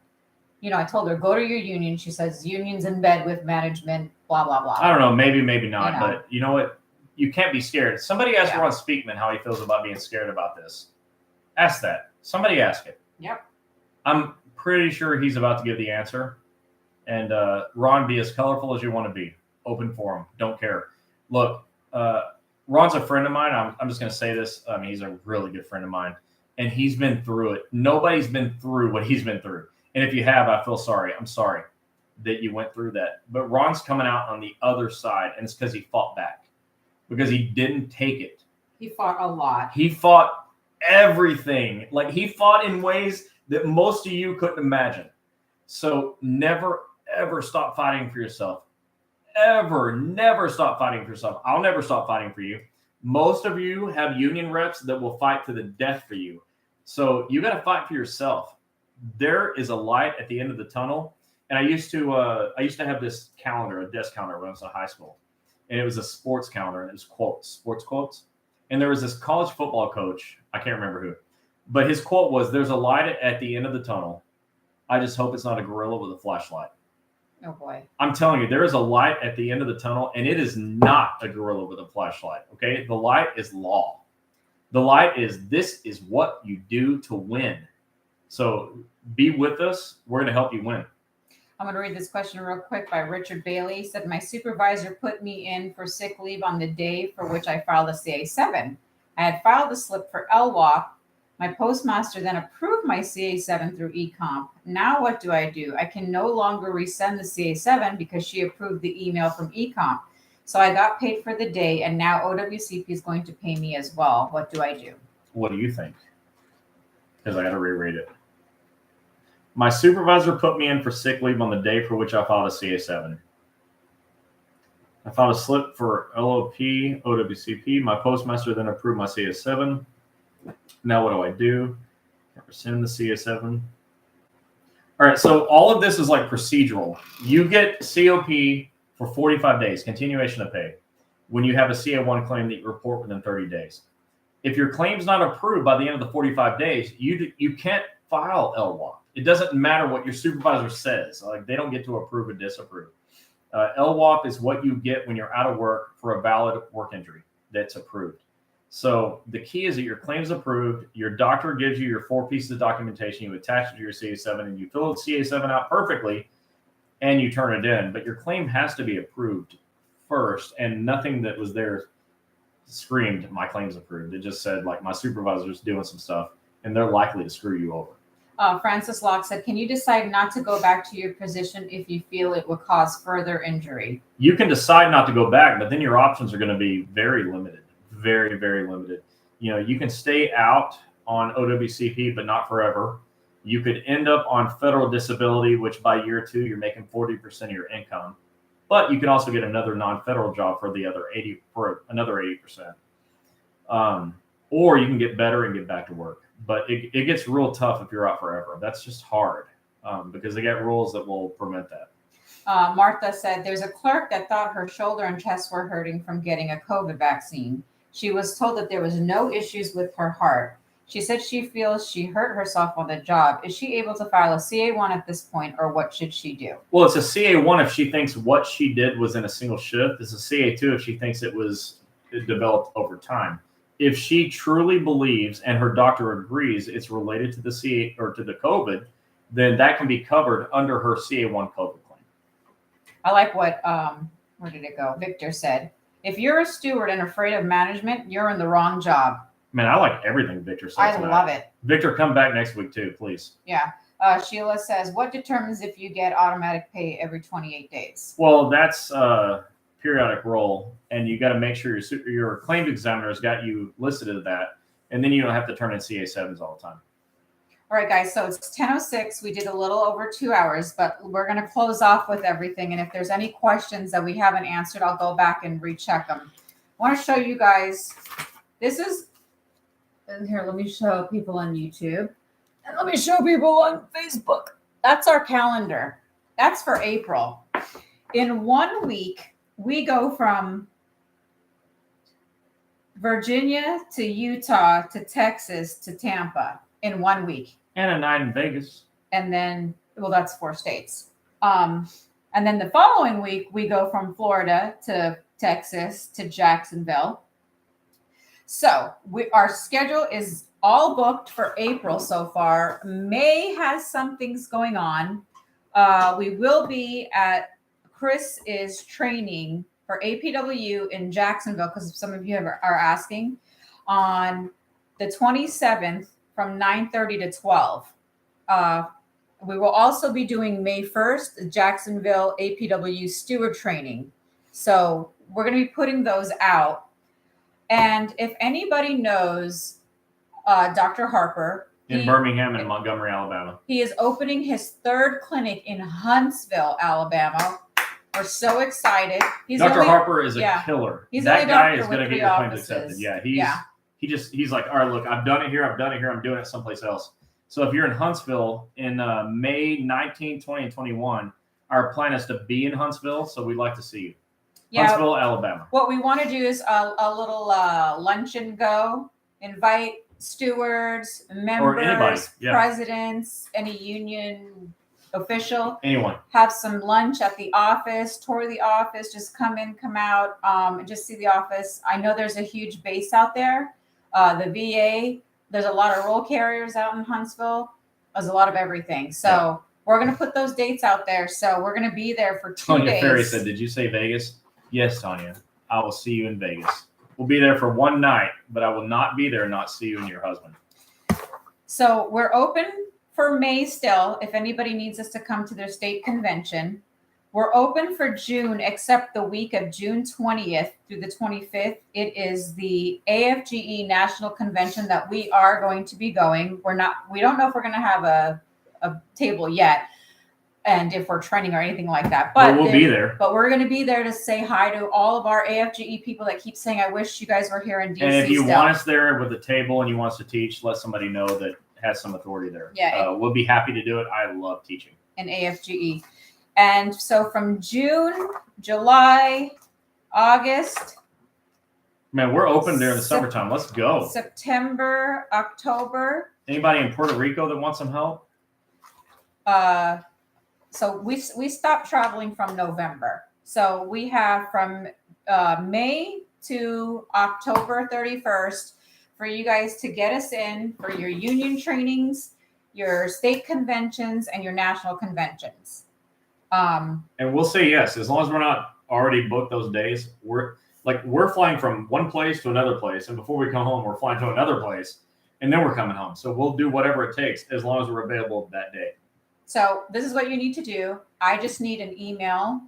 A: You know, I told her, go to your union. She says, union's in bed with management, blah, blah, blah.
B: I don't know. Maybe not. But you know what? You can't be scared. Somebody asked Ron Speakman how he feels about being scared about this. Ask that. Somebody ask it.
A: Yep.
B: I'm pretty sure he's about to give the answer. And Ron, be as colorful as you want to be. Open forum. Don't care. Look, Ron's a friend of mine. I'm just going to say this. I mean, he's a really good friend of mine. And he's been through it. Nobody's been through what he's been through. And if you have, I feel sorry. I'm sorry that you went through that. But Ron's coming out on the other side. And it's because he fought back. Because he didn't take it.
A: He fought a lot.
B: He fought everything. Like, he fought in ways that most of you couldn't imagine. So never, ever stop fighting for yourself. Ever. Never stop fighting for yourself. I'll never stop fighting for you. Most of you have union reps that will fight to the death for you. So you got to fight for yourself. There is a light at the end of the tunnel. And I used to have this calendar, a desk calendar when I was in high school. And it was a sports calendar, and it was quotes, sports quotes. And there was this college football coach, I can't remember who, but his quote was, there's a light at the end of the tunnel. I just hope it's not a gorilla with a flashlight.
A: Oh, boy.
B: I'm telling you, there is a light at the end of the tunnel, and it is not a gorilla with a flashlight, okay? The light is law. The light is, this is what you do to win. So be with us. We're going to help you win.
A: I'm going to read this question real quick by Richard Bailey. He said, my supervisor put me in for sick leave on the day for which I filed a CA7. I had filed the slip for LWOP. My postmaster then approved my CA7 through eComp. Now what do? I can no longer resend the CA7 because she approved the email from eComp. So I got paid for the day, and now OWCP is going to pay me as well. What do I do?
B: What do you think? because I got to reread it. My supervisor put me in for sick leave on the day for which I filed a CA7. I filed a slip for LOP, OWCP. My postmaster then approved my CA7. Now what do I do? Rescind the CA7. All right, so all of this is like procedural. You get COP for 45 days, continuation of pay, when you have a CA1 claim that you report within 30 days. If your claim's not approved by the end of the 45 days, you can't file LWOP. It doesn't matter what your supervisor says. Like, they don't get to approve or disapprove. LWOP is what you get when you're out of work for a valid work injury that's approved. So the key is that your claim is approved. Your doctor gives you your 4 pieces of documentation. You attach it to your CA7 and you fill the CA7 out perfectly and you turn it in. But your claim has to be approved first, and nothing that was there screamed, my claim's approved. It just said, like, my supervisor's doing some stuff and they're likely to screw you over.
A: Francis Locke said, can you decide not to go back to your position if you feel it would cause further injury?
B: You can decide not to go back, but then your options are going to be very limited. Very, very limited. You know, you can stay out on OWCP, but not forever. You could end up on federal disability, which by year 2, you're making 40% of your income. But you can also get another non-federal job for the other 80, for another 80%. Or you can get better and get back to work. But it gets real tough if you're out forever. That's just hard because they got rules that will prevent that.
A: Martha said, there's a clerk that thought her shoulder and chest were hurting from getting a COVID vaccine. She was told that there was no issues with her heart. She said she feels she hurt herself on the job. Is she able to file a CA1 at this point, or what should she do?
B: Well, it's a CA1 if she thinks what she did was in a single shift. It's a CA2 if she thinks it developed over time. If she truly believes and her doctor agrees it's related to the CA or to the COVID, then that can be covered under her CA1 COVID claim.
A: I like what, where did it go? Victor said, if you're a steward and afraid of management, you're in the wrong job.
B: Man, I like everything Victor says.
A: I love it.
B: Victor, come back next week too, please.
A: Yeah. Sheila says, what determines if you get automatic pay every 28 days?
B: Well, that's periodic roll, and you got to make sure your claims examiner has got you listed as that, and then you don't have to turn in CA7s all the time.
A: All right, guys, so it's 10:06. We did a little over 2 hours, but we're going to close off with everything. And if there's any questions that we haven't answered, I'll go back and recheck them. I want to show you guys. This is, and here, let me show people on YouTube. And let me show people on Facebook. That's our calendar. That's for April. In 1 week, we go from Virginia to Utah to Texas to Tampa in 1 week.
B: And a night in Vegas.
A: And then, well, that's 4 states. And then the following week, we go from Florida to Texas to Jacksonville. So our schedule is all booked for April so far. May has some things going on. We will be at, Chris is training for APW in Jacksonville, because some of you are asking, on the 27th from 9:30 to 12. We will also be doing May 1st, Jacksonville APW steward training. So we're going to be putting those out. And if anybody knows Dr. Harper,
B: in Birmingham and Montgomery, Alabama.
A: He is opening his 3rd clinic in Huntsville, Alabama. We're so excited.
B: Dr. Harper is a killer.
A: That
B: guy is going to get your claims accepted. Yeah, he's like, all right, look, I've done it here, I'm doing it someplace else. So if you're in Huntsville in May 19, 20, and 21, our plan is to be in Huntsville, so we'd like to see you. Yeah, Huntsville, Alabama.
A: What we want to do is a little lunch and go. Invite stewards, members, presidents, any union official.
B: Anyone.
A: Have some lunch at the office, tour the office, just come in, come out, and just see the office. I know there's a huge base out there. The VA, there's a lot of roll carriers out in Huntsville. There's a lot of everything. So we're going to put those dates out there. So we're going to be there for 2 days.
B: Tanya Ferry said, did you say Vegas? Yes, Tanya. I will see you in Vegas. We'll be there for 1 night, but I will not be there and not see you and your husband.
A: So we're open for May still, if anybody needs us to come to their state convention. We're open for June, except the week of June 20th through the 25th. It is the AFGE National Convention that we are going to be going. We don't know if we're going to have a table yet, and if we're training or anything like that. But
B: we'll be there.
A: But we're going to be there to say hi to all of our AFGE people that keep saying, I wish you guys were here in DC.
B: And if you want us there with a table and you want us to teach, let somebody know that has some authority there.
A: Yeah.
B: We'll be happy to do it. I love teaching.
A: And AFGE. And so from June, July, August.
B: Man, we're open during the summertime. Let's go.
A: September, October.
B: Anybody in Puerto Rico that wants some help?
A: So we stopped traveling from November. So we have from May to October 31st for you guys to get us in for your union trainings, your state conventions, and your national conventions.
B: And we'll say yes, as long as we're not already booked those days. We're flying from one place to another place, and before we come home, we're flying to another place, and then we're coming home. So we'll do whatever it takes as long as we're available that day.
A: So this is what you need to do. I just need an email,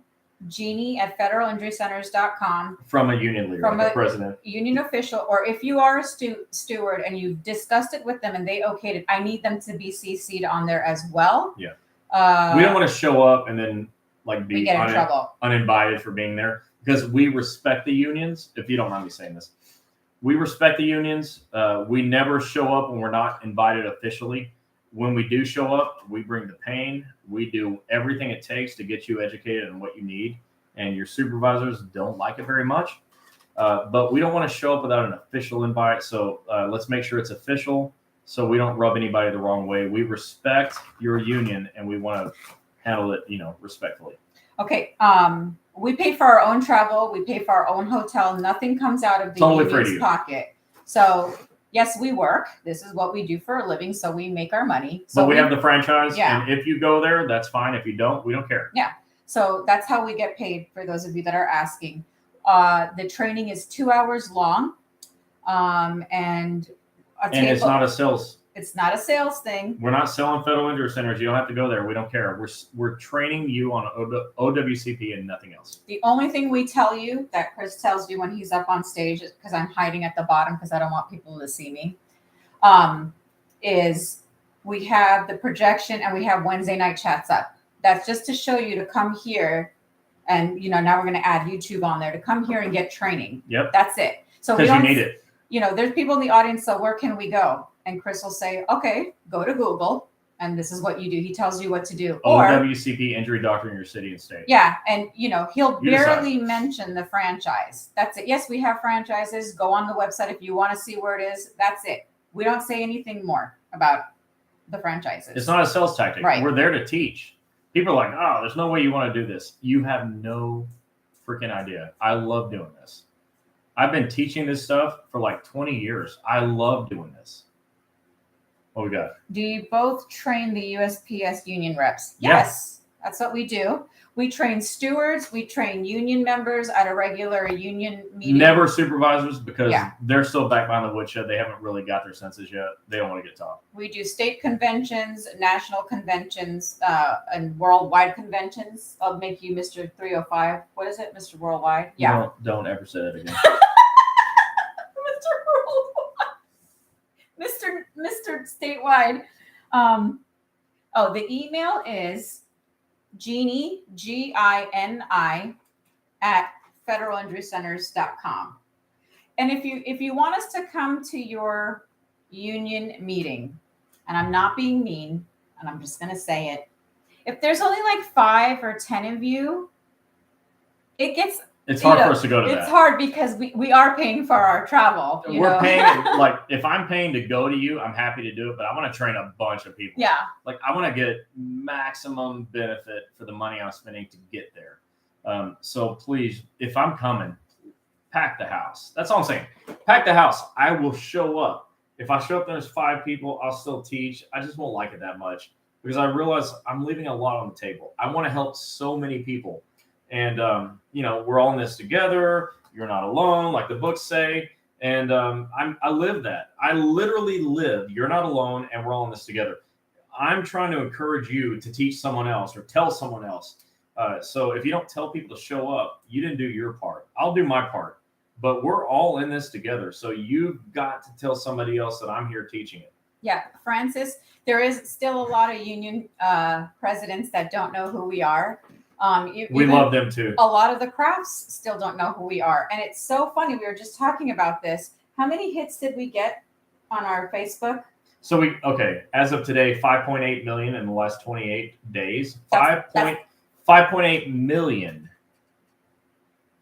A: Gini@federalinjurycenters.com.
B: From a union leader,
A: From
B: like a president.
A: Union official, or if you are a steward and you've discussed it with them and they okayed it, I need them to be CC'd on there as well.
B: Yeah. We don't want to show up and then be
A: get in trouble.
B: Uninvited for being there, because we respect the unions. If you don't mind me saying this, we respect the unions. We never show up when we're not invited officially. When we do show up, we bring the pain. We do everything it takes to get you educated on what you need. And your supervisors don't like it very much. But we don't want to show up without an official invite. So let's make sure it's official so we don't rub anybody the wrong way. We respect your union and we want to handle it, respectfully.
A: Okay. We pay for our own travel. We pay for our own hotel. Nothing comes out of the union's pocket. So yes, we work. This is what we do for a living. So we make our money. So
B: but we have the franchise.
A: Yeah.
B: And if you go there, that's fine. If you don't, we don't care.
A: Yeah. So that's how we get paid, for those of you that are asking. The training is 2 hours long. And
B: it's not a sales.
A: It's not a sales thing.
B: We're not selling Federal Injury Centers. You don't have to go there. We don't care. We're training you on OWCP and nothing else.
A: The only thing we tell you, that Chris tells you when he's up on stage, because I'm hiding at the bottom because I don't want people to see me, is we have the projection and we have Wednesday night chats up. That's just to show you to come here. And, now we're going to add YouTube on there to come here and get training.
B: Yep.
A: That's it. So
B: because you need it.
A: There's people in the audience. So where can we go? And Chris will say, okay, go to Google. And this is what you do. He tells you what to do.
B: OWCP injury doctor in your city and state.
A: Yeah. And, he'll barely mention the franchise. That's it. Yes, we have franchises. Go on the website if you want to see where it is. That's it. We don't say anything more about the franchises.
B: It's not a sales tactic.
A: Right.
B: We're there to teach. People are like, oh, there's no way you want to do this. You have no freaking idea. I love doing this. I've been teaching this stuff for 20 years. I love doing this. What we got?
A: Do you both train the USPS union reps?
B: Yeah.
A: Yes, that's what we do. We train stewards. We train union members at a regular union meeting.
B: Never supervisors, because they're still back behind the woodshed. They haven't really got their senses yet. They don't want to get taught.
A: We do state conventions, national conventions, and worldwide conventions. I'll make you Mr. 305. What is it, Mr. Worldwide? Yeah.
B: Don't ever say that again.
A: Mr. Statewide. The email is Gini, Gini, at federalinjurycenters.com. And if you want us to come to your union meeting, and I'm not being mean, and I'm just going to say it, if there's only 5 or 10 of you, it's
B: hard for us to go to that.
A: It's hard because we are paying for our travel.
B: We're paying, if I'm paying to go to you, I'm happy to do it, but I want to train a bunch of people.
A: Yeah.
B: I want to get maximum benefit for the money I'm spending to get there. So please, if I'm coming, pack the house. That's all I'm saying. Pack the house. I will show up. If I show up, there's 5 people, I'll still teach. I just won't like it that much because I realize I'm leaving a lot on the table. I want to help so many people. And, we're all in this together. You're not alone, like the books say. And I live that. I literally live, you're not alone, and we're all in this together. I'm trying to encourage you to teach someone else or tell someone else. So if you don't tell people to show up, you didn't do your part. I'll do my part. But we're all in this together. So you've got to tell somebody else that I'm here teaching it.
A: Yeah, Francis, there is still a lot of union presidents that don't know who we are.
B: We love them too.
A: A lot of the crafts still don't know who we are. And it's so funny. We were just talking about this. How many hits did we get on our Facebook?
B: So as of today, 5.8 million in the last 28 days. 5.8 million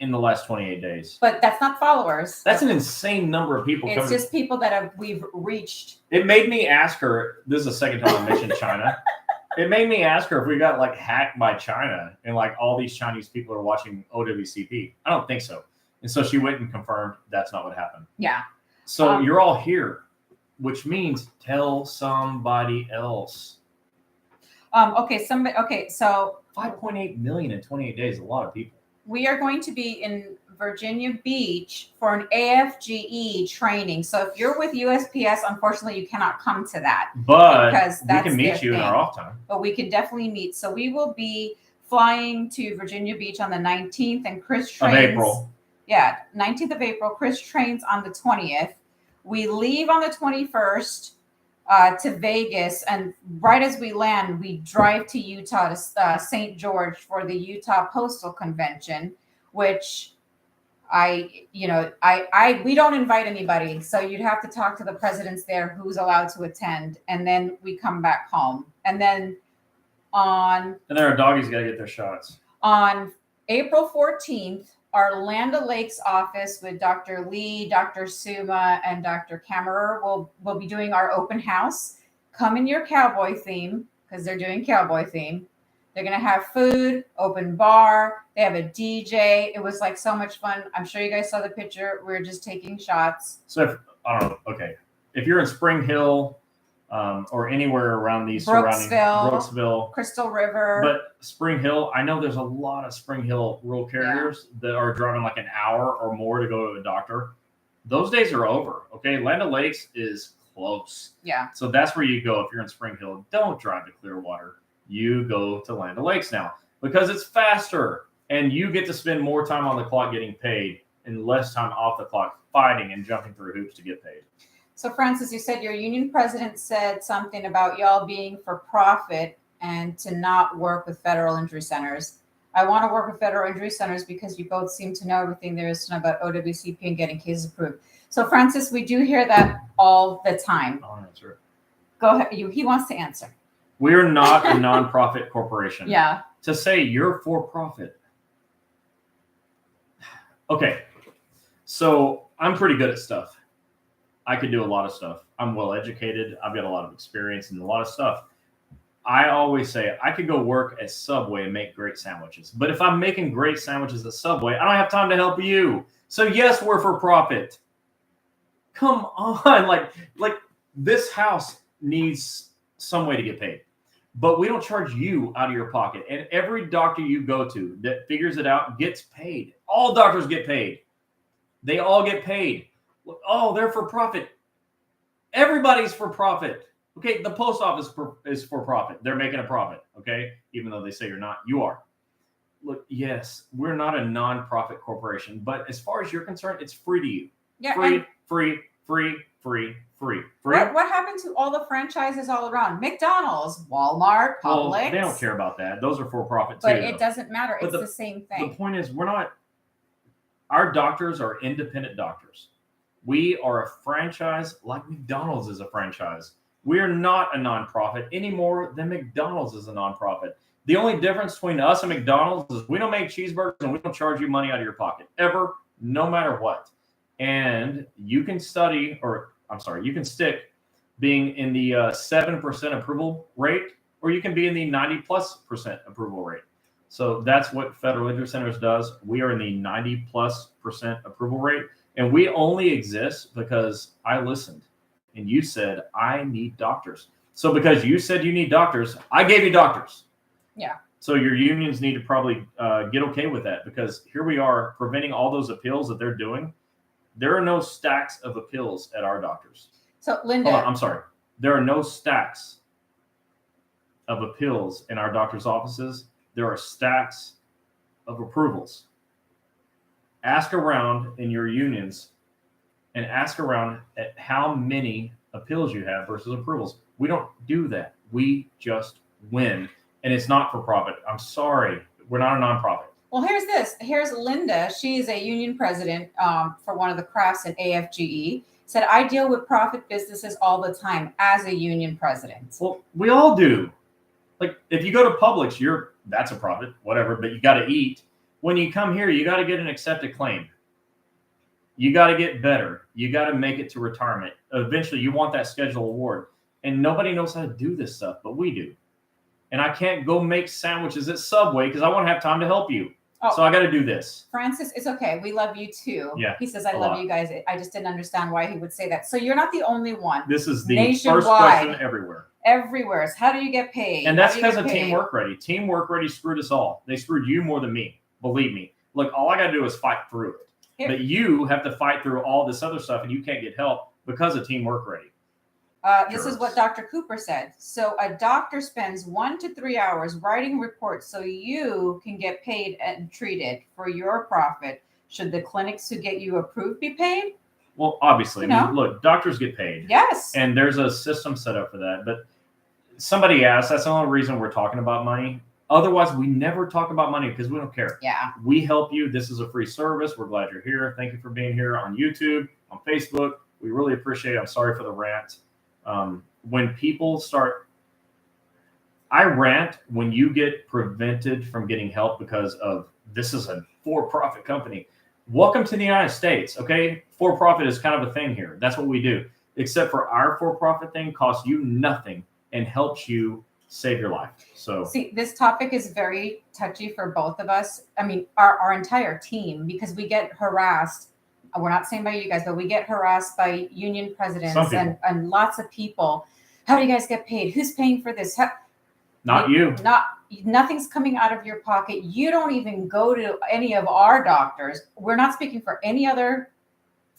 B: in the last 28 days.
A: But that's not followers.
B: That's an insane number of people.
A: It's just people that we've reached.
B: It made me ask her, this is the second time I mentioned China. It made me ask her if we got like hacked by China and like all these Chinese people are watching OWCP. I don't think so. And so she went and confirmed that's not what happened.
A: Yeah.
B: So you're all here, which means tell somebody else.
A: Okay, so
B: 5.8 million in 28 days is a lot of people.
A: We are going to be in Virginia Beach for an AFGE training. So if you're with USPS, unfortunately, you cannot come to that.
B: But
A: because
B: we can meet you in our off time.
A: But we can definitely meet. So we will be flying to Virginia Beach on the 19th, and Chris trains.
B: Of April.
A: Yeah, 19th of April. Chris trains on the 20th. We leave on the 21st to Vegas, and right as we land, we drive to Utah to St. George for the Utah Postal Convention, which we don't invite anybody, so you'd have to talk to the presidents there who's allowed to attend, and then we come back home, and then
B: our doggies got to get their shots
A: on April 14th. Our Land O'Lakes office with Dr. Lee, Dr. Suma, and Dr. Kammerer will be doing our open house. Come in your cowboy theme, because they're doing cowboy theme. They're going to have food, open bar. They have a DJ. It was like so much fun. I'm sure you guys saw the picture. We were just taking shots.
B: So if you're in Spring Hill or anywhere around these surrounding Brooksville,
A: Crystal River.
B: But Spring Hill, I know there's a lot of Spring Hill rural carriers that are driving like an hour or more to go to a doctor. Those days are over. Okay. Land O'Lakes is close.
A: Yeah.
B: So that's where you go if you're in Spring Hill. Don't drive to Clearwater. You go to Land O'Lakes now because it's faster and you get to spend more time on the clock getting paid and less time off the clock fighting and jumping through hoops to get paid.
A: So, Francis, you said your union president said something about y'all being for profit and to not work with federal injury centers. I want to work with federal injury centers because you both seem to know everything there is to know about OWCP and getting cases approved. So, Francis, we do hear that all the time.
B: I'll answer.
A: Go ahead. He wants to answer.
B: We are not a nonprofit corporation.
A: Yeah.
B: To say you're for profit. Okay. So I'm pretty good at stuff. I could do a lot of stuff. I'm well educated. I've got a lot of experience in a lot of stuff. I always say I could go work at Subway and make great sandwiches. But if I'm making great sandwiches at Subway, I don't have time to help you. So yes, we're for profit. Come on. Like this house needs some way to get paid. But we don't charge you out of your pocket. And every doctor you go to that figures it out gets paid. All doctors get paid. They all get paid. Oh, they're for profit. Everybody's for profit. Okay, the post office is for profit. They're making a profit, okay? Even though they say you're not, you are. Look, yes, we're not a non-profit corporation, but as far as you're concerned, it's free to you.
A: Yeah,
B: Free.
A: What happened to all the franchises all around? McDonald's, Walmart, Publix.
B: Well, they don't care about that. Those are for profit too.
A: But it doesn't matter. It's the same thing.
B: The point is, our doctors are independent doctors. We are a franchise like McDonald's is a franchise. We are not a nonprofit any more than McDonald's is a nonprofit. The only difference between us and McDonald's is we don't make cheeseburgers and we don't charge you money out of your pocket ever, no matter what. And you can you can stick being in the 7% approval rate, or you can be in the 90+% approval rate. So that's what Federal Injury Centers does. We are in the 90+% approval rate. And we only exist because I listened and you said, I need doctors. So because you said you need doctors, I gave you doctors.
A: Yeah.
B: So your unions need to probably get okay with that, because here we are preventing all those appeals that they're doing. There are no stacks of appeals at our doctors.
A: So Linda,
B: hold on, I'm sorry. There are no stacks of appeals in our doctor's offices. there are stacks of approvals. Ask around in your unions and ask around at how many appeals you have versus approvals. We don't do that. We just win. And it's not for profit. I'm sorry. We're not a nonprofit.
A: Well, here's this. Here's Linda. She is a union president for one of the crafts in AFGE. Said, I deal with profit businesses all the time as a union president.
B: Well, we all do. Like, if you go to Publix, that's a profit, whatever, but you got to eat. When you come here, you got to get an accepted claim. You got to get better. You got to make it to retirement. Eventually, you want that schedule award. And nobody knows how to do this stuff, but we do. And I can't go make sandwiches at Subway because I want to have time to help you. Oh, so I got to do this.
A: Francis, it's okay. We love you too.
B: Yeah,
A: he says, I love you guys. I just didn't understand why he would say that. So you're not the only one.
B: This is the first question everywhere.
A: Everywhere. So how do you get paid?
B: And that's because of Teamwork Ready. Teamwork Ready screwed us all. They screwed you more than me. Believe me. Look, all I got to do is fight through it. Here. But you have to fight through all this other stuff, and you can't get help because of Teamwork Ready.
A: This is what Dr. Cooper said. So a doctor spends 1 to 3 hours writing reports so you can get paid and treated for your profit. Should the clinics who get you approved be paid?
B: Well, obviously. I mean, look, doctors get paid.
A: Yes.
B: And there's a system set up for that. But somebody asked, that's the only reason we're talking about money. Otherwise, we never talk about money because we don't care.
A: Yeah.
B: We help you. This is a free service. We're glad you're here. Thank you for being here on YouTube, on Facebook. We really appreciate it. I'm sorry for the rant. When people start, I rant when you get prevented from getting help because of this is a for-profit company. Welcome to the United States. Okay. For-profit is kind of a thing here. That's what we do. Except for our for-profit thing costs you nothing and helps you save your life. So
A: see, this topic is very touchy for both of us. I mean, our entire team, because we get harassed. We're not saying by you guys, but we get harassed by union presidents and lots of people. How do you guys get paid? Who's paying for this? Nothing's coming out of your pocket. You don't even go to any of our doctors. We're not speaking for any other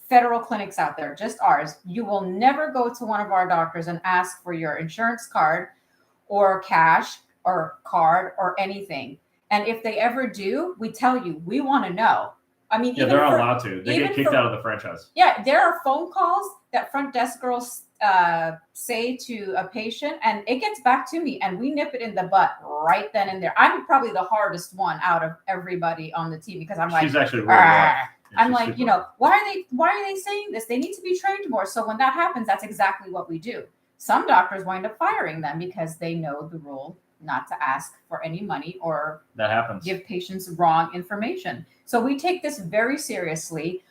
A: federal clinics out there, just ours. You will never go to one of our doctors and ask for your insurance card or cash or card or anything. And if they ever do, we tell you, we want to know. I mean,
B: they're not allowed to. They get kicked out of the franchise.
A: Yeah, there are phone calls that front desk girls say to a patient, and it gets back to me, and we nip it in the butt right then and there. I'm probably the hardest one out of everybody on the team because I'm like,
B: she's actually really rough.
A: I'm like, why are they saying this? They need to be trained more. So when that happens, that's exactly what we do. Some doctors wind up firing them because they know the rule not to ask for any money or
B: that happens.
A: Give patients wrong information. So we take this very seriously.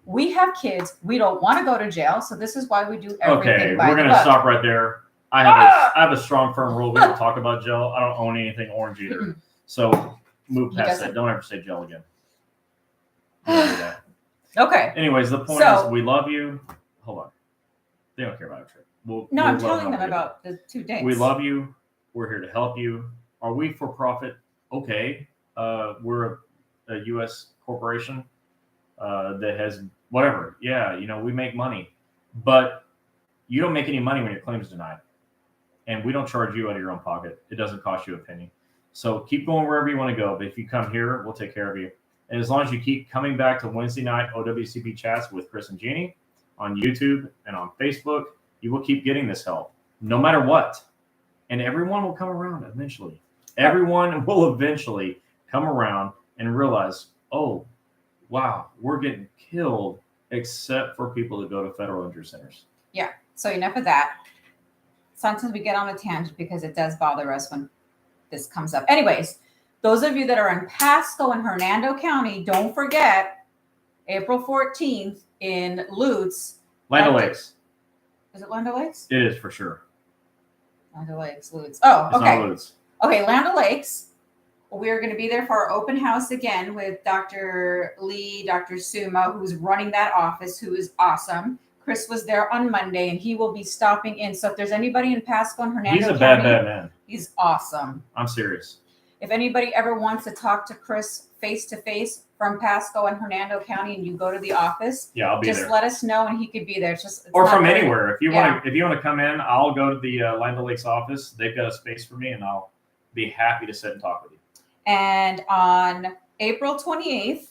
A: We have kids. We don't want to go to jail. So this is why we do everything.
B: Okay, we're going to stop right there. I have a strong, firm rule. We don't talk about jail. I don't own anything orange either. So move past that. Don't ever say jail again. Don't do that.
A: Okay.
B: Anyways, the point is we love you. Hold on. They don't care about our trip.
A: I'm telling them about the 2 days.
B: We love you. We're here to help you. Are we for profit? Okay. We're a U.S. corporation that has whatever. Yeah, we make money. But you don't make any money when your claim is denied. And we don't charge you out of your own pocket. It doesn't cost you a penny. So keep going wherever you want to go. But if you come here, we'll take care of you. And as long as you keep coming back to Wednesday night OWCP chats with Chris and Gini on YouTube and on Facebook, you will keep getting this help no matter what. And everyone will come around eventually. Everyone will eventually come around and realize, oh, wow, we're getting killed except for people that go to federal injury centers.
A: Yeah. So enough of that. Sometimes we get on a tangent because it does bother us when this comes up. Anyways, those of you that are in Pasco and Hernando County, don't forget April 14th in Lutz.
B: Land O'Lakes.
A: Is it Land O'Lakes?
B: It is for sure.
A: Land O'Lakes, Lutz. Oh, okay.
B: It's not Lutz.
A: Okay, Land O'Lakes. We're going to be there for our open house again with Dr. Lee, Dr. Suma, who's running that office, who is awesome. Chris was there on Monday, and he will be stopping in. So if there's anybody in Pasco and Hernando County,
B: he's a bad man.
A: He's awesome.
B: I'm serious.
A: If anybody ever wants to talk to Chris face-to-face from Pasco and Hernando County, and you go to the office,
B: I'll be there.
A: Just let us know, and he could be there. It's
B: or from anywhere. If you want to come in, I'll go to the Land O'Lakes office. They've got a space for me, and I'll be happy to sit and talk with you.
A: And on April 28th,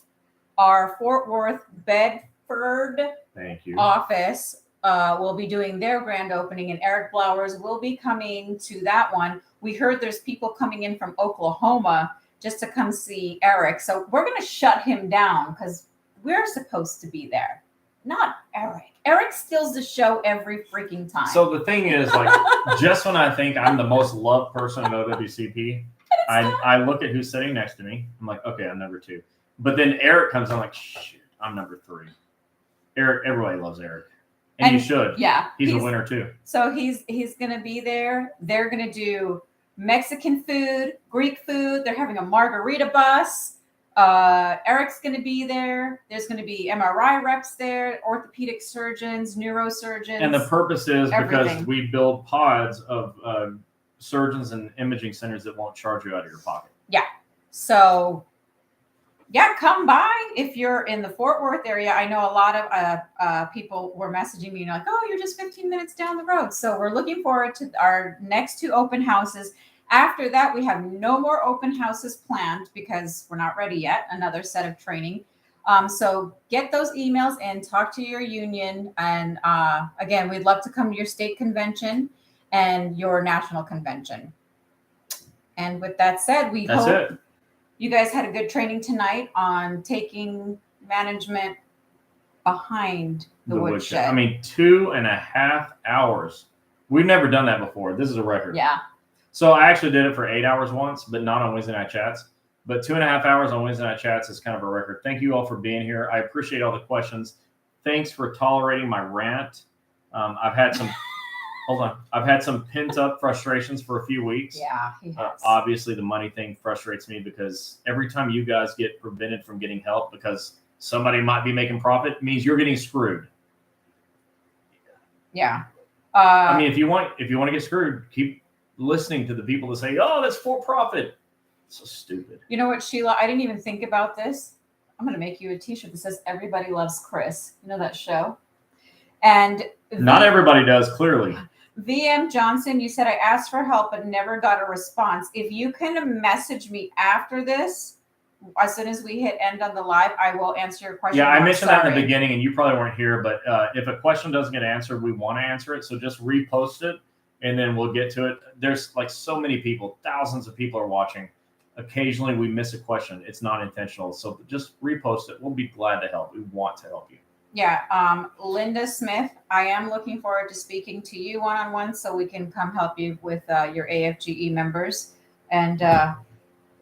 A: our Fort Worth Bedford
B: Thank you.
A: office will be doing their grand opening, and Eric Blowers will be coming to that one. We heard there's people coming in from Oklahoma just to come see Eric. So we're going to shut him down because we're supposed to be there, not Eric. Eric steals the show every freaking time.
B: So the thing is, like, just when I think I'm the most loved person in OWCP, I look at who's sitting next to me. I'm like, okay, I'm number 2. But then Eric comes on, like, shit, I'm number 3. Eric, everybody loves Eric. And you should.
A: Yeah.
B: He's a winner too.
A: So he's going to be there. They're going to do Mexican food, Greek food. They're having a margarita bus. Eric's going to be there. There's going to be MRI reps there, orthopedic surgeons, neurosurgeons.
B: And the purpose is
A: everything.
B: Because we build pods of surgeons and imaging centers that won't charge you out of your pocket.
A: Yeah. So, yeah, come by if you're in the Fort Worth area. I know a lot of people were messaging me like, oh, you're just 15 minutes down the road. So we're looking forward to our next 2 open houses. After that, we have no more open houses planned because we're not ready yet. Another set of training. So get those emails and talk to your union. And again, we'd love to come to your state convention and your national convention. And with that said,
B: That's
A: hope
B: it.
A: You guys had a good training tonight on taking management behind the woodshed.
B: I mean, 2.5 hours. We've never done that before. This is a record.
A: Yeah.
B: So I actually did it for 8 hours once, but not on Wednesday night chats. But 2.5 hours on Wednesday night chats is kind of a record. Thank you all for being here. I appreciate all the questions. Thanks for tolerating my rant. I've had some. Hold on. I've had some pent up frustrations for a few weeks.
A: Yeah, he has.
B: Obviously, the money thing frustrates me because every time you guys get prevented from getting help because somebody might be making profit, it means you're getting screwed.
A: Yeah.
B: I mean, if you want to get screwed, keep listening to the people that say, "Oh, that's for profit." So stupid.
A: You know what, Sheila? I didn't even think about this. I'm going to make you a T-shirt that says "Everybody Loves Chris." You know that show? And
B: not everybody does, clearly.
A: VM Johnson, you said I asked for help but never got a response. If you can message me after this, as soon as we hit end on the live, I will answer your question.
B: Yeah, I mentioned that in the beginning, and you probably weren't here, but if a question doesn't get answered, we want to answer it. So just repost it, and then we'll get to it. There's like so many people, thousands of people are watching. Occasionally, we miss a question. It's not intentional. So just repost it. We'll be glad to help. We want to help you.
A: Yeah. Linda Smith, I am looking forward to speaking to you one-on-one so we can come help you with your AFGE members. And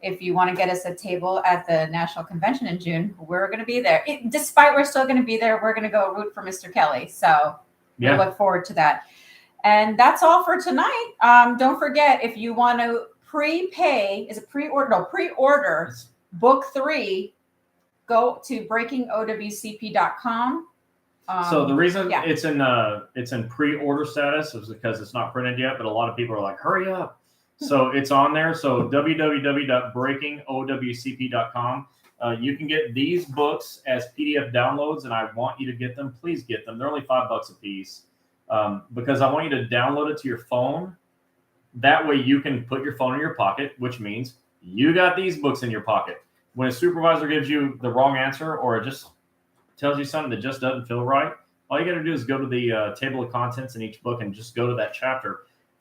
A: if you want to get us a table at the National Convention in June, we're going to be there. Despite we're still going to be there, we're going to go root for Mr. Kelly. So we look forward to that. And that's all for tonight. Don't forget, if you want to prepay, pre-order book 3, go to breakingowcp.com.
B: So the reason it's in pre-order status is because it's not printed yet, but a lot of people are like, hurry up. So it's on there. So www.breakingowcp.com. You can get these books as PDF downloads, and I want you to get them. Please get them. They're only $5 a piece because I want you to download it to your phone. That way you can put your phone in your pocket, which means you got these books in your pocket. When a supervisor gives you the wrong answer or it just tells you something that just doesn't feel right, all you got to do is go to the table of contents in each book and just go to that chapter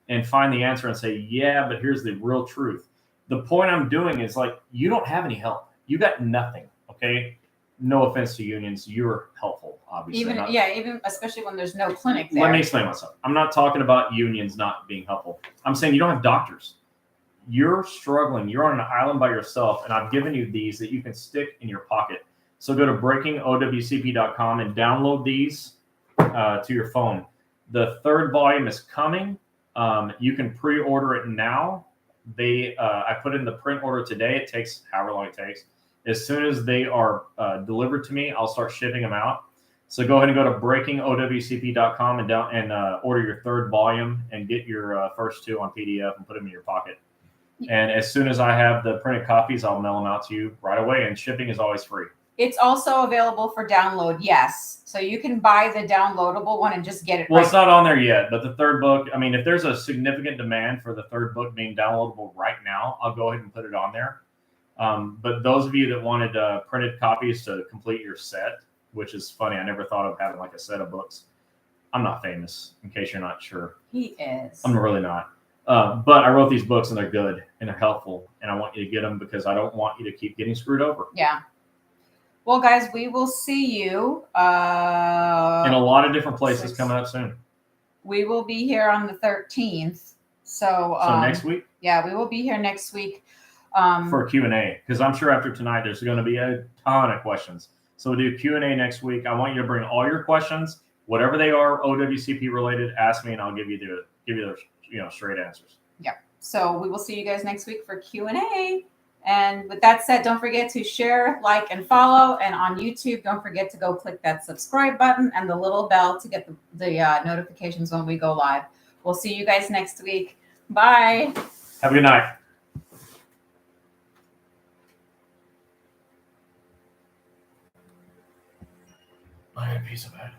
B: and find the answer and say, yeah, but here's the real truth. The point I'm doing is like, you don't have any help. You got nothing, okay? No offense to unions. You're helpful, obviously.
A: Even especially when there's no clinic there.
B: Let me explain myself. I'm not talking about unions not being helpful. I'm saying you don't have doctors. You're struggling. You're on an island by yourself, and I've given you these that you can stick in your pocket. So go to breakingowcp.com and download these to your phone. The 3rd volume is coming. You can pre-order it now. I put in the print order today. It takes however long it takes. As soon as they are delivered to me, I'll start shipping them out. So go ahead and go to breakingowcp.com and order your 3rd volume and get your first 2 on PDF and put them in your pocket. And as soon as I have the printed copies, I'll mail them out to you right away. And shipping is always free.
A: It's also available for download, yes. So you can buy the downloadable one and just get it.
B: Well, it's not on there yet, but the 3rd book, I mean, if there's a significant demand for the 3rd book being downloadable right now, I'll go ahead and put it on there. But those of you that wanted printed copies to complete your set, which is funny, I never thought of having like a set of books. I'm not famous, in case you're not sure.
A: He is.
B: I'm really not. But I wrote these books and they're good and they're helpful, and I want you to get them because I don't want you to keep getting screwed over.
A: Yeah. Well, guys, we will see you
B: In a lot of different places coming up soon.
A: We will be here on the 13th. So
B: next week?
A: Yeah, we will be here next week.
B: For Q&A, because I'm sure after tonight there's going to be a ton of questions. So we'll do Q&A next week. I want you to bring all your questions, whatever they are, OWCP related. Ask me, and I'll give you the straight answers.
A: Yeah. So we will see you guys next week for Q&A. And with that said, don't forget to share, like, and follow. And on YouTube, don't forget to go click that subscribe button and the little bell to get the notifications when we go live. We'll see you guys next week. Bye.
B: Have a good night. I got a piece of it.